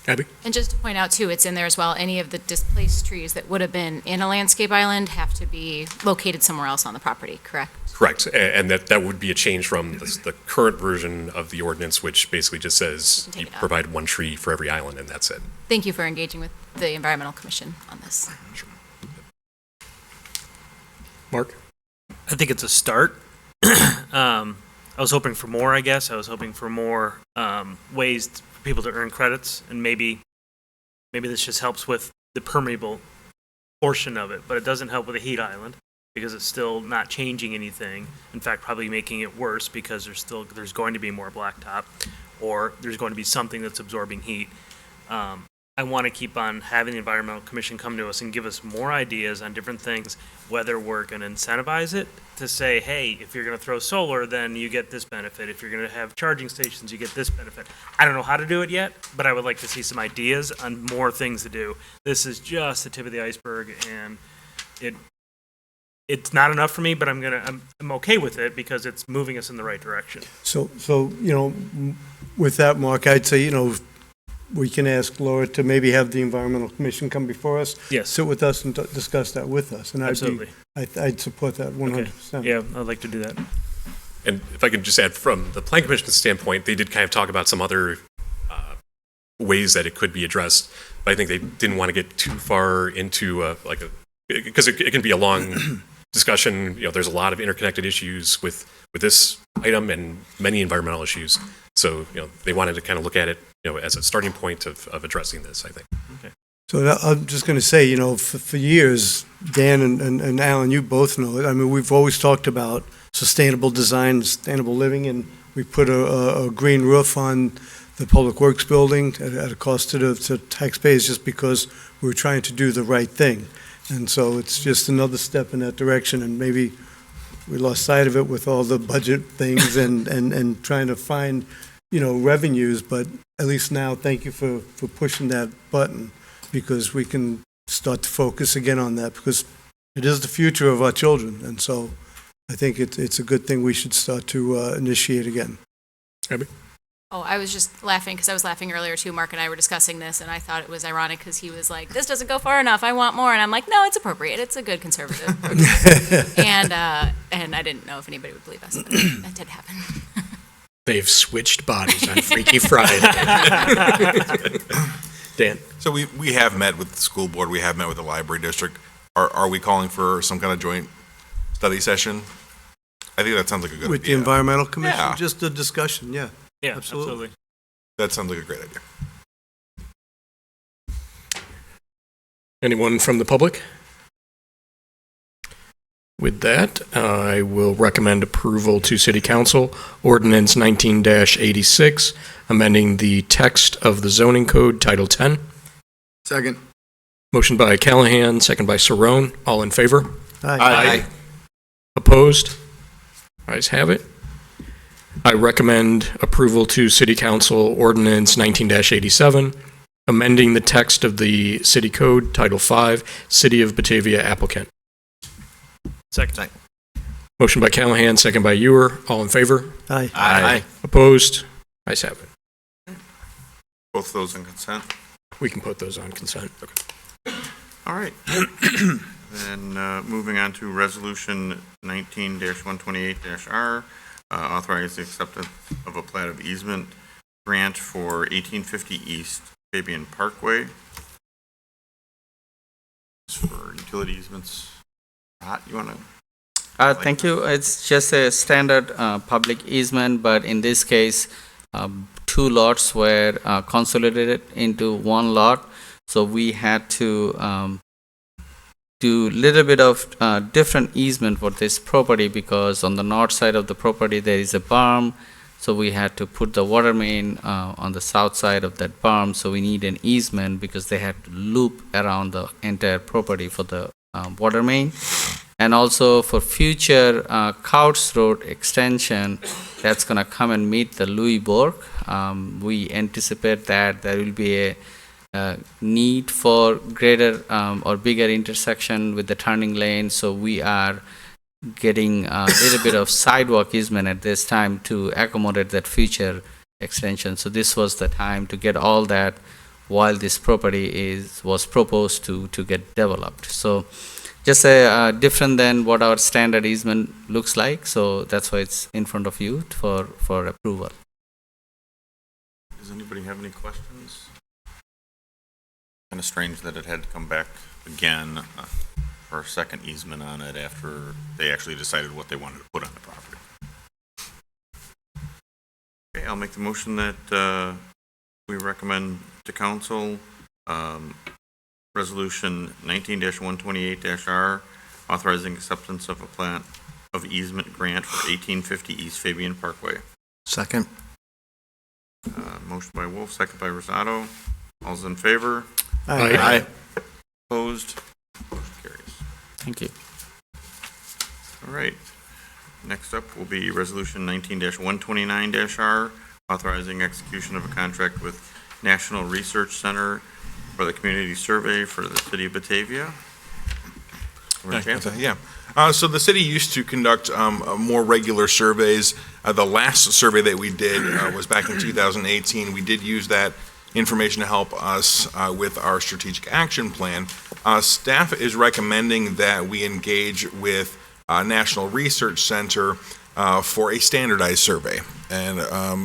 Abby? And just to point out too, it's in there as well, any of the displaced trees that would have been in a landscape island have to be located somewhere else on the property, correct? Correct, and that would be a change from the current version of the ordinance, which basically just says Take you it out. provide 1 tree for every island, and that's it. Thank you for engaging with the Environmental Commission on this. Mark? I think it's a start. I was hoping for more, I guess. I was hoping for more ways for people to earn credits, and maybe this just helps with the permeable portion of it, but it doesn't help with the heat island because it's still not changing anything. In fact, probably making it worse because there's going to be more blacktop, or there's going to be something that's absorbing heat. I want to keep on having the Environmental Commission come to us and give us more ideas on different things, whether we're going to incentivize it to say, hey, if you're going to throw solar, then you get this benefit. If you're going to have charging stations, you get this benefit. I don't know how to do it yet, but I would like to see some ideas on more things to do. This is just the tip of the iceberg, and it's not enough for me, but I'm okay with it because it's moving us in the right direction. So, you know, with that, Mark, I'd say, you know, we can ask Laura to maybe have the Environmental Commission come before us. Yes. Sit with us and discuss that with us. And Absolutely. I'd support that 100%. Yeah, I'd like to do that. And if I could just add, from the Plan Commission's standpoint, they did kind of talk about some other ways that it could be addressed, but I think they didn't want to get too far into because it can be a long discussion. You know, there's a lot of interconnected issues with this item and many environmental issues. So, you know, they wanted to kind of look at it, you know, as a starting point of addressing this, I think. Okay. So I'm just going to say, you know, for years, Dan and Alan, you both know it. I mean, we've always talked about sustainable design, sustainable living, and we put a green roof on the Public Works building at a cost to taxpayers just because we were trying to do the right thing. And so it's just another step in that direction, and maybe we lost sight of it with all the budget things and trying to find, you know, revenues, but at least now, thank you for pushing that button, because we can start to focus again on that, because it is the future of our children, and so I think it's a good thing we should start to initiate again. Abby? Oh, I was just laughing because I was laughing earlier too. Mark and I were discussing this, and I thought it was ironic because he was like, "This doesn't go far enough. I want more." And I'm like, "No, it's appropriate. It's a good conservative." and I didn't know if anybody would believe us, but that did happen. They've switched bodies on Freaky Friday. Dan? So we have met with the school board, we have met with the library district. Are we calling for some kind of joint study session? I think that sounds like a good With the idea. Environmental Commission, Yeah. just a discussion, yeah. Yeah, Absolutely. That sounds like a great idea. Anyone from the public? With that, I will recommend approval to City Council, Ordinance 19-86, amending the text of the zoning code, Title 10. Second. Motion by Callahan, second by Saron. All in favor? Aye. Opposed? Ayes have it. I recommend approval to City Council Ordinance 19-87, amending the text of the City Code, Title 5, City of Batavia applicant. Second. Motion by Callahan, second by Ewer. All in favor? Aye. Aye. Opposed? Ayes have it. Both of those on consent? We can put those on consent. All right. Then moving on to Resolution 19-128-R, authorize the acceptance of a plat of easement grant for 1850 East Fabian Parkway. It's for utility easements. Pat, you want to? Thank you. It's just a standard public easement, but in this case, two lots were consolidated into one lot. So we had to do a little bit of different easement for this property, because on the north side of the property there is a berm. So we had to put the water main on the south side of that berm, so we need an easement because they had to loop around the entire property for the water main. And also for future Couts Road extension, that's gonna come and meet the Louis Bourg. We anticipate that there will be a need for greater or bigger intersection with the turning lane, so we are getting a little bit of sidewalk easement at this time to accommodate that future extension. So this was the time to get all that while this property was proposed to get developed. So just a different than what our standard easement looks like, so that's why it's in front of you for approval. Does anybody have any questions? Kind of strange that it had to come back again for a second easement on it after they actually decided what they wanted to put on the property. Okay, I'll make the motion that we recommend to council Resolution 19-128-R, authorizing acceptance of a plat of easement grant for 1850 East Fabian Parkway. Second. Motion by Wolf, second by Rosado. All's in favor? Aye. Opposed? Motion carries. Thank you. All right. Next up will be Resolution 19-129-R, authorizing execution of a contract with National Research Center for the community survey for the city of Batavia. Yeah. So the city used to conduct more regular surveys. The last survey that we did was back in 2018. We did use that information to help us with our strategic action plan. Staff is recommending that we engage with National Research Center for a standardized survey. And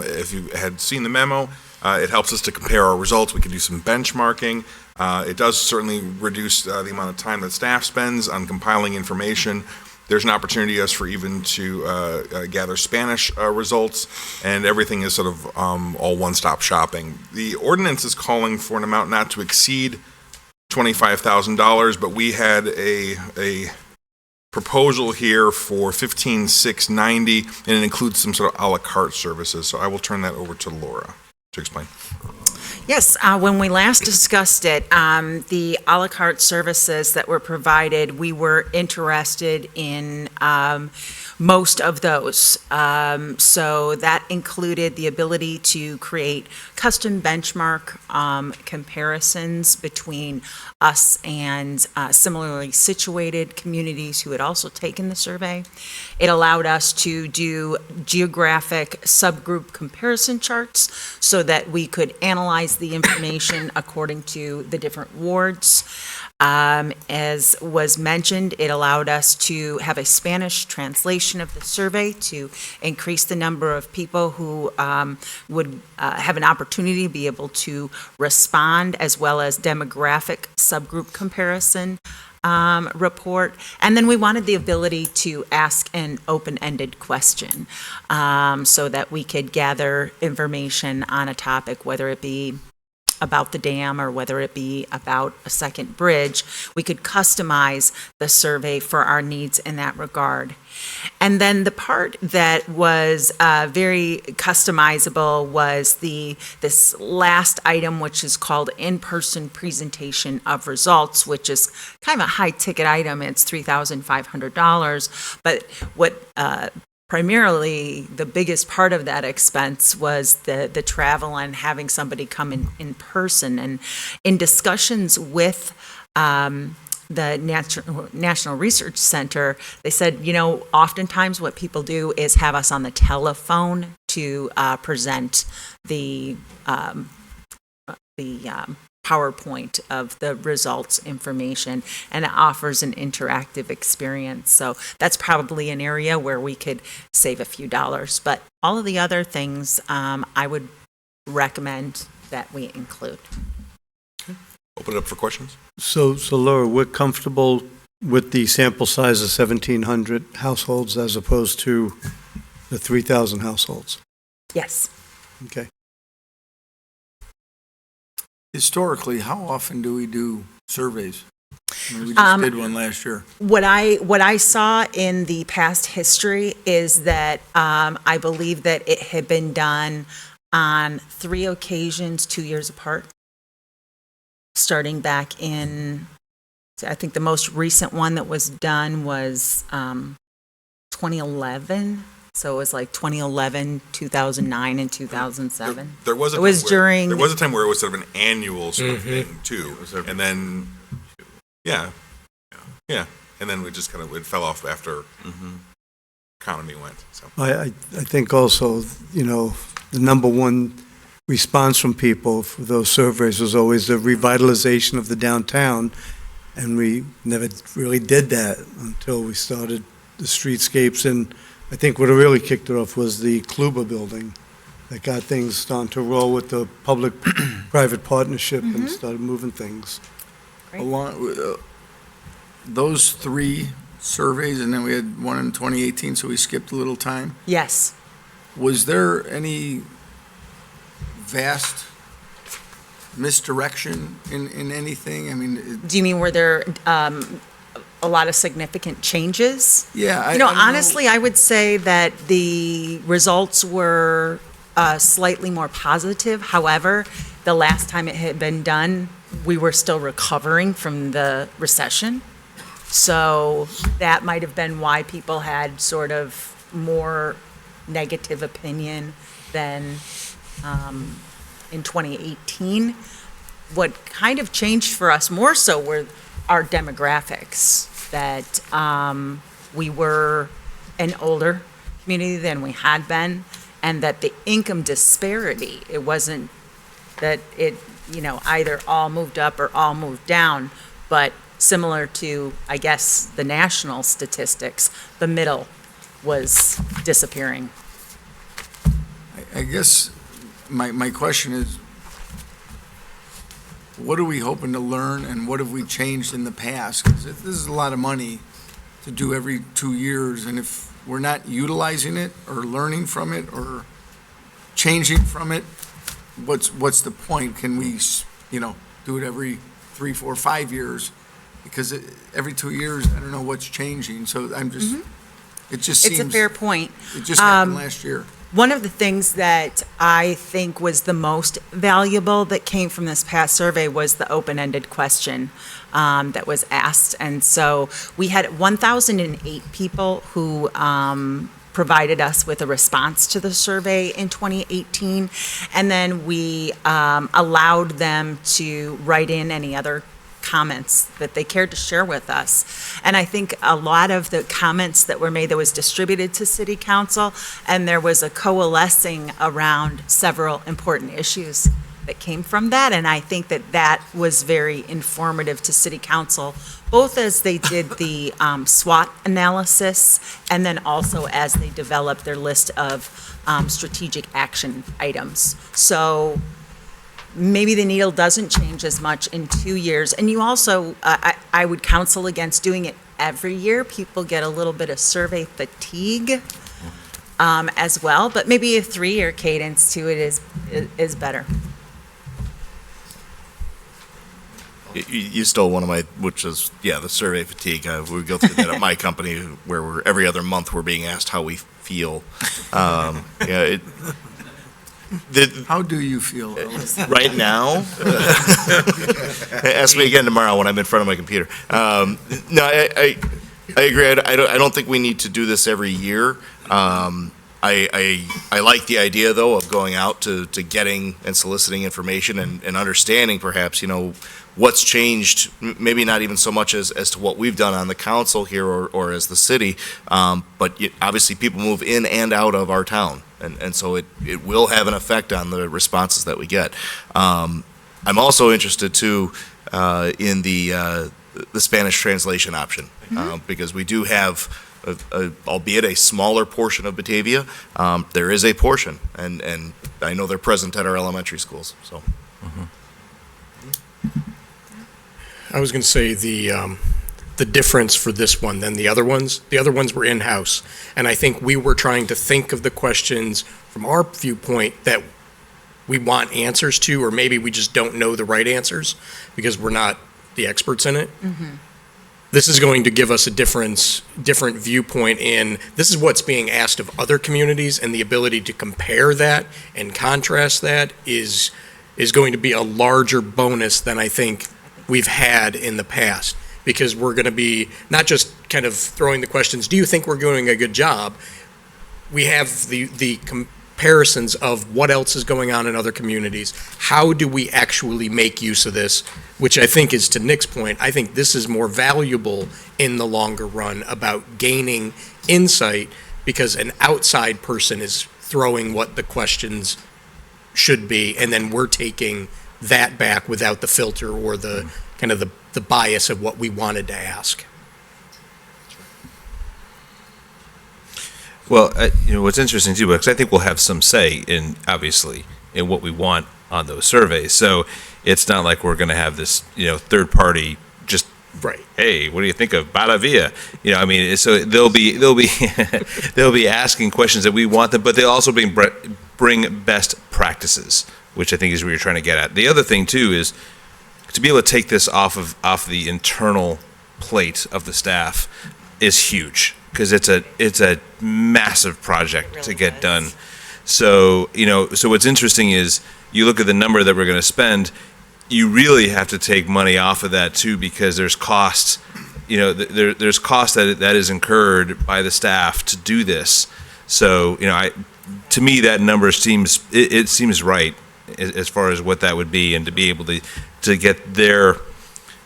if you had seen the memo, it helps us to compare our results. We can do some benchmarking. It does certainly reduce the amount of time that staff spends on compiling information. There's an opportunity for even to gather Spanish results, and everything is sort of all one-stop shopping. The ordinance is calling for an amount not to exceed $25,000, but we had a proposal here for $15,690, and it includes some sort of a la carte services. So I will turn that over to Laura to explain. Yes, when we last discussed it, the à la carte services that were provided, we were interested in most of those. So that included the ability to create custom benchmark comparisons between us and similarly situated communities who had also taken the survey. It allowed us to do geographic subgroup comparison charts so that we could analyze the information according to the different wards. As was mentioned, it allowed us to have a Spanish translation of the survey to increase the number of people who would have an opportunity to be able to respond, as well as demographic subgroup comparison report. And then we wanted the ability to ask an open-ended question so that we could gather information on a topic, whether it be about the dam or whether it be about a second bridge. We could customize the survey for our needs in that regard. And then the part that was very customizable was this last item, which is called in-person presentation of results, which is kind of a high-ticket item. It's $3,500. But what primarily, the biggest part of that expense was the travel and having somebody come in person. And in discussions with the National Research Center, they said, oftentimes what people do is have us on the telephone to present the PowerPoint of the results information, and it offers an interactive experience. So that's probably an area where we could save a few dollars. But all of the other things, I would recommend that we include. Open it up for questions. So Laura, we're comfortable with the sample size of 1,700 households as opposed to the 3,000 households? Yes. Okay. Historically, how often do we do surveys? We just did one last year. What I saw in the past history is that I believe that it had been done on 3 occasions, 2 years apart, starting back in, I think the most recent one that was done was 2011. So it was like 2011, 2009, and 2007. There was a It was time during. there was a time where it was sort of an annual sort of thing too, and then yeah, and then we just kind of it fell off after economy went. So I think also, the number one response from people for those surveys was always the revitalization of the downtown, and we never really did that until we started the streetscapes. And I think what really kicked it off was the Kluber building that got things starting to roll with the public-private partnership and started moving things. Along with those 3 surveys, and then we had one in 2018, so we skipped a little time. Yes. Was there any vast misdirection in anything? I mean, Do you mean were there a lot of significant changes? yeah. I don't know. Honestly, I would say that the results were slightly more positive. However, the last time it had been done, we were still recovering from the recession. So that might have been why people had sort of more negative opinion than in 2018. What kind of changed for us more so were our demographics, that we were an older community than we had been, and that the income disparity, it wasn't that it, either all moved up or all moved down, but similar to, I guess, the national statistics, the middle was disappearing. I guess my question is, what are we hoping to learn, and what have we changed in the past? Because this is a lot of money to do every 2 years, and if we're not utilizing it or learning from it or changing from it, what's the point? Can we, do it every 3, 4, 5 years? Because every 2 years, I don't know what's changing, so I'm just, it just seems. It's a fair point. It just happened last year. One of the things that I think was the most valuable that came from this past survey was the open-ended question that was asked. And so we had 1,008 people who provided us with a response to the survey in 2018. And then we allowed them to write in any other comments that they cared to share with us. And I think a lot of the comments that were made that was distributed to City Council, and there was a coalescing around several important issues that came from that. And I think that that was very informative to City Council, both as they did the SWOT analysis and then also as they developed their list of strategic action items. So maybe the needle doesn't change as much in 2 years. And you also, I would counsel against doing it every year. People get a little bit of survey fatigue as well, but maybe a 3-year cadence to it is better. You stole one of my, which is, the survey fatigue. We go through that at my company where every other month we're being asked how we feel. How do you feel? Right now? Ask me again tomorrow when I'm in front of my computer. No, I agree. I don't think we need to do this every year. I like the idea, though, of going out to getting and soliciting information and understanding perhaps, what's changed, maybe not even so much as to what we've done on the council here or as the city, but obviously people move in and out of our town. And so it will have an effect on the responses that we get. I'm also interested, too, in the Spanish translation option, because we do have, albeit a smaller portion of Batavia, there is a portion, and I know they're present at our elementary schools, so. I was going to say the difference for this one than the other ones were in-house. And I think we were trying to think of the questions from our viewpoint that we want answers to, or maybe we just don't know the right answers because we're not the experts in it. This is going to give us a different viewpoint in, this is what's being asked of other communities, and the ability to compare that and contrast that is going to be a larger bonus than I think we've had in the past. Because we're going to be not just kind of throwing the questions, do you think we're doing a good job? We have the comparisons of what else is going on in other communities. How do we actually make use of this? Which I think is, to Nick's point, I think this is more valuable in the longer run about gaining insight, because an outside person is throwing what the questions should be, and then we're taking that back without the filter or the kind of the bias of what we wanted to ask. Well, what's interesting too, because I think we'll have some say in, obviously, in what we want on those surveys. So it's not like we're going to have this, third party just, right. Hey, what do you think of Bada Via? I mean, so they'll be they'll be asking questions that we want them, but they'll also bring best practices, which I think is where you're trying to get at. The other thing too is to be able to take this off the internal plate of the staff is huge, because it's a massive project to get done. So so what's interesting is you look at the number that we're going to spend, you really have to take money off of that too, because there's costs. There's cost that is incurred by the staff to do this. So to me that number seems right as far as what that would be, and to be able to get their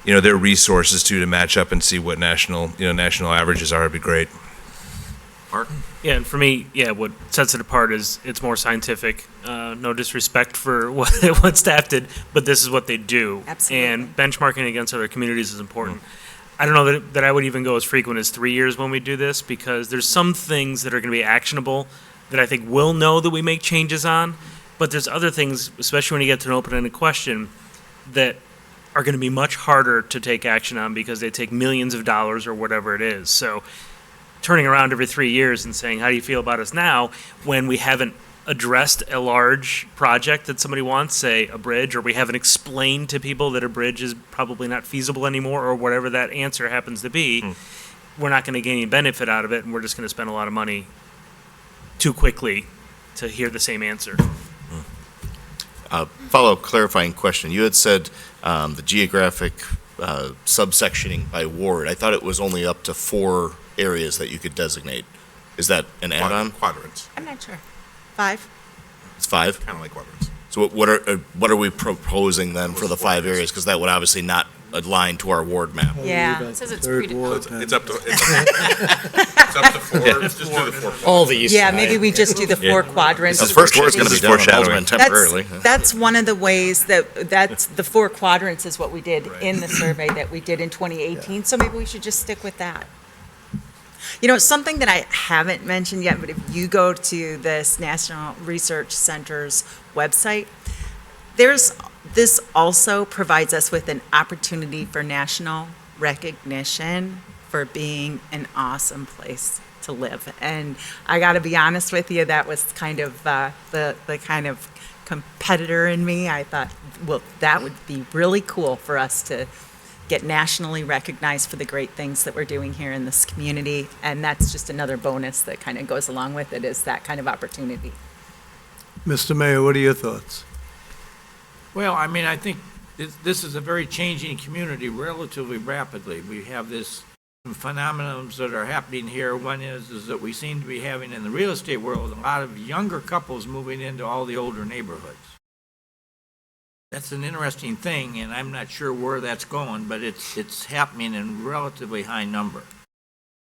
resources to match up and see what national averages are would be great. Mark? Yeah, and for me, what sets it apart is it's more scientific. No disrespect for what staff did, but this is what they do. Absolutely. And benchmarking against other communities is important. I don't know that I would even go as frequent as 3 years when we do this, because there's some things that are going to be actionable that I think we'll know that we make changes on, but there's other things, especially when you get to an open-ended question, that are going to be much harder to take action on because they take millions of dollars or whatever it is. So turning around every 3 years and saying, how do you feel about us now, when we haven't addressed a large project that somebody wants, say a bridge, or we haven't explained to people that a bridge is probably not feasible anymore, or whatever that answer happens to be, we're not going to gain any benefit out of it, and we're just going to spend a lot of money too quickly to hear the same answer. Follow-up clarifying question. You had said the geographic subsectioning by ward. I thought it was only up to 4 areas that you could designate. Is that an add-on? Quadrants. I'm not sure. 5? It's 5? Kind of like quadrants. So what are we proposing then for the 5 areas? Because that would obviously not align to our ward map. Yeah. It says it's Third ward. It's up to 4. Just do the 4. All these. Yeah, maybe we just do the 4 quadrants. The first ward's going to be done with foreshadowing. Bozeman temporarily. That's one of the ways that's the 4 quadrants is what we did in the survey that we did in 2018. So maybe we should just stick with that. Something that I haven't mentioned yet, but if you go to this National Research Center's website, this also provides us with an opportunity for national recognition for being an awesome place to live. And I got to be honest with you, that was kind of the kind of competitor in me. I thought, well, that would be really cool for us to get nationally recognized for the great things that we're doing here in this community. And that's just another bonus that kind of goes along with it, is that kind of opportunity. Mr. Mayor, what are your thoughts? Well, I mean, I think this is a very changing community relatively rapidly. We have some phenomenons that are happening here. One is that we seem to be having in the real estate world a lot of younger couples moving into all the older neighborhoods. That's an interesting thing, and I'm not sure where that's going, but it's happening in relatively high number.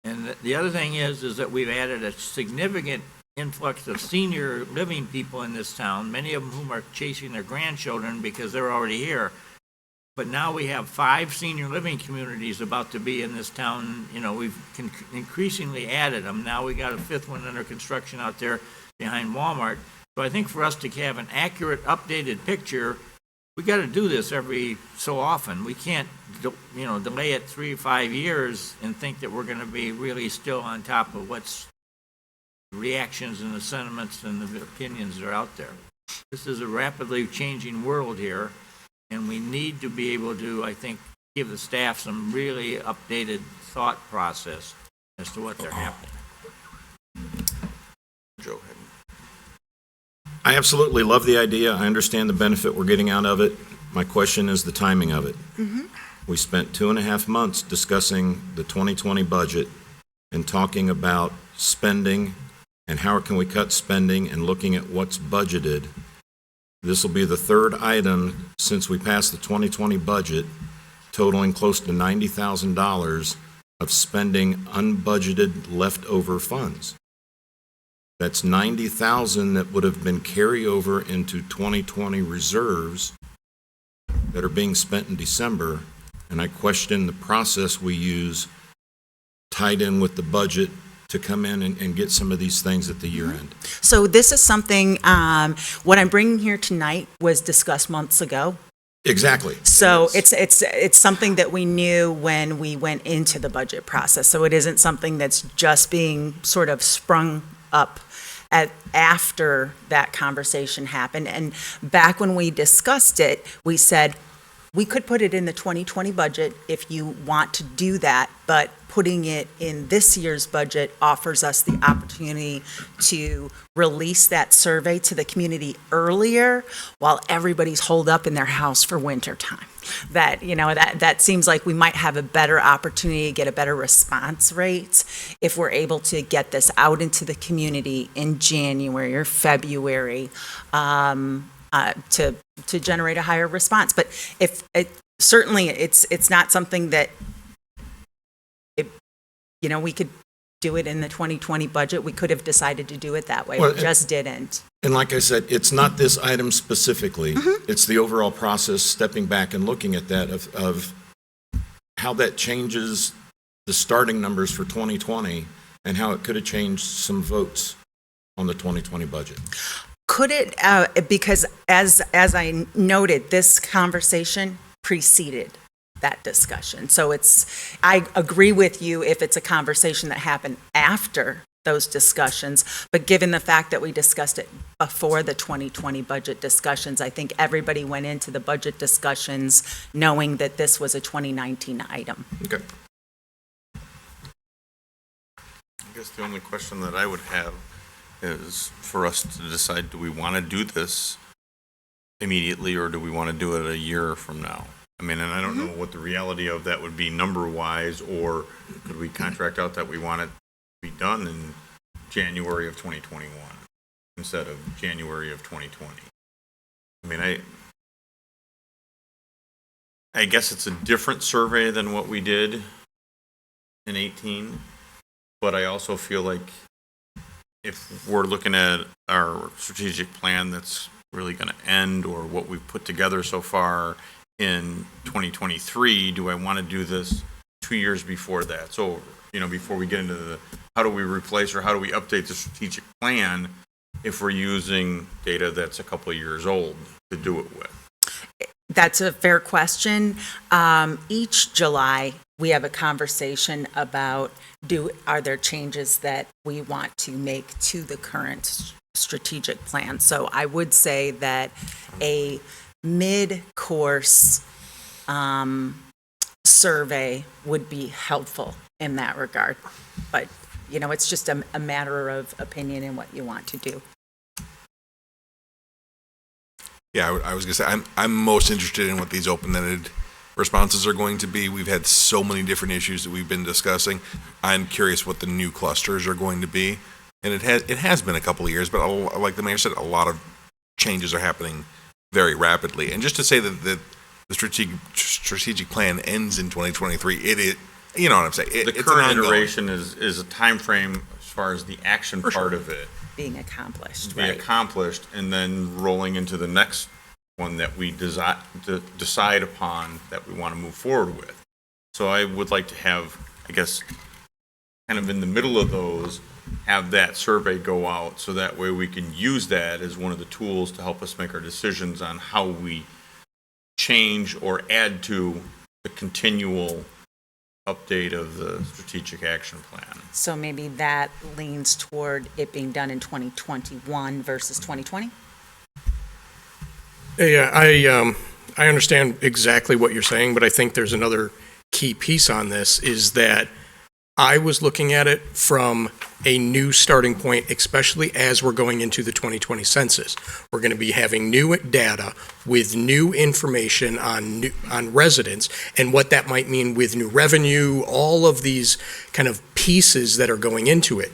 And the other thing is that we've added a significant influx of senior living people in this town, many of them whom are chasing their grandchildren because they're already here. But now we have 5 senior living communities about to be in this town. We've increasingly added them. Now we got a 5th one under construction out there behind Walmart. So I think for us to have an accurate, updated picture, we got to do this every so often. We can't, delay it 3 or 5 years and think that we're going to be really still on top of what's the reactions and the sentiments and the opinions that are out there. This is a rapidly changing world here, and we need to be able to, I think, give the staff some really updated thought process as to what they're happening. Joe, I absolutely love the idea. I understand the benefit we're getting out of it. My question is the timing of it. We spent 2.5 months discussing the 2020 budget and talking about spending and how can we cut spending and looking at what's budgeted. This will be the third item since we passed the 2020 budget, totaling close to $90,000 of spending unbudgeted leftover funds. That's $90,000 that would have been carryover into 2020 reserves that are being spent in December, and I question the process we use tied in with the budget to come in and get some of these things at the year end. So this is something, what I'm bringing here tonight was discussed months ago. Exactly. So it's something that we knew when we went into the budget process. So it isn't something that's just being sort of sprung up after that conversation happened. And back when we discussed it, we said, we could put it in the 2020 budget if you want to do that, but putting it in this year's budget offers us the opportunity to release that survey to the community earlier while everybody's holed up in their house for winter time. That seems like we might have a better opportunity to get a better response rate if we're able to get this out into the community in January or February, to generate a higher response. But certainly it's not something that we could do it in the 2020 budget. We could have decided to do it that way. Well, We just didn't. And like I said, it's not this item specifically. It's the overall process, stepping back and looking at that of how that changes the starting numbers for 2020 and how it could have changed some votes on the 2020 budget. Could it, because as I noted, this conversation preceded that discussion. So I agree with you if it's a conversation that happened after those discussions, but given the fact that we discussed it before the 2020 budget discussions, I think everybody went into the budget discussions knowing that this was a 2019 item. Okay. I guess the only question that I would have is for us to decide, do we want to do this immediately or do we want to do it a year from now? I mean, and I don't know what the reality of that would be number-wise, or could we contract out that we want it to be done in January of 2021 instead of January of 2020? I mean, I guess it's a different survey than what we did in 18, but I also feel like if we're looking at our strategic plan that's really going to end, or what we've put together so far in 2023, do I want to do this 2 years before that's over? Before we get into the, how do we replace or how do we update the strategic plan if we're using data that's a couple of years old to do it with? That's a fair question. Each July, we have a conversation about are there changes that we want to make to the current strategic plan. So I would say that a mid-course survey would be helpful in that regard. But, it's just a matter of opinion and what you want to do. Yeah, I was going to say, I'm most interested in what these open-ended responses are going to be. We've had so many different issues that we've been discussing. I'm curious what the new clusters are going to be. And it has been a couple of years, but like the mayor said, a lot of changes are happening very rapidly. And just to say that the strategic plan ends in 2023, it is, you know what I'm saying? The current iteration is a time frame as far as the action part of it Being accomplished, be right? accomplished, and then rolling into the next one that we decide upon that we want to move forward with. So I would like to have, I guess, kind of in the middle of those, have that survey go out so that way we can use that as one of the tools to help us make our decisions on how we change or add to the continual update of the strategic action plan. So maybe that leans toward it being done in 2021 versus 2020? Yeah, I understand exactly what you're saying, but I think there's another key piece on this, is that I was looking at it from a new starting point, especially as we're going into the 2020 census. We're going to be having new data with new information on residents and what that might mean with new revenue, all of these kind of pieces that are going into it.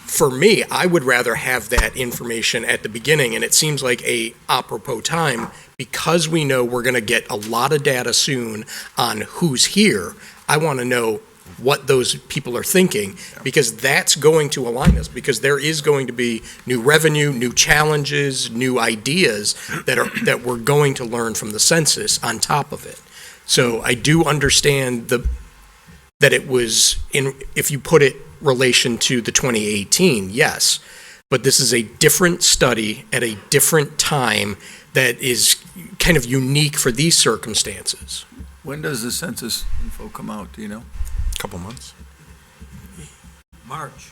For me, I would rather have that information at the beginning, and it seems like a apropos time because we know we're going to get a lot of data soon on who's here. I want to know what those people are thinking, because that's going to align us, because there is going to be new revenue, new challenges, new ideas that we're going to learn from the census on top of it. So I do understand that it was if you put it relation to the 2018, yes, but this is a different study at a different time that is kind of unique for these circumstances. When does the census info come out, do you know? Couple months. March.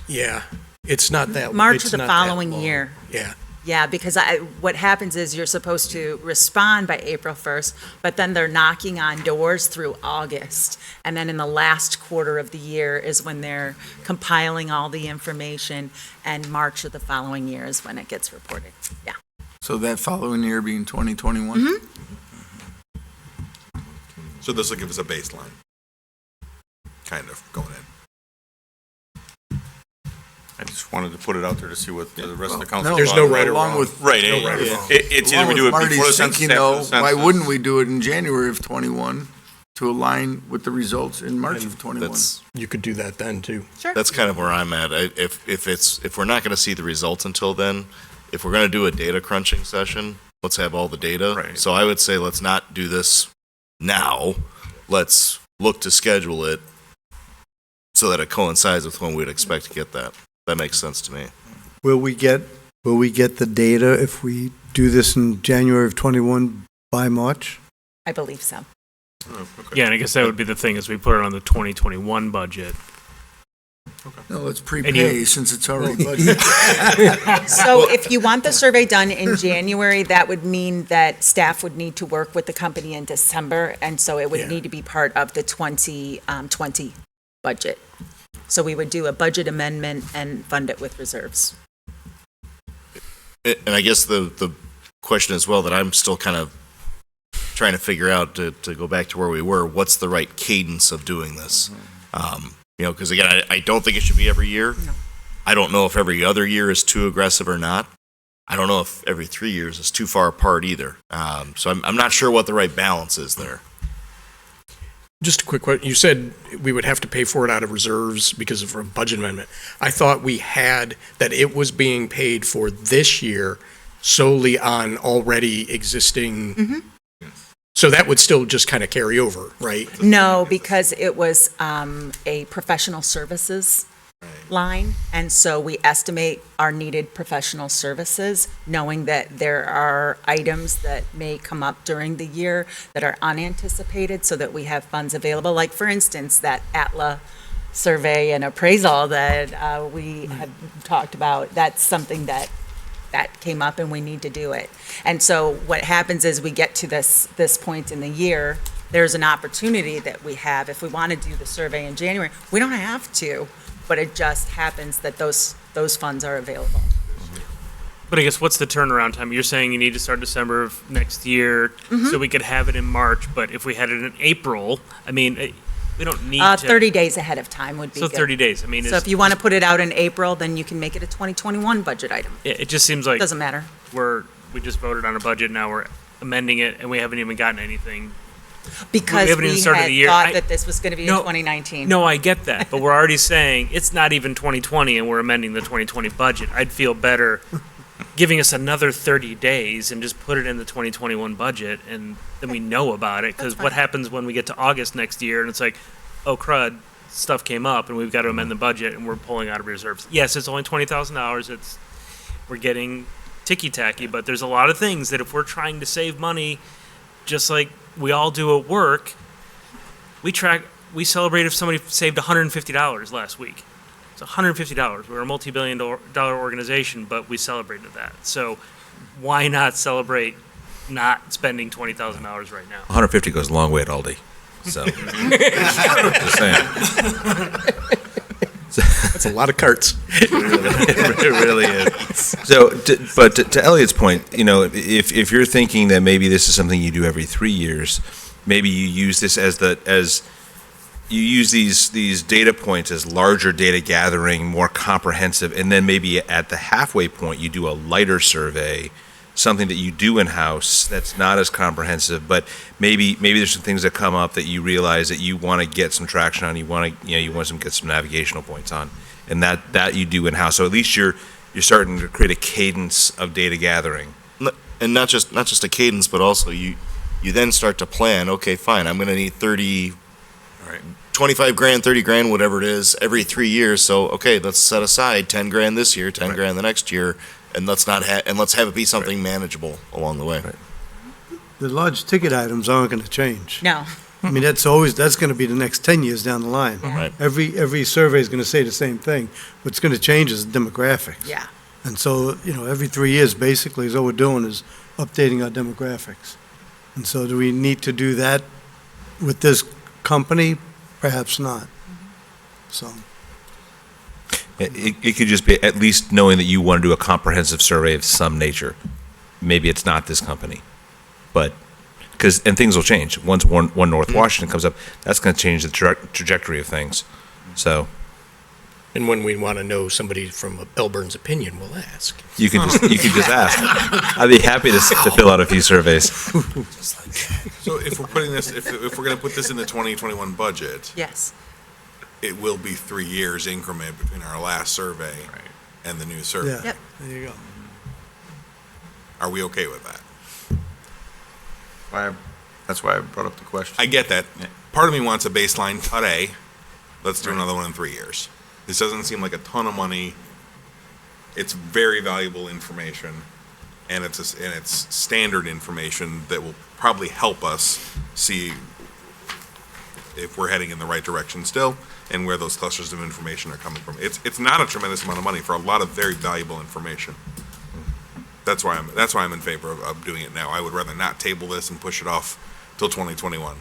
Yeah, it's not that. March it's of the not that following long. year. Yeah. Yeah, because what happens is you're supposed to respond by April 1st, but then they're knocking on doors through August. And then in the last quarter of the year is when they're compiling all the information, and March of the following year is when it gets reported. Yeah. So that following year being 2021? Mhm. So this will give us a baseline, kind of, going in. I just wanted to put it out there to see what the rest of the council. No, There's no right or along wrong. with- Right, no right or wrong. it's either we do it Along with before the Marty's census, thinking, after the though, census. why wouldn't we do it in January of 21 to align with the results in March of 21? You could do that then, too. Sure. That's kind of where I'm at. If we're not going to see the results until then, if we're going to do a data crunching session, let's have all the data. Right. So I would say let's not do this now. Let's look to schedule it so that it coincides with when we'd expect to get that. That makes sense to me. Will we get the data if we do this in January of 21 by March? I believe so. Oh, okay. Yeah, and I guess that would be the thing, is we put it on the 2021 budget. No, let's prepay since it's already Well, budgeted. So if you want the survey done in January, that would mean that staff would need to work with the company in December, and so it would Yeah. need to be part of the 2020 budget. So we would do a budget amendment and fund it with reserves. And I guess the question as well that I'm still kind of trying to figure out, to go back to where we were, what's the right cadence of doing this? Because again, I don't think it should be every year. No. I don't know if every other year is too aggressive or not. I don't know if every 3 years is too far apart either. So I'm not sure what the right balance is there. Just a quick question. You said we would have to pay for it out of reserves because of a budget amendment. I thought we had, that it was being paid for this year solely on already existing. So that would still just kind of carry over, right? No, because it was a professional services line, and so we estimate our needed professional services, knowing that there are items that may come up during the year that are unanticipated, so that we have funds available. Like, for instance, that ATLA survey and appraisal that we had talked about, that's something that came up and we need to do it. And so what happens is we get to this point in the year, there's an opportunity that we have. If we want to do the survey in January, we don't have to, but it just happens that those funds are available. But I guess what's the turnaround time? You're saying you need to start December of next year, so we could have it in March, but if we had it in April, I mean, we don't need to. 30 days ahead of time would be So good. 30 days, I mean. So if you want to put it out in April, then you can make it a 2021 budget item. It just seems like. Doesn't matter. We just voted on a budget, now we're amending it, and we haven't even gotten anything. Because haven't even we started had the year. thought that this was going to be in No, 2019. No, I get that, but we're already saying it's not even 2020 and we're amending the 2020 budget. I'd feel better giving us another 30 days and just put it in the 2021 budget, and then we know about it. Because what happens when we get to August next year and it's like, oh crud, stuff came up and we've got to amend the budget and we're pulling out of reserves. Yes, it's only $20,000. We're getting ticky-tacky, but there's a lot of things that if we're trying to save money, just like we all do at work, we celebrate if somebody saved $150 last week. It's $150. We're a multi-billion dollar organization, but we celebrated that. So why not celebrate not spending $20,000 right now. 150 goes a long way at Aldi, so. Just saying. That's a lot of carts. It really is. So, but to Elliot's point, you know, if you're thinking that maybe this is something you do every 3 years, maybe you use this as you use these data points as larger data gathering, more comprehensive, and then maybe at the halfway point, you do a lighter survey, something that you do in-house that's not as comprehensive, but maybe there's some things that come up that you realize that you want to get some traction on, you want to get some navigational points on, and that you do in-house. So at least you're starting to create a cadence of data gathering. And not just a cadence, but also you then start to plan, okay, fine, I'm going to need 25 grand, 30 grand, whatever it is, every 3 years. So, okay, let's set aside 10 grand this year, 10 grand the next year, and let's have it be something manageable along the way. The large ticket items aren't going to change. No. I mean, that's going to be the next 10 years down the line. Right. Every survey is going to say the same thing. What's going to change is demographics. Yeah. And so, every 3 years, basically, is all we're doing is updating our demographics. And so do we need to do that with this company? Perhaps not. So. It could just be at least knowing that you want to do a comprehensive survey of some nature. Maybe it's not this company, but and things will change. Once One North Washington comes up, that's going to change the trajectory of things. So. And when we want to know somebody from Elburn's opinion, we'll ask. You can just ask. I'd be happy to fill out a few surveys. So if we're putting this, if we're going to put this in the 2021 budget, Yes. it will be 3 years increment between our last survey and the new survey. Yeah. Yep. There you go. Are we okay with that? That's why I brought up the question. I get that. Part of me wants a baseline today. Let's do another one in 3 years. This doesn't seem like a ton of money. It's very valuable information, and it's standard information that will probably help us see if we're heading in the right direction still, and where those clusters of information are coming from. It's not a tremendous amount of money for a lot of very valuable information. That's why I'm in favor of doing it now. I would rather not table this and push it off till 2021.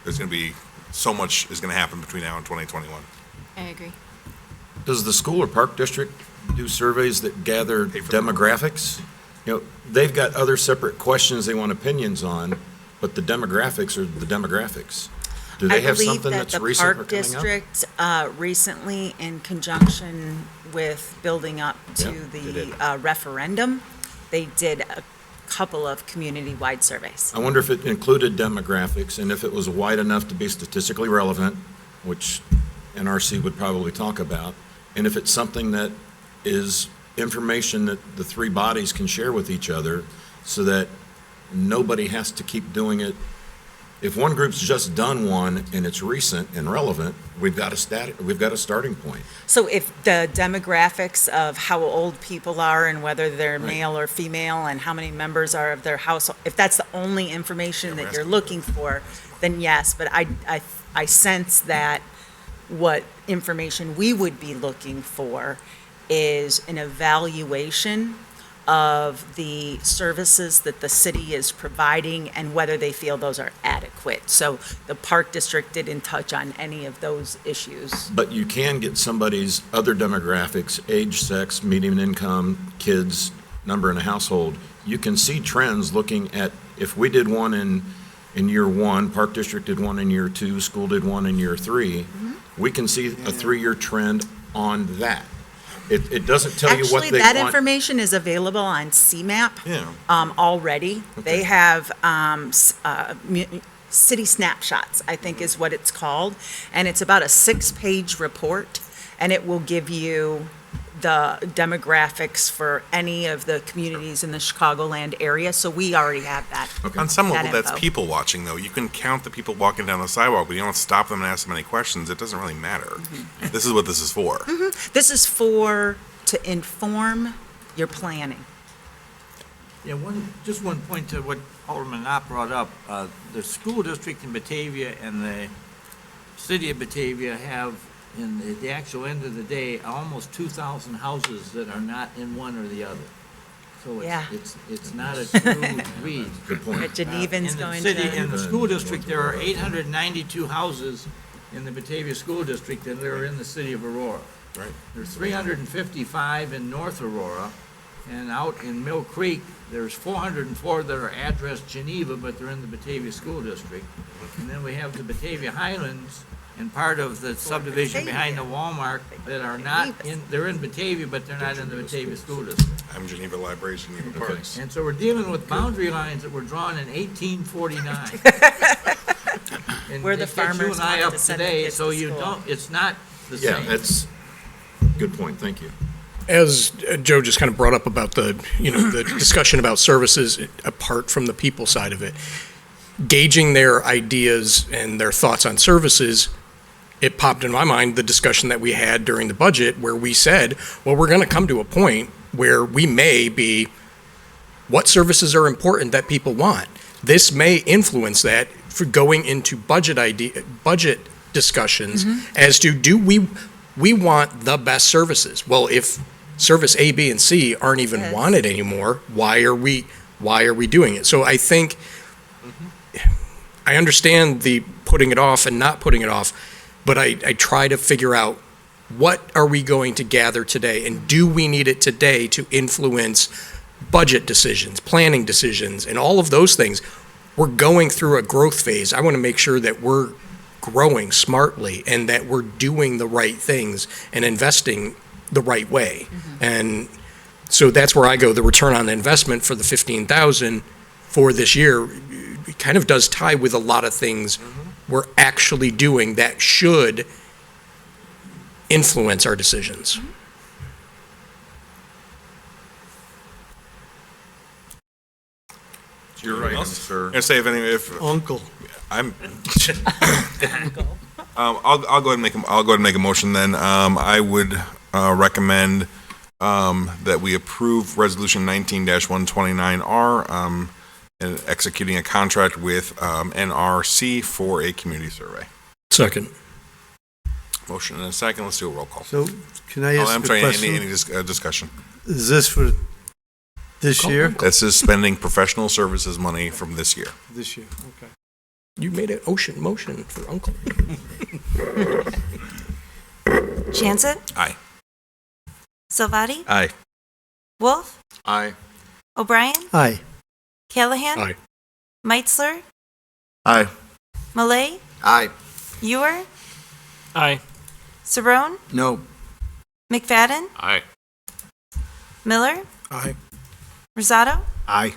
There's going to be so much is going to happen between now and 2021. I agree. Does the school or park district do surveys that gather demographics? They've got other separate questions they want opinions on, but the demographics are the demographics. Do they have something that's recent or coming up? I believe that the Park District recently, in conjunction with building up to the referendum, they did a couple of community-wide surveys. I wonder if it included demographics and if it was wide enough to be statistically relevant, which NRC would probably talk about, and if it's something that is information that the three bodies can share with each other so that nobody has to keep doing it. If one group's just done one and it's recent and relevant, we've got a starting point. So if the demographics of how old people are and whether they're male or female and how many members are of their household, if that's the only information that you're looking for, then yes. But I sense that what information we would be looking for is an evaluation of the services that the city is providing and whether they feel those are adequate. So the Park District didn't touch on any of those issues. But you can get somebody's other demographics, age, sex, median income, kids, number in a household. You can see trends looking at, if we did one in year one, Park District did one in year two, school did one in year three, we can see a 3-year trend on that. It doesn't tell you what they Actually, that want. information is available on CMAP Yeah. already. They have city snapshots, I think is what it's called. And it's about a 6-page report, and it will give you the demographics for any of the communities in the Chicagoland area. So we already have that. On some level, that that's info. people watching, though. You can count the people walking down the sidewalk, but you don't stop them and ask them any questions. It doesn't really matter. This is what this is for. This is to inform your planning. Yeah, just one point to what Alderman Knopf brought up. The school district in Batavia and the city of Batavia have, in the actual end of the day, almost 2,000 houses that are not in one or the other. So Yeah. it's not a true read. Good point. Genevan's In the going city, to. in the school district, there are 892 houses in the Batavia School District that are in the city of Aurora. Right. There's 355 in North Aurora, and out in Mill Creek, there's 404 that are addressed Geneva, but they're in the Batavia School District. And then we have the Batavia Highlands and part of the subdivision behind the Walmart that are not in, they're in Batavia, but they're not in the Batavia School District. I'm Geneva Libraries, Geneva Parks. And so we're dealing with boundary lines that were drawn in 1849. And Where the it gets you farmers and I wanted up to send their today, kids so to you school. don't, it's not the Yeah, same. that's, good point, thank you. As Joe just kind of brought up about the, the discussion about services apart from the people side of it, gauging their ideas and their thoughts on services, it popped in my mind the discussion that we had during the budget where we said, well, we're going to come to a point where we may be, what services are important that people want? This may influence that for going into budget discussions as to do we want the best services? Well, if service A, B, and C aren't even wanted anymore, why are we doing it? So I think I understand the putting it off and not putting it off, but I try to figure out what are we going to gather today, and do we need it today to influence budget decisions, planning decisions, and all of those things. We're going through a growth phase. I want to make sure that we're growing smartly and that we're doing the right things and investing the right way. And so that's where I go. The return on the investment for the 15,000 for this year it kind of does tie with a lot of things we're actually doing that should influence our decisions. You're right, sir. And say if Uncle. I'm, I'll go ahead and make a motion then. I would recommend that we approve Resolution 19-129R and executing a contract with NRC for a community survey. Second. Motion and a second. Let's do a roll call. So can I ask I'm a sorry, question? any discussion? Is this for this year? This is spending professional services money from this year. This year, okay. You made an ocean motion for Uncle. Jansen, Aye. Salvati, Aye. Wolf, Aye. O'Brien, Aye. Callahan, Aye. Meitzler, Aye. Malay, Aye. Ewer, Aye. Saron, No. McFadden, Aye. Miller, Aye. Rosato, Aye.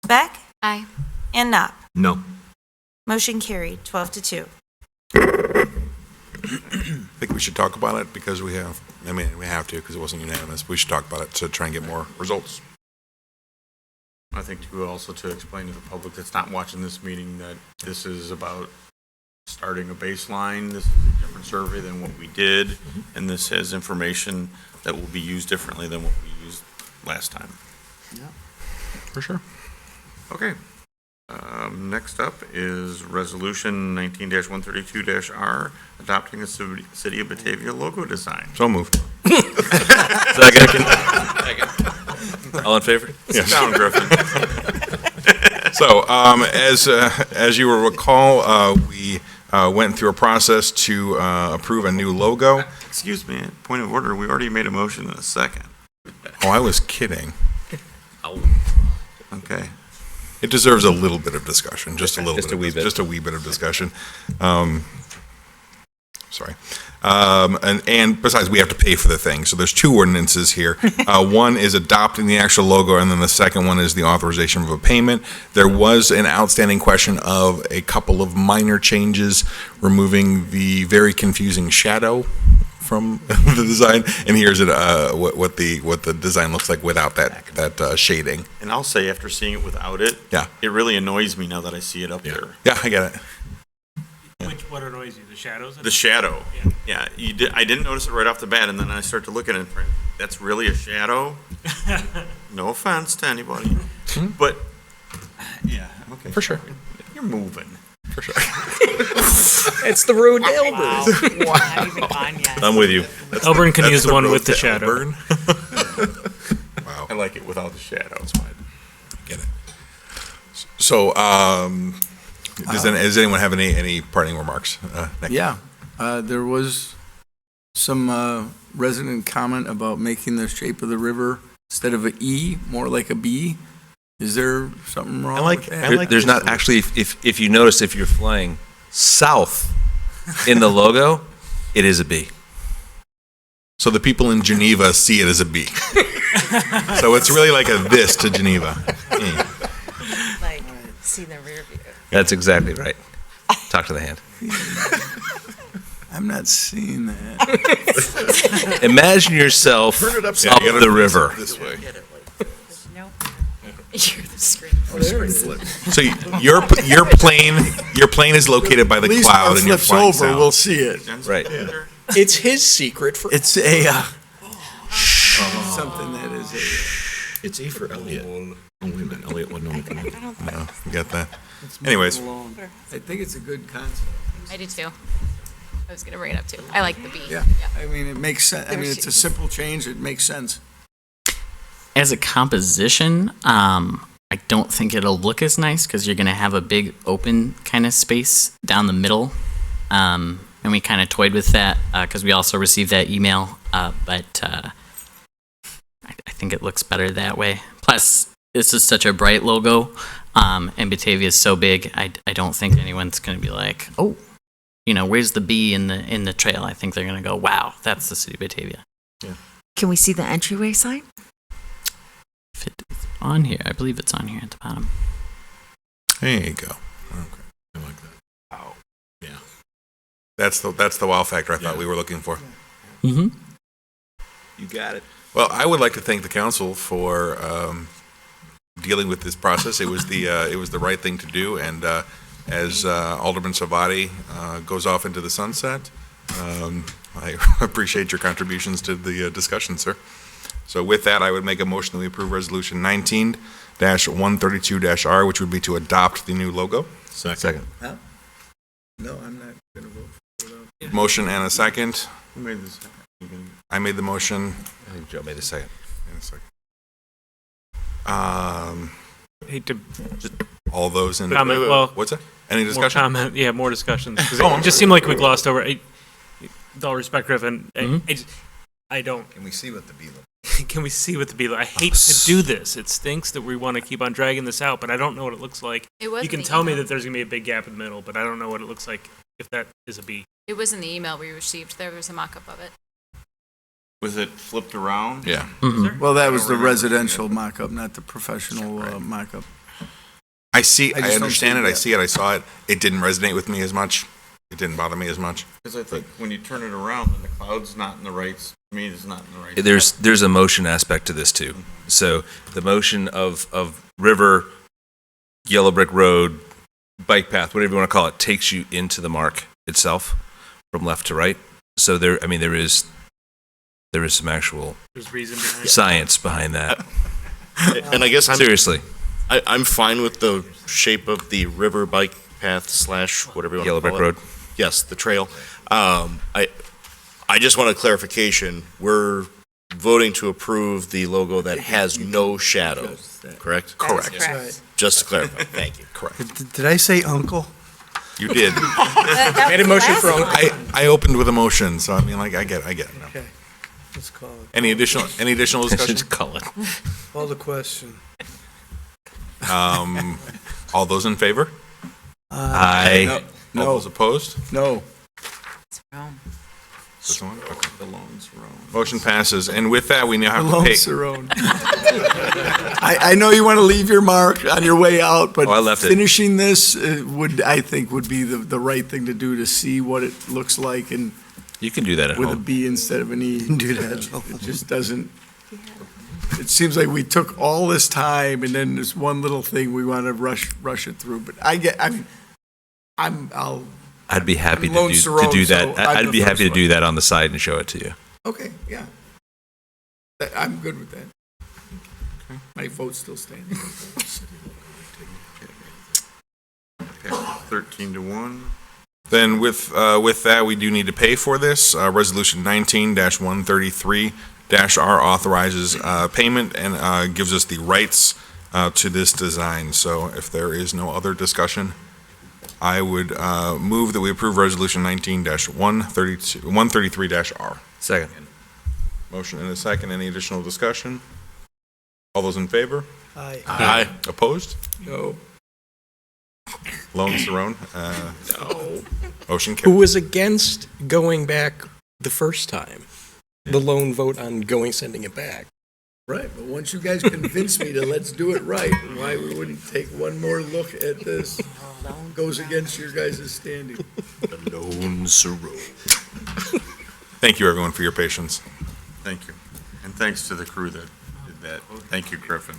Beck, Aye. and Knopp. No. Motion carried, 12-2. I think we should talk about it because we have to because it wasn't unanimous. We should talk about it to try and get more results. I think too, also to explain to the public that's not watching this meeting that this is about starting a baseline. This is a different survey than what we did, and this has information that will be used differently than what we used last time. For sure. Okay. Next up is Resolution 19-132-R, adopting a City of Batavia logo design. So moved. Second. All in favor? Sit down, Griffin. So, as you will recall, we went through a process to approve a new logo. Excuse me, point of order, we already made a motion in a second. Oh, I was kidding. Okay. It deserves a little bit of discussion, just a little Just bit. a wee bit. Just a wee bit of discussion. Sorry. And besides, we have to pay for the thing. So there's two ordinances here. One is adopting the actual logo, and then the second one is the authorization of a payment. There was an outstanding question of a couple of minor changes, removing the very confusing shadow from the design, and here's what the design looks like without that shading. And I'll say, after seeing it without it, Yeah. it really annoys me now that I see it up there. Yeah, I get it. What annoys you? The shadows? The shadow. Yeah, I didn't notice it right off the bat, and then I start to look at it, and that's really a shadow? No offense to anybody, but, yeah, okay. For sure. You're moving. For sure. It's the road to Elburn. Not even gone yet. I'm with you. Elburn can That's use the the one road with the to shadow. Elburn. Wow. I like it without the shadow. It's fine. Get it. So, does anyone have any parting remarks? Nick? Yeah, there was some resident comment about making the shape of the river instead of an E, more like a B. Is there something wrong with that? There's not actually, if you notice, if you're flying south in the logo, it is a B. So the people in Geneva see it as a B. So it's really like a this to Geneva. Like, see the rear view. That's exactly right. Talk to the hand. I'm not seeing that. Imagine yourself Yeah, up you gotta the river. This way. Nope. You're the screen. So your plane is located by the At least cloud when it and you're flips flying over, south. we'll see it. Right. It's his secret for. It's a, something that is a. It's E for Elliot. Oh, wait a minute, Elliot wasn't on the committee. No, you got that. It's Anyways. moving along. I think it's a good concept. I do too. I was gonna bring it up too. I like the B. Yeah, I mean, it makes sense. I mean, it's a simple change. It makes sense. As a composition, I don't think it'll look as nice because you're going to have a big open kind of space down the middle. And we kind of toyed with that because we also received that email. But I think it looks better that way. Plus, this is such a bright logo, and Batavia is so big. I don't think anyone's going to be like, oh, you know, where's the B in the trail? I think they're going to go, wow, that's the city of Batavia. Can we see the entryway sign? If it's on here, I believe it's on here at the bottom. There you go. Okay. I like that. Wow. Yeah. That's the wow factor I thought we were looking for. Mm-hmm. You got it. Well, I would like to thank the council for dealing with this process. It was the right thing to do, and as Alderman Savati goes off into the sunset, I appreciate your contributions to the discussion, sir. So with that, I would make a motion that we approve Resolution 19-132-R, which would be to adopt the new logo. Second. Huh? No, I'm not going to vote for that. Motion and a second. Who made this? I made the motion. I think Joe made the second. And a second. Hate to All those in. comment. Well, What's that? Any more discussion? comment. Yeah, more discussions. 'Cause Oh, it just seemed like we glossed over. With all respect, Griffin, Mhm. I don't. Can we see what the B looks? Can we see what the B? I hate to do this. It stinks that we want to keep on dragging this out, but I don't know what it looks like. It was You can in the tell me email. that there's gonna be a big gap in the middle, but I don't know what it looks like if that is a B. It was in the email we received. There was a mock-up of it. Was it flipped around? Yeah. Mhm. Well, that was the remember residential mock-up, not the professional mock-up. I see. I I, just don't understand see it. I that. see it. I saw it. It didn't resonate with me as much. It didn't bother me as much. Because I think when you turn it around, then the cloud's not in the right, to me, it's not in the right. There's a motion aspect to this too. So the motion of river, yellow brick road, bike path, whatever you want to call it, takes you into the mark itself from left to right. So there is some actual There's reason behind it. science behind that. And I guess Seriously, I'm fine with the shape of the river bike path / whatever you want yellow to call brick it. road. Yes, the trail. I just want a clarification. We're voting to approve the logo that has no shadow, correct? Correct. Right. Just to clarify, thank you. Correct. Did I say uncle? You did. Made a motion for Uncle. I opened with emotion, so I mean, like, I get it. now. Okay, let's call it. Any additional discussion? Just call it. Call the question. All those in favor? Aye. All those opposed? No. This one? Okay. Motion passes, and with that, we now have to Alone, pay. Cerrone. I know you want to leave your mark on your way out, but Oh, I left it. finishing this I think would be the right thing to do to see what it looks like and You can do that at with a home. B instead of an E. Do that. It just doesn't. It seems like we took all this time and then this one little thing we want to rush it through. But I'd be happy I'm Lone to Cerrone, do so that. I'm I'd the be happy to first do that on the side and show it to you. Okay, yeah. I'm good with that. My vote's still standing. 13-1. Then with that, we do need to pay for this. Resolution 19-133-R authorizes payment and gives us the rights to this design. So if there is no other discussion, I would move that we approve Resolution 19-133-R. Second. Motion and a second. Any additional discussion? All those in favor? Aye. Aye. Opposed? No. Lone Saron? No. Motion Who carries. was against going back the first time? The lone vote on sending it back. Right, but once you guys convince me to let's do it right, why would we take one more look at this? Goes against your guys' standing. The Lone Saron. Thank you, everyone, for your patience. Thank you. And thanks to the crew that did that. Thank you, Griffin.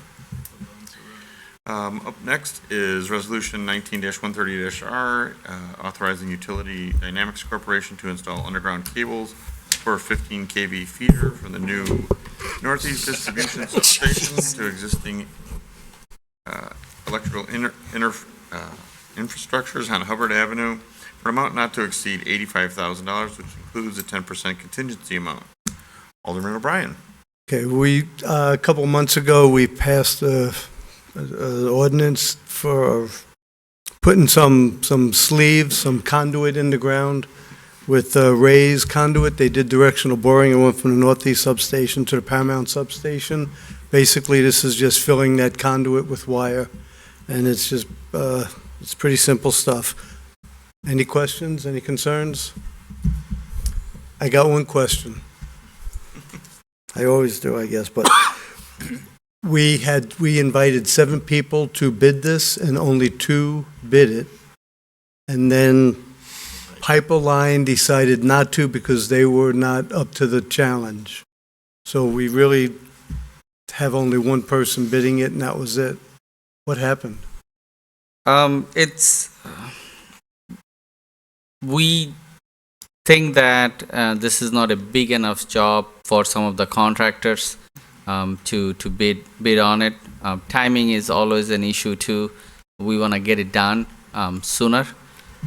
Up next is Resolution 19-130-R, authorizing Utility Dynamics Corporation to install underground cables for a 15 kV feeder from the new Northeast Distribution Substation to existing electrical infrastructures on Hubbard Avenue for an amount not to exceed $85,000, which includes a 10% contingency amount. Alderman O'Brien. Okay, a couple months ago, we passed an ordinance for putting some sleeves, some conduit in the ground with raised conduit. They did directional boring and went from the Northeast substation to the Paramount substation. Basically, this is just filling that conduit with wire, and it's just, it's pretty simple stuff. Any questions, any concerns? I got one question. I always do, I guess, but we invited 7 people to bid this, and only 2 bid it. And then Pipeline decided not to because they were not up to the challenge. So we really have only one person bidding it, and that was it. What happened? We think that this is not a big enough job for some of the contractors to bid on it. Timing is always an issue too. We want to get it done sooner.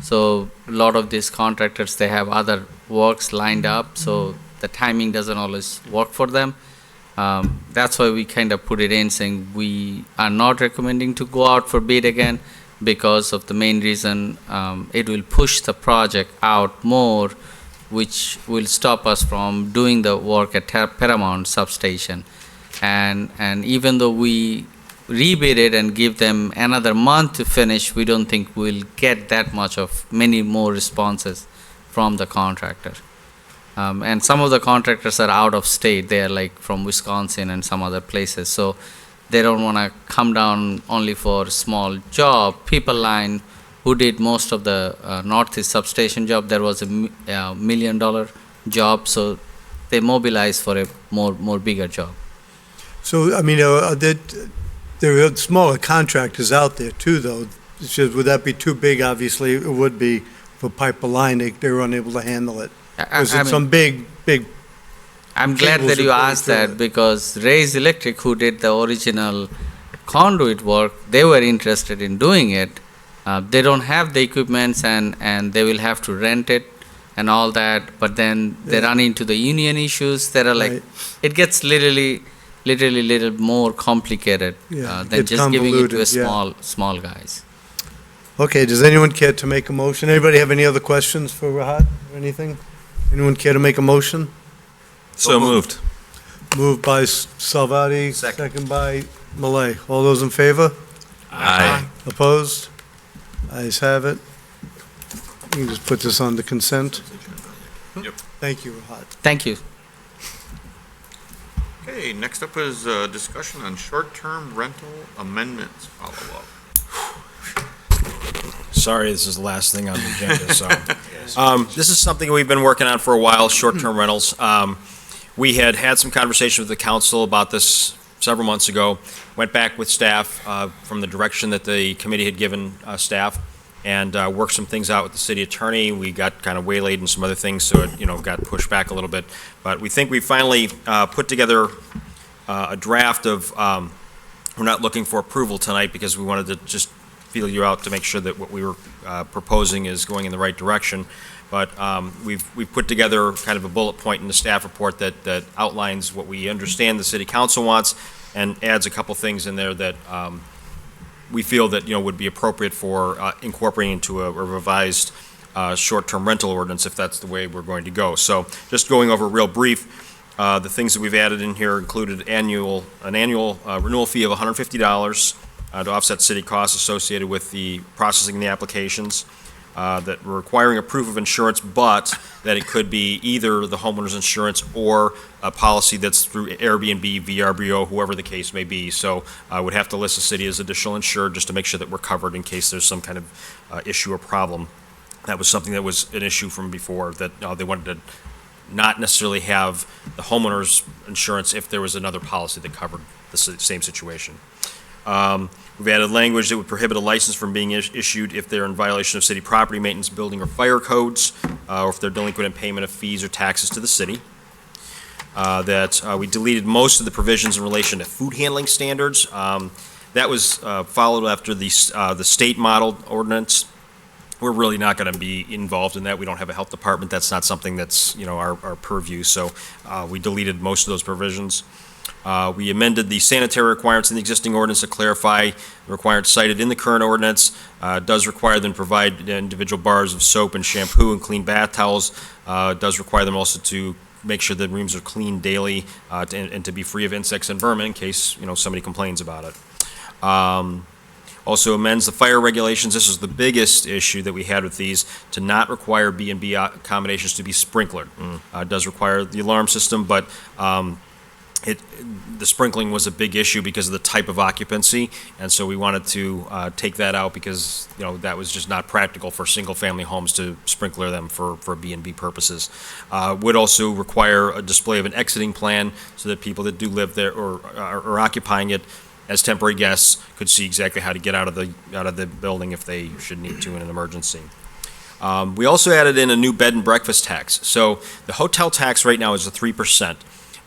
So a lot of these contractors, they have other works lined up, so the timing doesn't always work for them. That's why we kind of put it in saying we are not recommending to go out for bid again, because of the main reason it will push the project out more, which will stop us from doing the work at Paramount substation. And even though we rebid it and give them another month to finish, we don't think we'll get that much of many more responses from the contractor. And some of the contractors are out of state. They are like from Wisconsin and some other places. So they don't want to come down only for a small job. People Line, who did most of the Northeast substation job, there was a $1 million job. So they mobilized for a more bigger job. So, I mean, there are smaller contractors out there too, though. It's just, would that be too big? Obviously, it would be for Pipeline. They were unable to handle it. Was it some big? I'm glad that you asked that, because Ray's Electric, who did the original conduit work, they were interested in doing it. They don't have the equipments, and they will have to rent it and all that. But then they run into the union issues that are like, Right. it gets literally little more complicated than it's just giving it to a convoluted, yeah. small guys. Okay, does anyone care to make a motion? Anybody have any other questions for Rahat or anything? Anyone care to make a motion? So moved. Moved by Salvati, second by Malay. All those in favor? Aye. Opposed? Ayes have it. You can just put this on the consent. Yep. Thank you, Rahat. Thank you. Okay, next up is discussion on short-term rental amendments follow-up. Sorry, this is the last thing on the agenda, so. This is something we've been working on for a while, short-term rentals. We had some conversation with the council about this several months ago, went back with staff from the direction that the committee had given staff, and worked some things out with the city attorney. We got kind of waylaid in some other things, so it, got pushed back a little bit. But we think we finally put together a draft of, we're not looking for approval tonight because we wanted to just feel you out to make sure that what we were proposing is going in the right direction. But we've put together kind of a bullet point in the staff report that outlines what we understand the city council wants and adds a couple things in there that we feel that, would be appropriate for incorporating into a revised short-term rental ordinance if that's the way we're going to go. So just going over real brief, the things that we've added in here included an annual renewal fee of $150 to offset city costs associated with the processing the applications, that we're requiring a proof of insurance, but that it could be either the homeowner's insurance or a policy that's through Airbnb, VRBO, whoever the case may be. So I would have to list the city as additional insured just to make sure that we're covered in case there's some kind of issue or problem. That was something that was an issue from before, that they wanted to not necessarily have the homeowner's insurance if there was another policy that covered the same situation. We've added language that would prohibit a license from being issued if they're in violation of city property maintenance, building, or fire codes, or if they're delinquent in payment of fees or taxes to the city. We deleted most of the provisions in relation to food handling standards. That was followed after the state model ordinance. We're really not going to be involved in that. We don't have a health department. That's not something that's, our purview. So we deleted most of those provisions. We amended the sanitary requirements in the existing ordinance to clarify the requirements cited in the current ordinance. Does require them to provide individual bars of soap and shampoo and clean bath towels. Does require them also to make sure the rooms are cleaned daily and to be free of insects and vermin in case, somebody complains about it. Also amends the fire regulations. This is the biggest issue that we had with these, to not require B&B accommodations to be sprinklered. It does require the alarm system, but the sprinkling was a big issue because of the type of occupancy, and so we wanted to take that out because that was just not practical for single-family homes to sprinkler them for B&B purposes. Would also require a display of an exiting plan so that people that do live there or are occupying it as temporary guests could see exactly how to get out of the building if they should need to in an emergency. We also added in a new bed and breakfast tax. So the hotel tax right now is a 3%.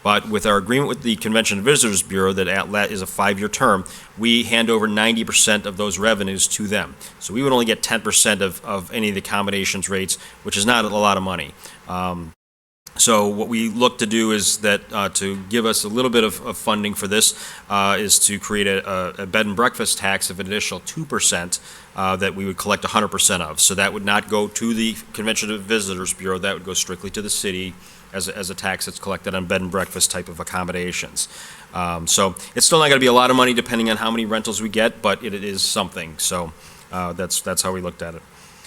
But with our agreement with the Convention and Visitors Bureau that is a 5-year term, we hand over 90% of those revenues to them. So we would only get 10% of any of the accommodations rates, which is not a lot of money. So what we look to do is that to give us a little bit of funding for this is to create a bed and breakfast tax of an additional 2% that we would collect 100% of. So that would not go to the Convention and Visitors Bureau, that would go strictly to the city as a tax that's collected on bed and breakfast type of accommodations. So it's still not going to be a lot of money depending on how many rentals we get, but it is something. So that's how we looked at it.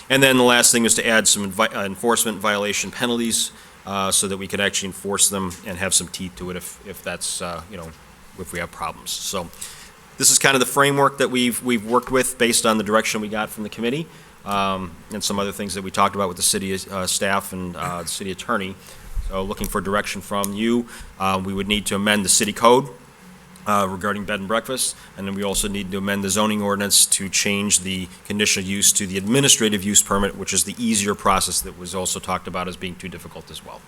And then the last thing is to add some enforcement violation penalties so that we could actually enforce them and have some teeth to it if that's, if we have problems. So this is kind of the framework that we've worked with based on the direction we got from the committee and some other things that we talked about with the city staff and the city attorney. So looking for direction from you. We would need to amend the city code regarding bed and breakfast, and then we also need to amend the zoning ordinance to change the conditional use to the administrative use permit, which is the easier process that was also talked about as being too difficult as well.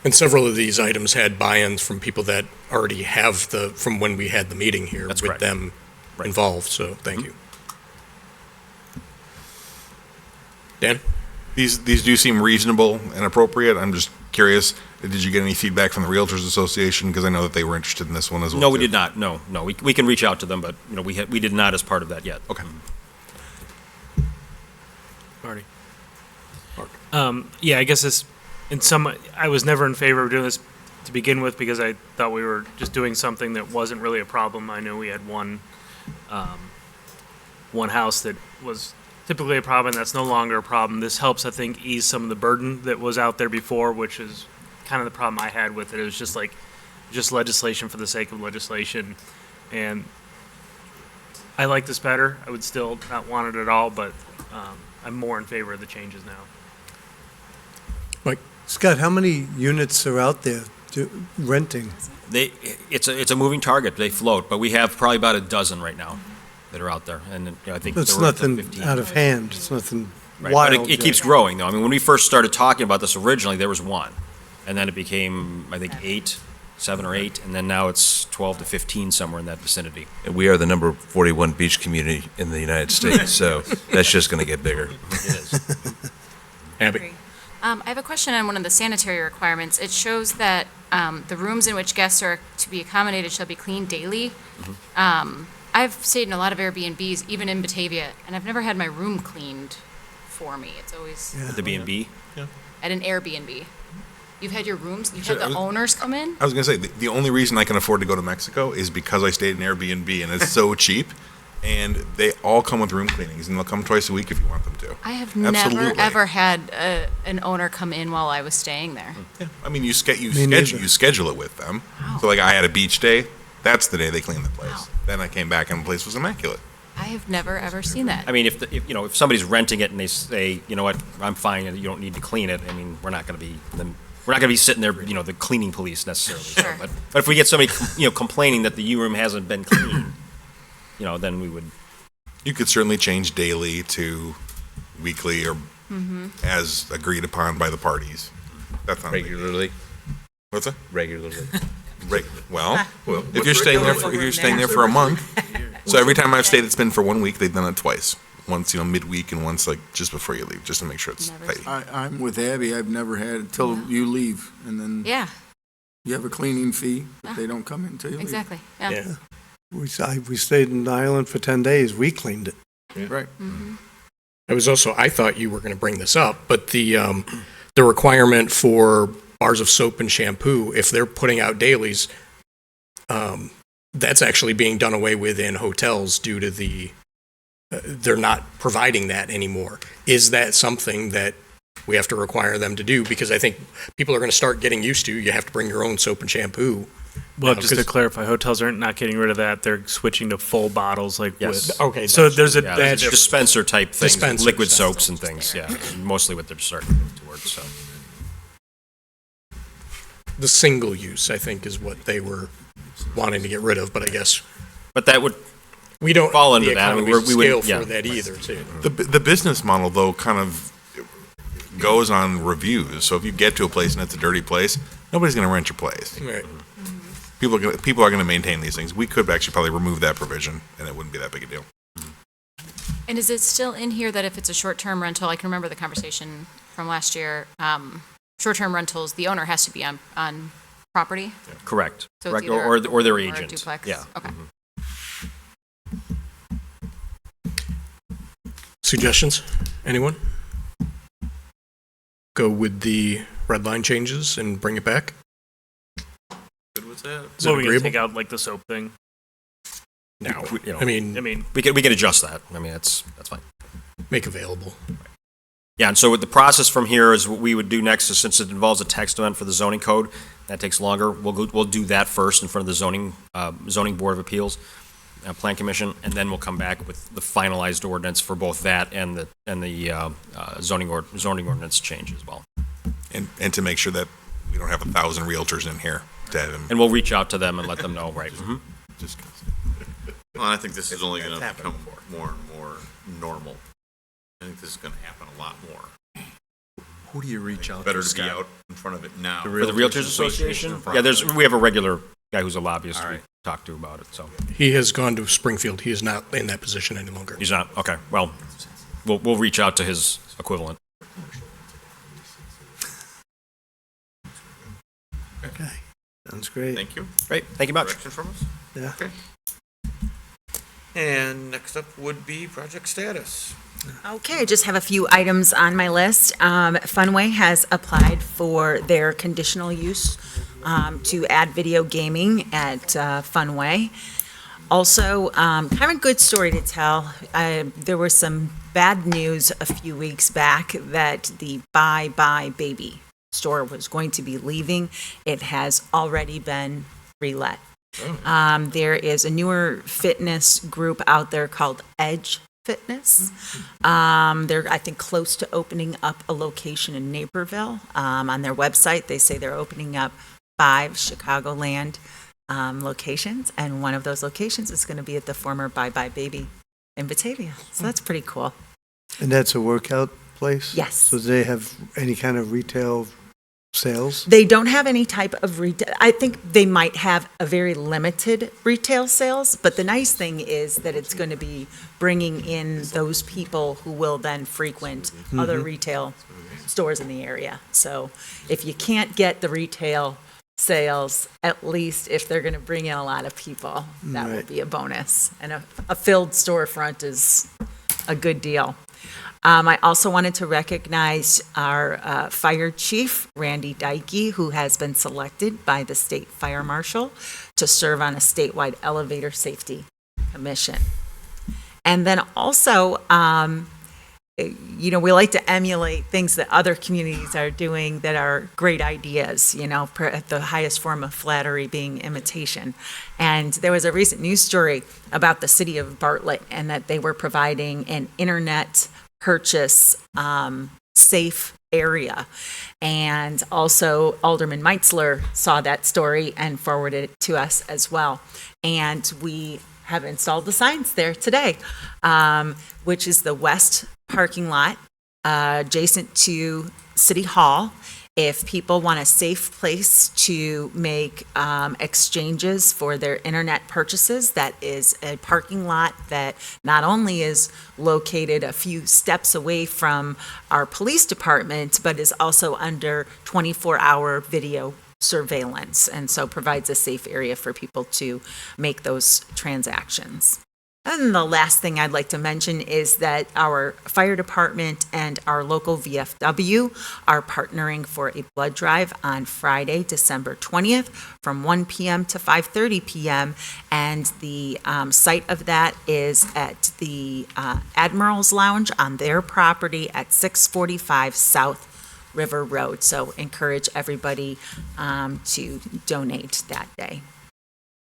And several of these items had buy-ins from people that already have from when we had the meeting here with correct. them involved, so thank you. Dan? These do seem reasonable and appropriate. I'm just curious, did you get any feedback from the Realtors Association? Because I know that they were interested in this one as well. No, we too. did not. No. We can reach out to them, but we did not as part of that yet. Okay. Marty. Yeah, I guess I was never in favor of doing this to begin with because I thought we were just doing something that wasn't really a problem. I know we had one house that was typically a problem. That's no longer a problem. This helps, I think, ease some of the burden that was out there before, which is kind of the problem I had with it. It was just legislation for the sake of legislation. And I like this better. I would still not want it at all, but I'm more in favor of the changes now. Mike? Scott, how many units are out there renting? It's a moving target. They float, but we have probably about a dozen right now that are out there, and I think It's there were up to nothing 15. out of hand, it's nothing Right, wild. but it keeps growing, though. I mean, when we first started talking about this originally, there was one, and then it became, I think, 8, 7 or 8, and then now it's 12 to 15, somewhere in that vicinity. And we are the number 41 beach community in the United States, so that's just going to get bigger. It is. Abby? I have a question on one of the sanitary requirements. It shows that the rooms in which guests are to be accommodated shall be cleaned daily. I've stayed in a lot of Airbnbs, even in Batavia, and I've never had my room cleaned for me. It's always At the B&B? at an Airbnb. You've had your rooms, you've So had I the was- owners come in? I was gonna say, the only reason I can afford to go to Mexico is because I stayed in Airbnb and it's so cheap. And they all come with room cleanings and they'll come twice a week if you want them to. I have never, Absolutely. ever had an owner come in while I was staying there. I mean, you Me neither. schedule it with them. So like I had a beach day, that's the day they clean the place. Then I came back and the place was immaculate. I have never, ever seen that. I mean, if somebody's renting it and they say, you know what, I'm fine, you don't need to clean it, I mean, we're not going to be sitting there, the cleaning police necessarily. Sure. But if we get somebody, complaining that the U-room hasn't been cleaned, then we would. You could certainly change daily to weekly or as agreed upon by the parties. That's not Regularly. What's that? Regularly. Well, if you're staying there for a month, so every time I've stayed, it's been for 1 week. They've done it twice. Once midweek and once like just before you leave, just to make sure it's tight. I'm with Abby. I've never had it until you leave, and then Yeah, you have a cleaning fee, but they don't come in until you leave. exactly. Yeah. We stayed in the island for 10 days. We cleaned it. Right. I thought you were going to bring this up, but the requirement for bars of soap and shampoo, if they're putting out dailies, that's actually being done away with in hotels due to they're not providing that anymore. Is that something that we have to require them to do? Because I think people are going to start getting used to, you have to bring your own soap and shampoo. Well, just to clarify, hotels aren't not getting rid of that. They're switching to full bottles, like Yes. with. Okay, So there's a That's dispenser type things, Dispensers, liquid that's soaps and things, yeah, mostly what they're starting to move towards, so. The single use, I think, is what they were wanting to get rid of, but I guess But that would we don't fall the under that. I mean, economies of we scale would, yeah. for that either, too. The business model though kind of goes on reviews. So if you get to a place and it's a dirty place, nobody's going to rent your place. Right. People are going to maintain these things. We could actually probably remove that provision, and it wouldn't be that big a deal. And is it still in here that if it's a short-term rental, I can remember the conversation from last year, short-term rentals, the owner has to be on property? Correct. So it's Correct. either Or their a agent. duplex? Yeah. Okay. Suggestions? Anyone? Go with the red line changes and bring it back? Good with that? Is So it we're gonna agreeable? take out like the soap thing. No. You know, I mean, we can adjust that. I mean, that's fine. make available. Yeah, and so with the process from here is what we would do next is since it involves a text amendment for the zoning code, that takes longer. We'll do that first in front of the zoning board of appeals, plan commission, and then we'll come back with the finalized ordinance for both that and the zoning ordinance change as well. And to make sure that we don't have 1,000 realtors in here to have them. And we'll reach out to them and let them know, right? Mhm. Just Well, I think this is only going to become more and more normal. I think this is going to happen a lot more. Who do you reach out to, Better to be Scott? out in front of it now. For the Realtors Association? Yeah, we have a regular guy who's a lobbyist we talk to about it, so. He has gone to Springfield. He is not in that position any longer. He's not, okay, well, we'll reach out to his equivalent. Okay. Sounds great. Thank you. Great, thank you much. Direction from us? Yeah. Okay. And next up would be project status. Okay, just have a few items on my list. Funway has applied for their conditional use to add video gaming at Funway. Also, kind of a good story to tell. There was some bad news a few weeks back that the Bye Bye Baby store was going to be leaving. It has already been relet. There is a newer fitness group out there called Edge Fitness. They're, I think, close to opening up a location in Naperville. On their website, they say they're opening up 5 Chicagoland locations, and one of those locations is going to be at the former Bye Bye Baby in Batavia. So that's pretty cool. And that's a workout place? Yes. So do they have any kind of retail sales? They don't have any type of retail. I think they might have a very limited retail sales, but the nice thing is that it's going to be bringing in those people who will then frequent other Mhm. retail stores in the area. So if you can't get the retail sales, at least if they're going to bring in a lot of people, that will Right. be a bonus. And a filled storefront is a good deal. I also wanted to recognize our fire chief, Randy Dykey, who has been selected by the state fire marshal to serve on a statewide elevator safety commission. And then also, we like to emulate things that other communities are doing that are great ideas, the highest form of flattery being imitation. And there was a recent news story about the city of Bartlett and that they were providing an internet purchase safe area. And also Alderman Meitzler saw that story and forwarded it to us as well. And we have installed the signs there today, which is the west parking lot adjacent to City Hall. If people want a safe place to make exchanges for their internet purchases, that is a parking lot that not only is located a few steps away from our police department, but is also under 24-hour video surveillance, and so provides a safe area for people to make those transactions. And the last thing I'd like to mention is that our fire department and our local VFW are partnering for a blood drive on Friday, December 20th from 1 p.m. to 5:30 p.m. And the site of that is at the Admiral's Lounge on their property at 645 South River Road. So encourage everybody to donate that day.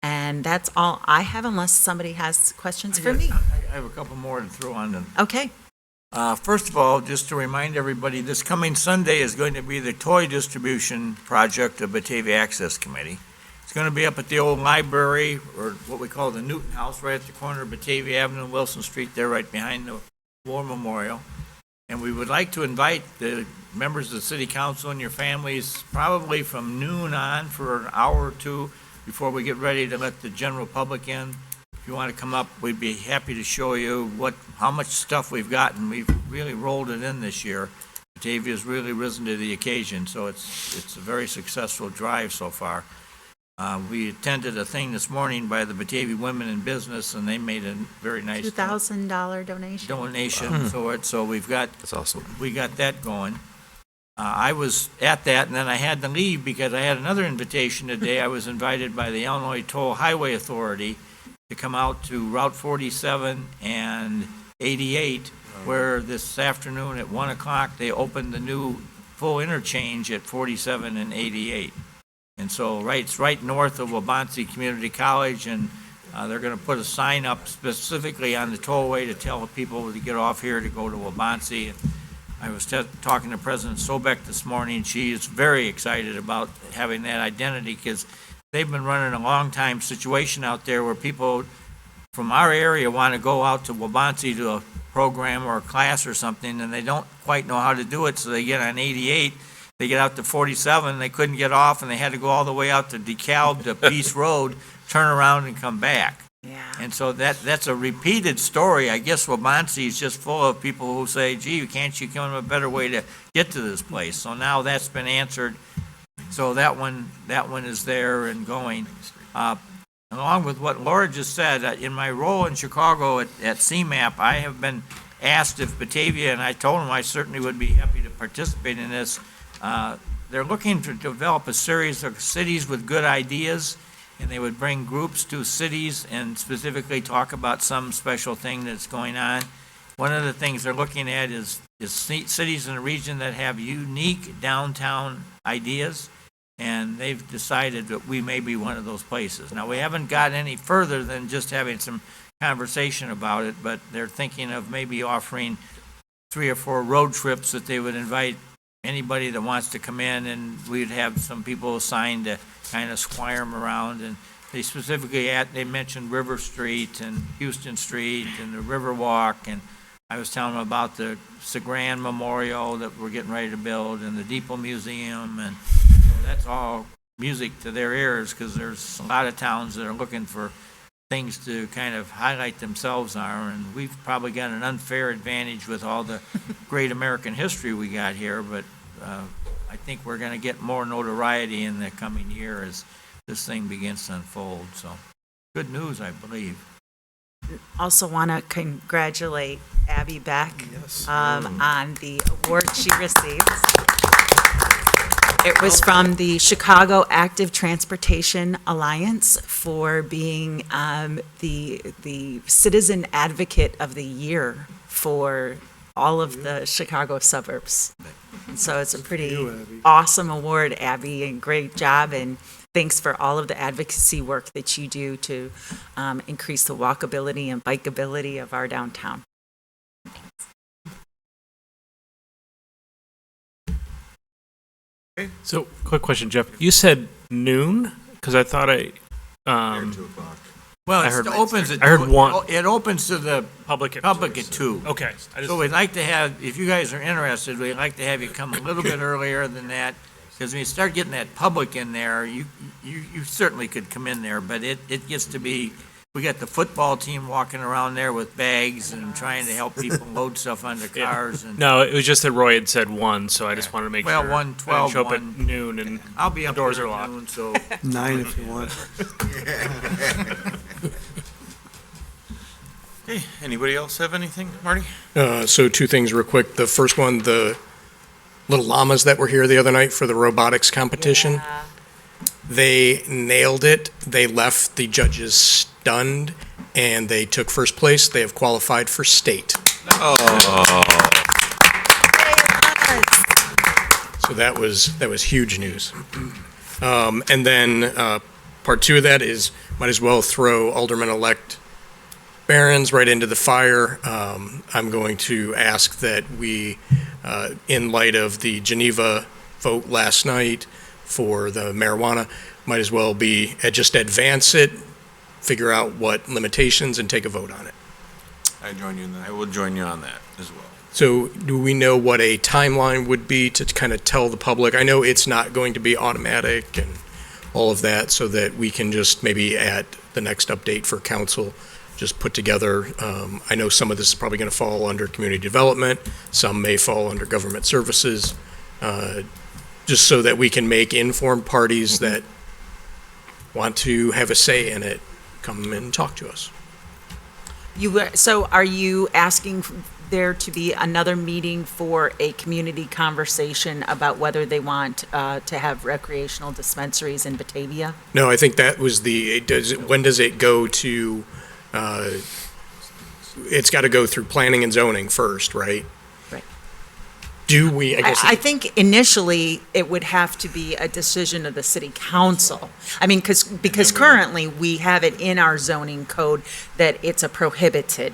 And that's all I have, unless somebody has questions for me. I have a couple more to throw on them. Okay. First of all, just to remind everybody, this coming Sunday is going to be the toy distribution project of Batavia Access Committee. It's going to be up at the old library, or what we call the Newton House, right at the corner of Batavia Avenue and Wilson Street, there right behind the War Memorial. And we would like to invite the members of the city council and your families probably from noon on for an hour or two before we get ready to let the general public in. If you want to come up, we'd be happy to show you how much stuff we've gotten. We've really rolled it in this year. Batavia's really risen to the occasion, so it's a very successful drive so far. We attended a thing this morning by the Batavia Women in Business, and they made a very nice $2,000 donation. So we've got, That's awesome. we got that going. I was at that, and then I had to leave because I had another invitation today. I was invited by the Illinois Toll Highway Authority to come out to Route 47 and 88, where this afternoon at 1 o'clock, they opened the new full interchange at 47 and 88. And so it's right north of Wabansie Community College, and they're going to put a sign up specifically on the tollway to tell people to get off here to go to Wabansie. I was talking to President Sobek this morning. She is very excited about having that identity because they've been running a long-time situation out there where people from our area want to go out to Wabansie to a program or a class or something, and they don't quite know how to do it, so they get on 88, they get out to 47, they couldn't get off, and they had to go all the way out to DeKalb to Peace Road, turn around and come back. Yeah. And so that's a repeated story. I guess Wabansie is just full of people who say, gee, can't you come up with a better way to get to this place? So now that's been answered. So that one is there and going. Along with what Laura just said, in my role in Chicago at CMAP, I have been asked if Batavia, and I told them I certainly would be happy to participate in this. They're looking to develop a series of cities with good ideas, and they would bring groups to cities and specifically talk about some special thing that's going on. One of the things they're looking at is cities in the region that have unique downtown ideas, and they've decided that we may be one of those places. Now, we haven't got any further than just having some conversation about it, but they're thinking of maybe offering 3 or 4 road trips that they would invite anybody that wants to come in, and we'd have some people assigned to kind of squire them around. And they specifically they mentioned River Street and Houston Street and the River Walk, and I was telling them about the Segran Memorial that we're getting ready to build and the Depot Museum, and that's all music to their ears, because there's a lot of towns that are looking for things to kind of highlight themselves on, and we've probably got an unfair advantage with all the great American history we got here, but I think we're going to get more notoriety in the coming year as this thing begins to unfold, so good news, I believe. Also want to congratulate Abby Beck on the award she received. It was from the Chicago Active Transportation Alliance for being the Citizen Advocate of the Year for all of the Chicago suburbs. So it's a pretty awesome award, Abby, and great job, and thanks for all of the advocacy work that you do to increase the walkability and bikeability of our downtown. So, quick question, Jeff. You said noon? Because I thought Well, I it heard- opens at. I heard 1. It opens to the Public at public at 2. Okay. So we'd like to have, if you guys are interested, we'd like to have you come a little bit earlier than that, because when you start getting that public in there, you certainly could come in there, but it gets to be, we got the football team walking around there with bags and trying to help people load stuff onto cars, and No, it was just that Roy had said 1, so I just wanted to make Well, sure. 1:12, I didn't show up 1. at noon and I'll be the up doors there are at locked. noon, so. 9 if you want. Okay, anybody else have anything, Marty? So 2 things real quick. The first one, the little llamas that were here the other night for the robotics competition, they nailed it. They left the judges stunned, and they took first place. They have qualified for state. So that was huge news. And then part 2 of that is, might as well throw Alderman-elect Barron's right into the fire. I'm going to ask that we, in light of the Geneva vote last night for the marijuana, might as well be, just advance it, figure out what limitations, and take a vote on it. I join you in that. I will join you on that as well. So do we know what a timeline would be to kind of tell the public? I know it's not going to be automatic and all of that, so that we can just maybe at the next update for council, just put together, I know some of this is probably going to fall under community development, some may fall under government services, just so that we can make informed parties that want to have a say in it come and talk to us. So are you asking there to be another meeting for a community conversation about whether they want to have recreational dispensaries in Batavia? No, I think that was when does it go to, it's got to go through planning and zoning first, right? Right. Do we, I guess. I think initially it would have to be a decision of the city council. I mean, because currently we have it in our zoning code that it's a prohibited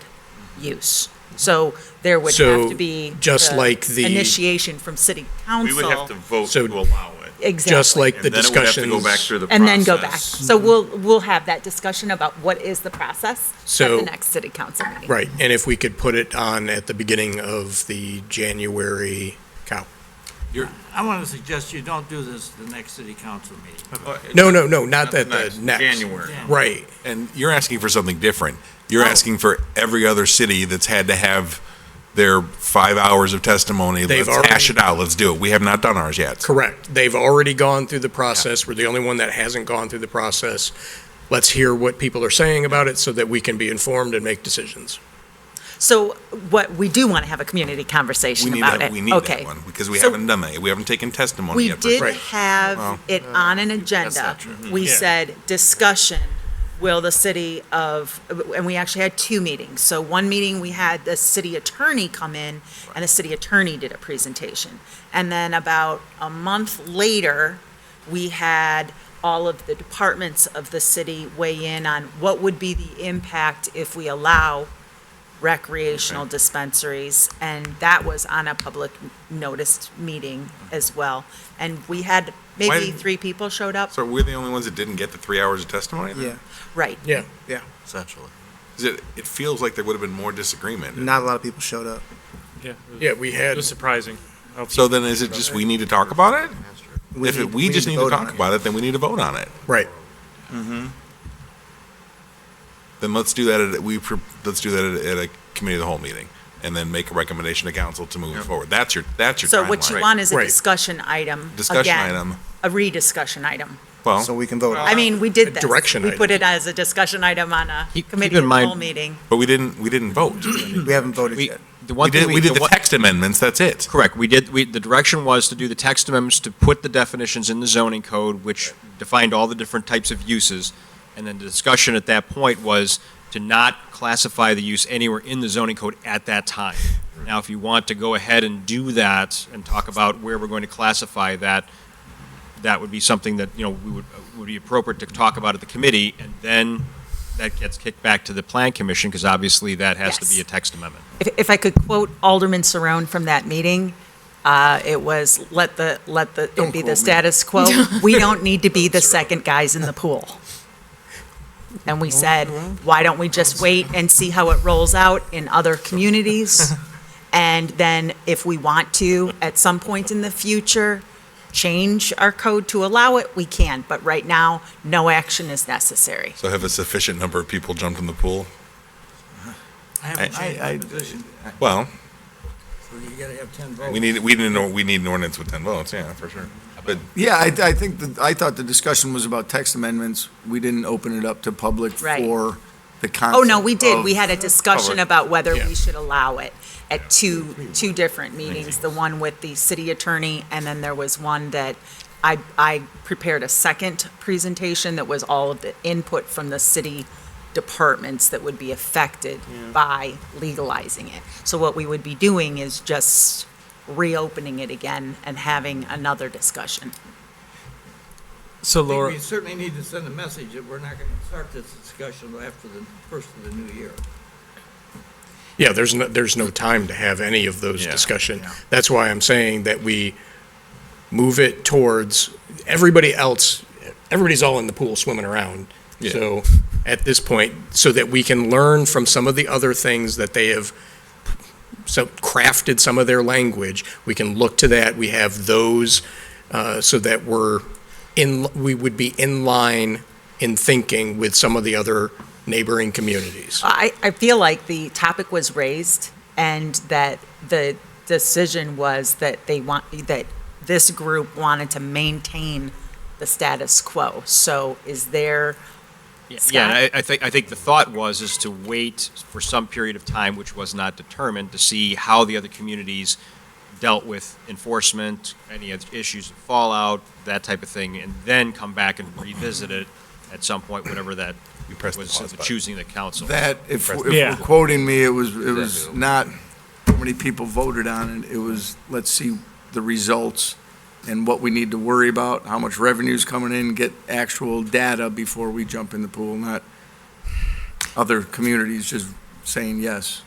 use. So there would have to be just like the initiation from city council. We would have to vote So- to allow it. Exactly. Just like the And then it would have to discussions. go back through the And then go back. process. So we'll have that discussion about what is the process at So- the next city council meeting. Right, and if we could put it on at the beginning of the January I want to suggest you don't do this the next city council meeting. No, not that the next. January. Right. And you're asking for something different. You're asking for every other city that's had to have their 5 hours of testimony. They've Let's already- hash it out. Let's do it. We have not done ours yet. Correct. They've already gone through the process. We're the only one that hasn't gone through the process. Let's hear what people are saying about it so that we can be informed and make decisions. So what, we do want to have a community conversation We need about that, it. we need Okay. that one because we So haven't done that. We haven't taken testimony We yet. did Right. have Well, it on an agenda. We said, discussion, will the city of, and we actually had 2 meetings. So one meeting, we had the city attorney come in, and the city attorney did a presentation. And then about a month later, we had all of the departments of the city weigh in on what would be the impact if we allow recreational dispensaries, and that was on a public noticed meeting as well. And we had maybe Why- 3 people showed up. So we're the only ones that didn't get the 3 hours of testimony? then? Right. Yeah. Essentially. 'Cause it feels like there would have been more disagreement. Not a lot of people showed up. Yeah. Yeah, we had. It was surprising. So then is it just we need to talk about it? we just need to talk about it, then we need to vote on it. Right. Then let's do that at a committee of the whole meeting, and then make a recommendation to council to move it forward. That's your So what you timeline. want is a discussion item. Discussion again, item. A rediscussion item. Well, So we can vote on I mean, we did this. direction We item. put it as a discussion item on a committee in of the mind- whole meeting. but we didn't vote. We haven't voted yet. The one We thing did the one- text amendments, that's it. Correct. The direction was to do the text amendments to put the definitions in the zoning code, which defined all the different types of uses. And then the discussion at that point was to not classify the use anywhere in the zoning code at that time. Now, if you want to go ahead and do that and talk about where we're going to classify that, that would be something that, would be appropriate to talk about at the committee, and then that gets kicked back to the plan commission, because obviously that has to be a text amendment. If I could quote Alderman Cerrone from that meeting, it was, it be the status quo. We don't need to be the second guys in the pool. And we said, why don't we just wait and see how it rolls out in other communities? And then if we want to, at some point in the future, change our code to allow it, we can. But right now, no action is necessary. So have a sufficient number of people jumped in the pool? I haven't changed my position, Well, so you gotta have 10 votes. we need an ordinance with 10 votes, yeah, for sure. But Yeah, I thought the discussion was about text amendments. We didn't open it up to public Right. for the concept. Oh, no, we did. of- We had a discussion about whether Yeah. we should allow it at two different meetings, the one with the city attorney, and then there was one that I prepared a second presentation that was all of the input from the city departments that would be affected by legalizing it. So what we would be doing is just reopening it again and having another discussion. So I think Laura, we certainly need to send a message that we're not gonna start this discussion after the first of the new year. Yeah, there's no time to have any of those discussion. That's why I'm saying that we move it towards everybody else. Everybody's all in the pool swimming around. Yeah. So at this point, so that we can learn from some of the other things that they have crafted some of their language, we can look to that. We have those so that we would be in line in thinking with some of the other neighboring communities. I feel like the topic was raised and that the decision was that that this group wanted to maintain the status quo. So is there, Yeah, I think the thought is to wait for some period of time, which was not determined, to see how the other communities dealt with enforcement, any other issues of fallout, that type of thing, and then come back and revisit it at some point, whatever that was the choosing of the council. That, if we're quoting me, it was not how many people voted on it, it was, let's see the results and what we need to worry about, how much revenue's coming in, get actual data before we jump in the pool, not other communities just saying yes.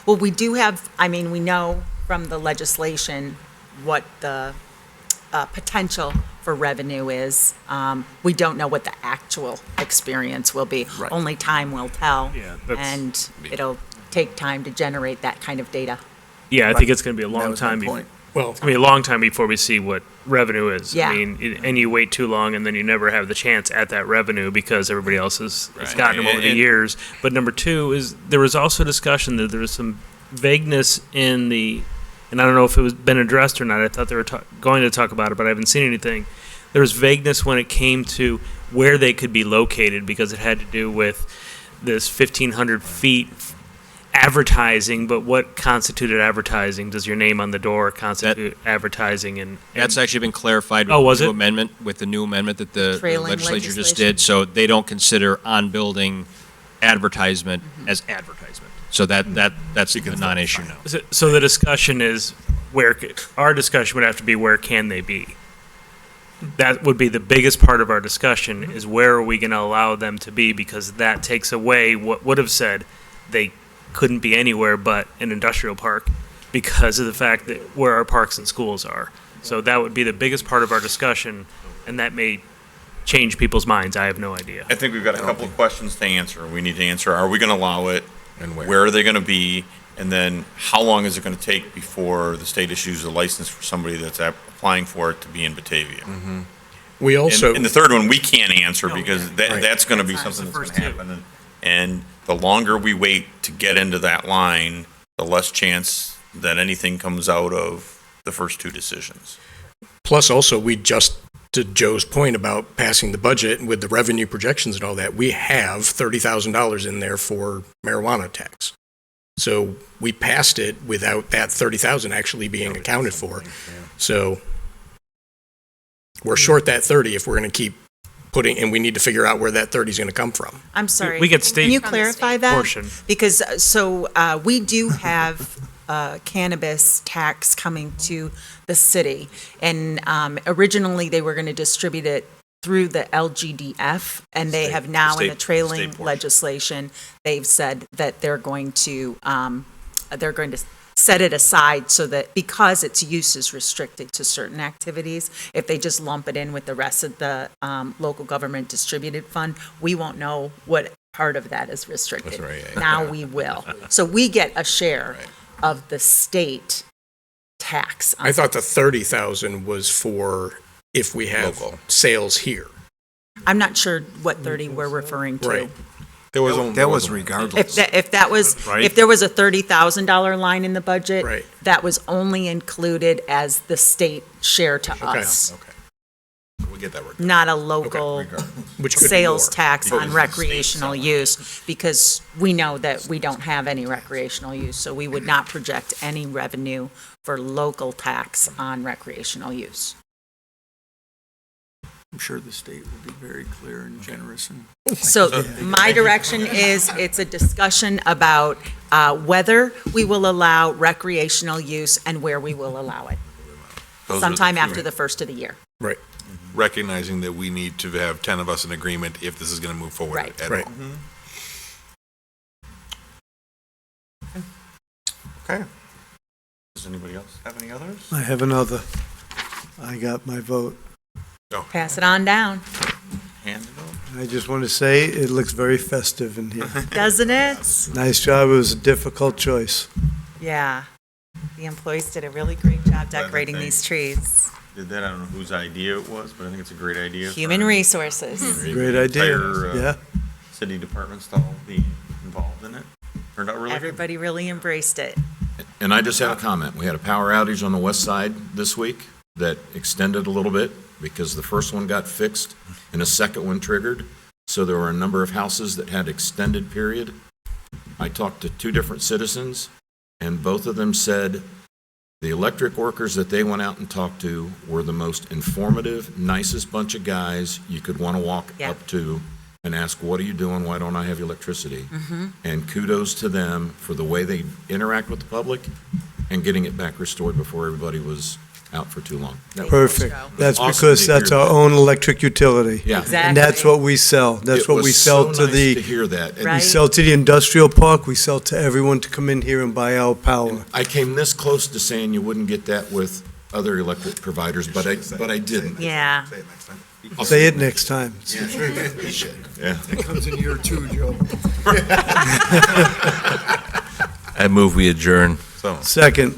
well, we do have, we know from the legislation what the potential for revenue is. We don't know what the actual experience will be. Right. Only time will tell. Yeah, that's- And it'll take time to generate that kind of data. yeah, I think it's going to be a That long was my time. point. Well, It's going to be a long time before we see what revenue is. Yeah. And you wait too long, and then you never have the chance at that revenue because everybody else has Right. gotten them over the And- years. But number two is there was also discussion that there was some vagueness in the, and I don't know if it was been addressed or not. I thought they were going to talk about it, but I haven't seen anything. There was vagueness when it came to where they could be located because it had to do with this 1,500 feet advertising, but what constituted advertising? Does your name on the door constitute advertising? And That's actually been clarified Oh, with was the new it? amendment, with the new amendment that the Trailing legislature just legislation. did. So they don't consider on-building advertisement as advertisement. So that's a non-issue now. So the discussion is our discussion would have to be where can they be? That would be the biggest part of our discussion is where are we going to allow them to be, because that takes away what would have said they couldn't be anywhere but an industrial park because of the fact that where our parks and schools are. So that would be the biggest part of our discussion, and that may change people's minds. I have no idea. I think we've got a couple of questions to answer. We need to answer, are we going to allow it? And Where are they going to be? And then how long is it going to take before the state issues a license for somebody that's applying for it to be in Batavia? We also. And the third one, we can't answer because that's going to be something that's going to happen. And the longer we wait to get into that line, the less chance that anything comes out of the first two decisions. Plus, also, we just, to Joe's point about passing the budget and with the revenue projections and all that, we have $30,000 in there for marijuana tax. So we passed it without that 30,000 actually being accounted for. So we're short that 30 if we're going to keep putting, and we need to figure out where that 30 is going to come from. I'm sorry. We get state Can you clarify that? portion. Because, we do have cannabis tax coming to the city. And originally, they were going to distribute it through the LGDF, and they have now, in the trailing legislation, they've said that they're going to set it aside so that, because its use is restricted to certain activities, if they just lump it in with the rest of the local government distributed fund, we won't know what part of that is restricted. That's right, yeah. Now we will. So we get a share of the state tax. I thought the 30,000 was for if we have sales here. I'm not sure what 30 we're referring to. Right. That was regardless. If there was a $30,000 line in the budget, that was only included as the state share to us. Okay. We get that word. Not a local Which could be sales more. tax on recreational use, because we know that we don't have any recreational use, so we would not project any revenue for local tax on recreational use. I'm sure the state will be very clear and generous. And So my direction is, it's a discussion about whether we will allow recreational use and where we will allow it, Those are sometime the two, after the first of the year. Right. Recognizing that we need to have 10 of us in agreement if this is going to move forward Right. at Right. all. Okay. Does anybody else have any others? I have another. I got my vote. Pass it on down, Hand it over. I just want to say, it looks very festive in here. doesn't it? Nice job. It was a difficult choice. Yeah. The employees did a really great job decorating these trees. Did that, I don't know whose idea it was, but I think it's a great idea. Human resources. Great idea. Entire, Yeah. city departments to all be involved in it. Turned out really good. Everybody really embraced it. And I just have a comment. We had a power outage on the west side this week that extended a little bit because the first one got fixed and a second one triggered. So there were a number of houses that had extended period. I talked to two different citizens, and both of them said the electric workers that they went out and talked to were the most informative, nicest bunch of guys you could want to walk up to and ask, what are you doing? Why don't I have electricity? And kudos to them for the way they interact with the public and getting it back restored before everybody was out for too long. That was Perfect. awesome. That's Awesome because to that's hear our that. own electric utility. Yeah. And that's what we sell. That's It what we was sell so to nice to the, hear that. And we sell to the industrial park, we sell to everyone to come in here and buy our power. I came this close to saying you wouldn't get that with other electric providers, but I didn't. Yeah. Say it next time. Yeah. It comes in year 2, Joe. I move we adjourn. Second.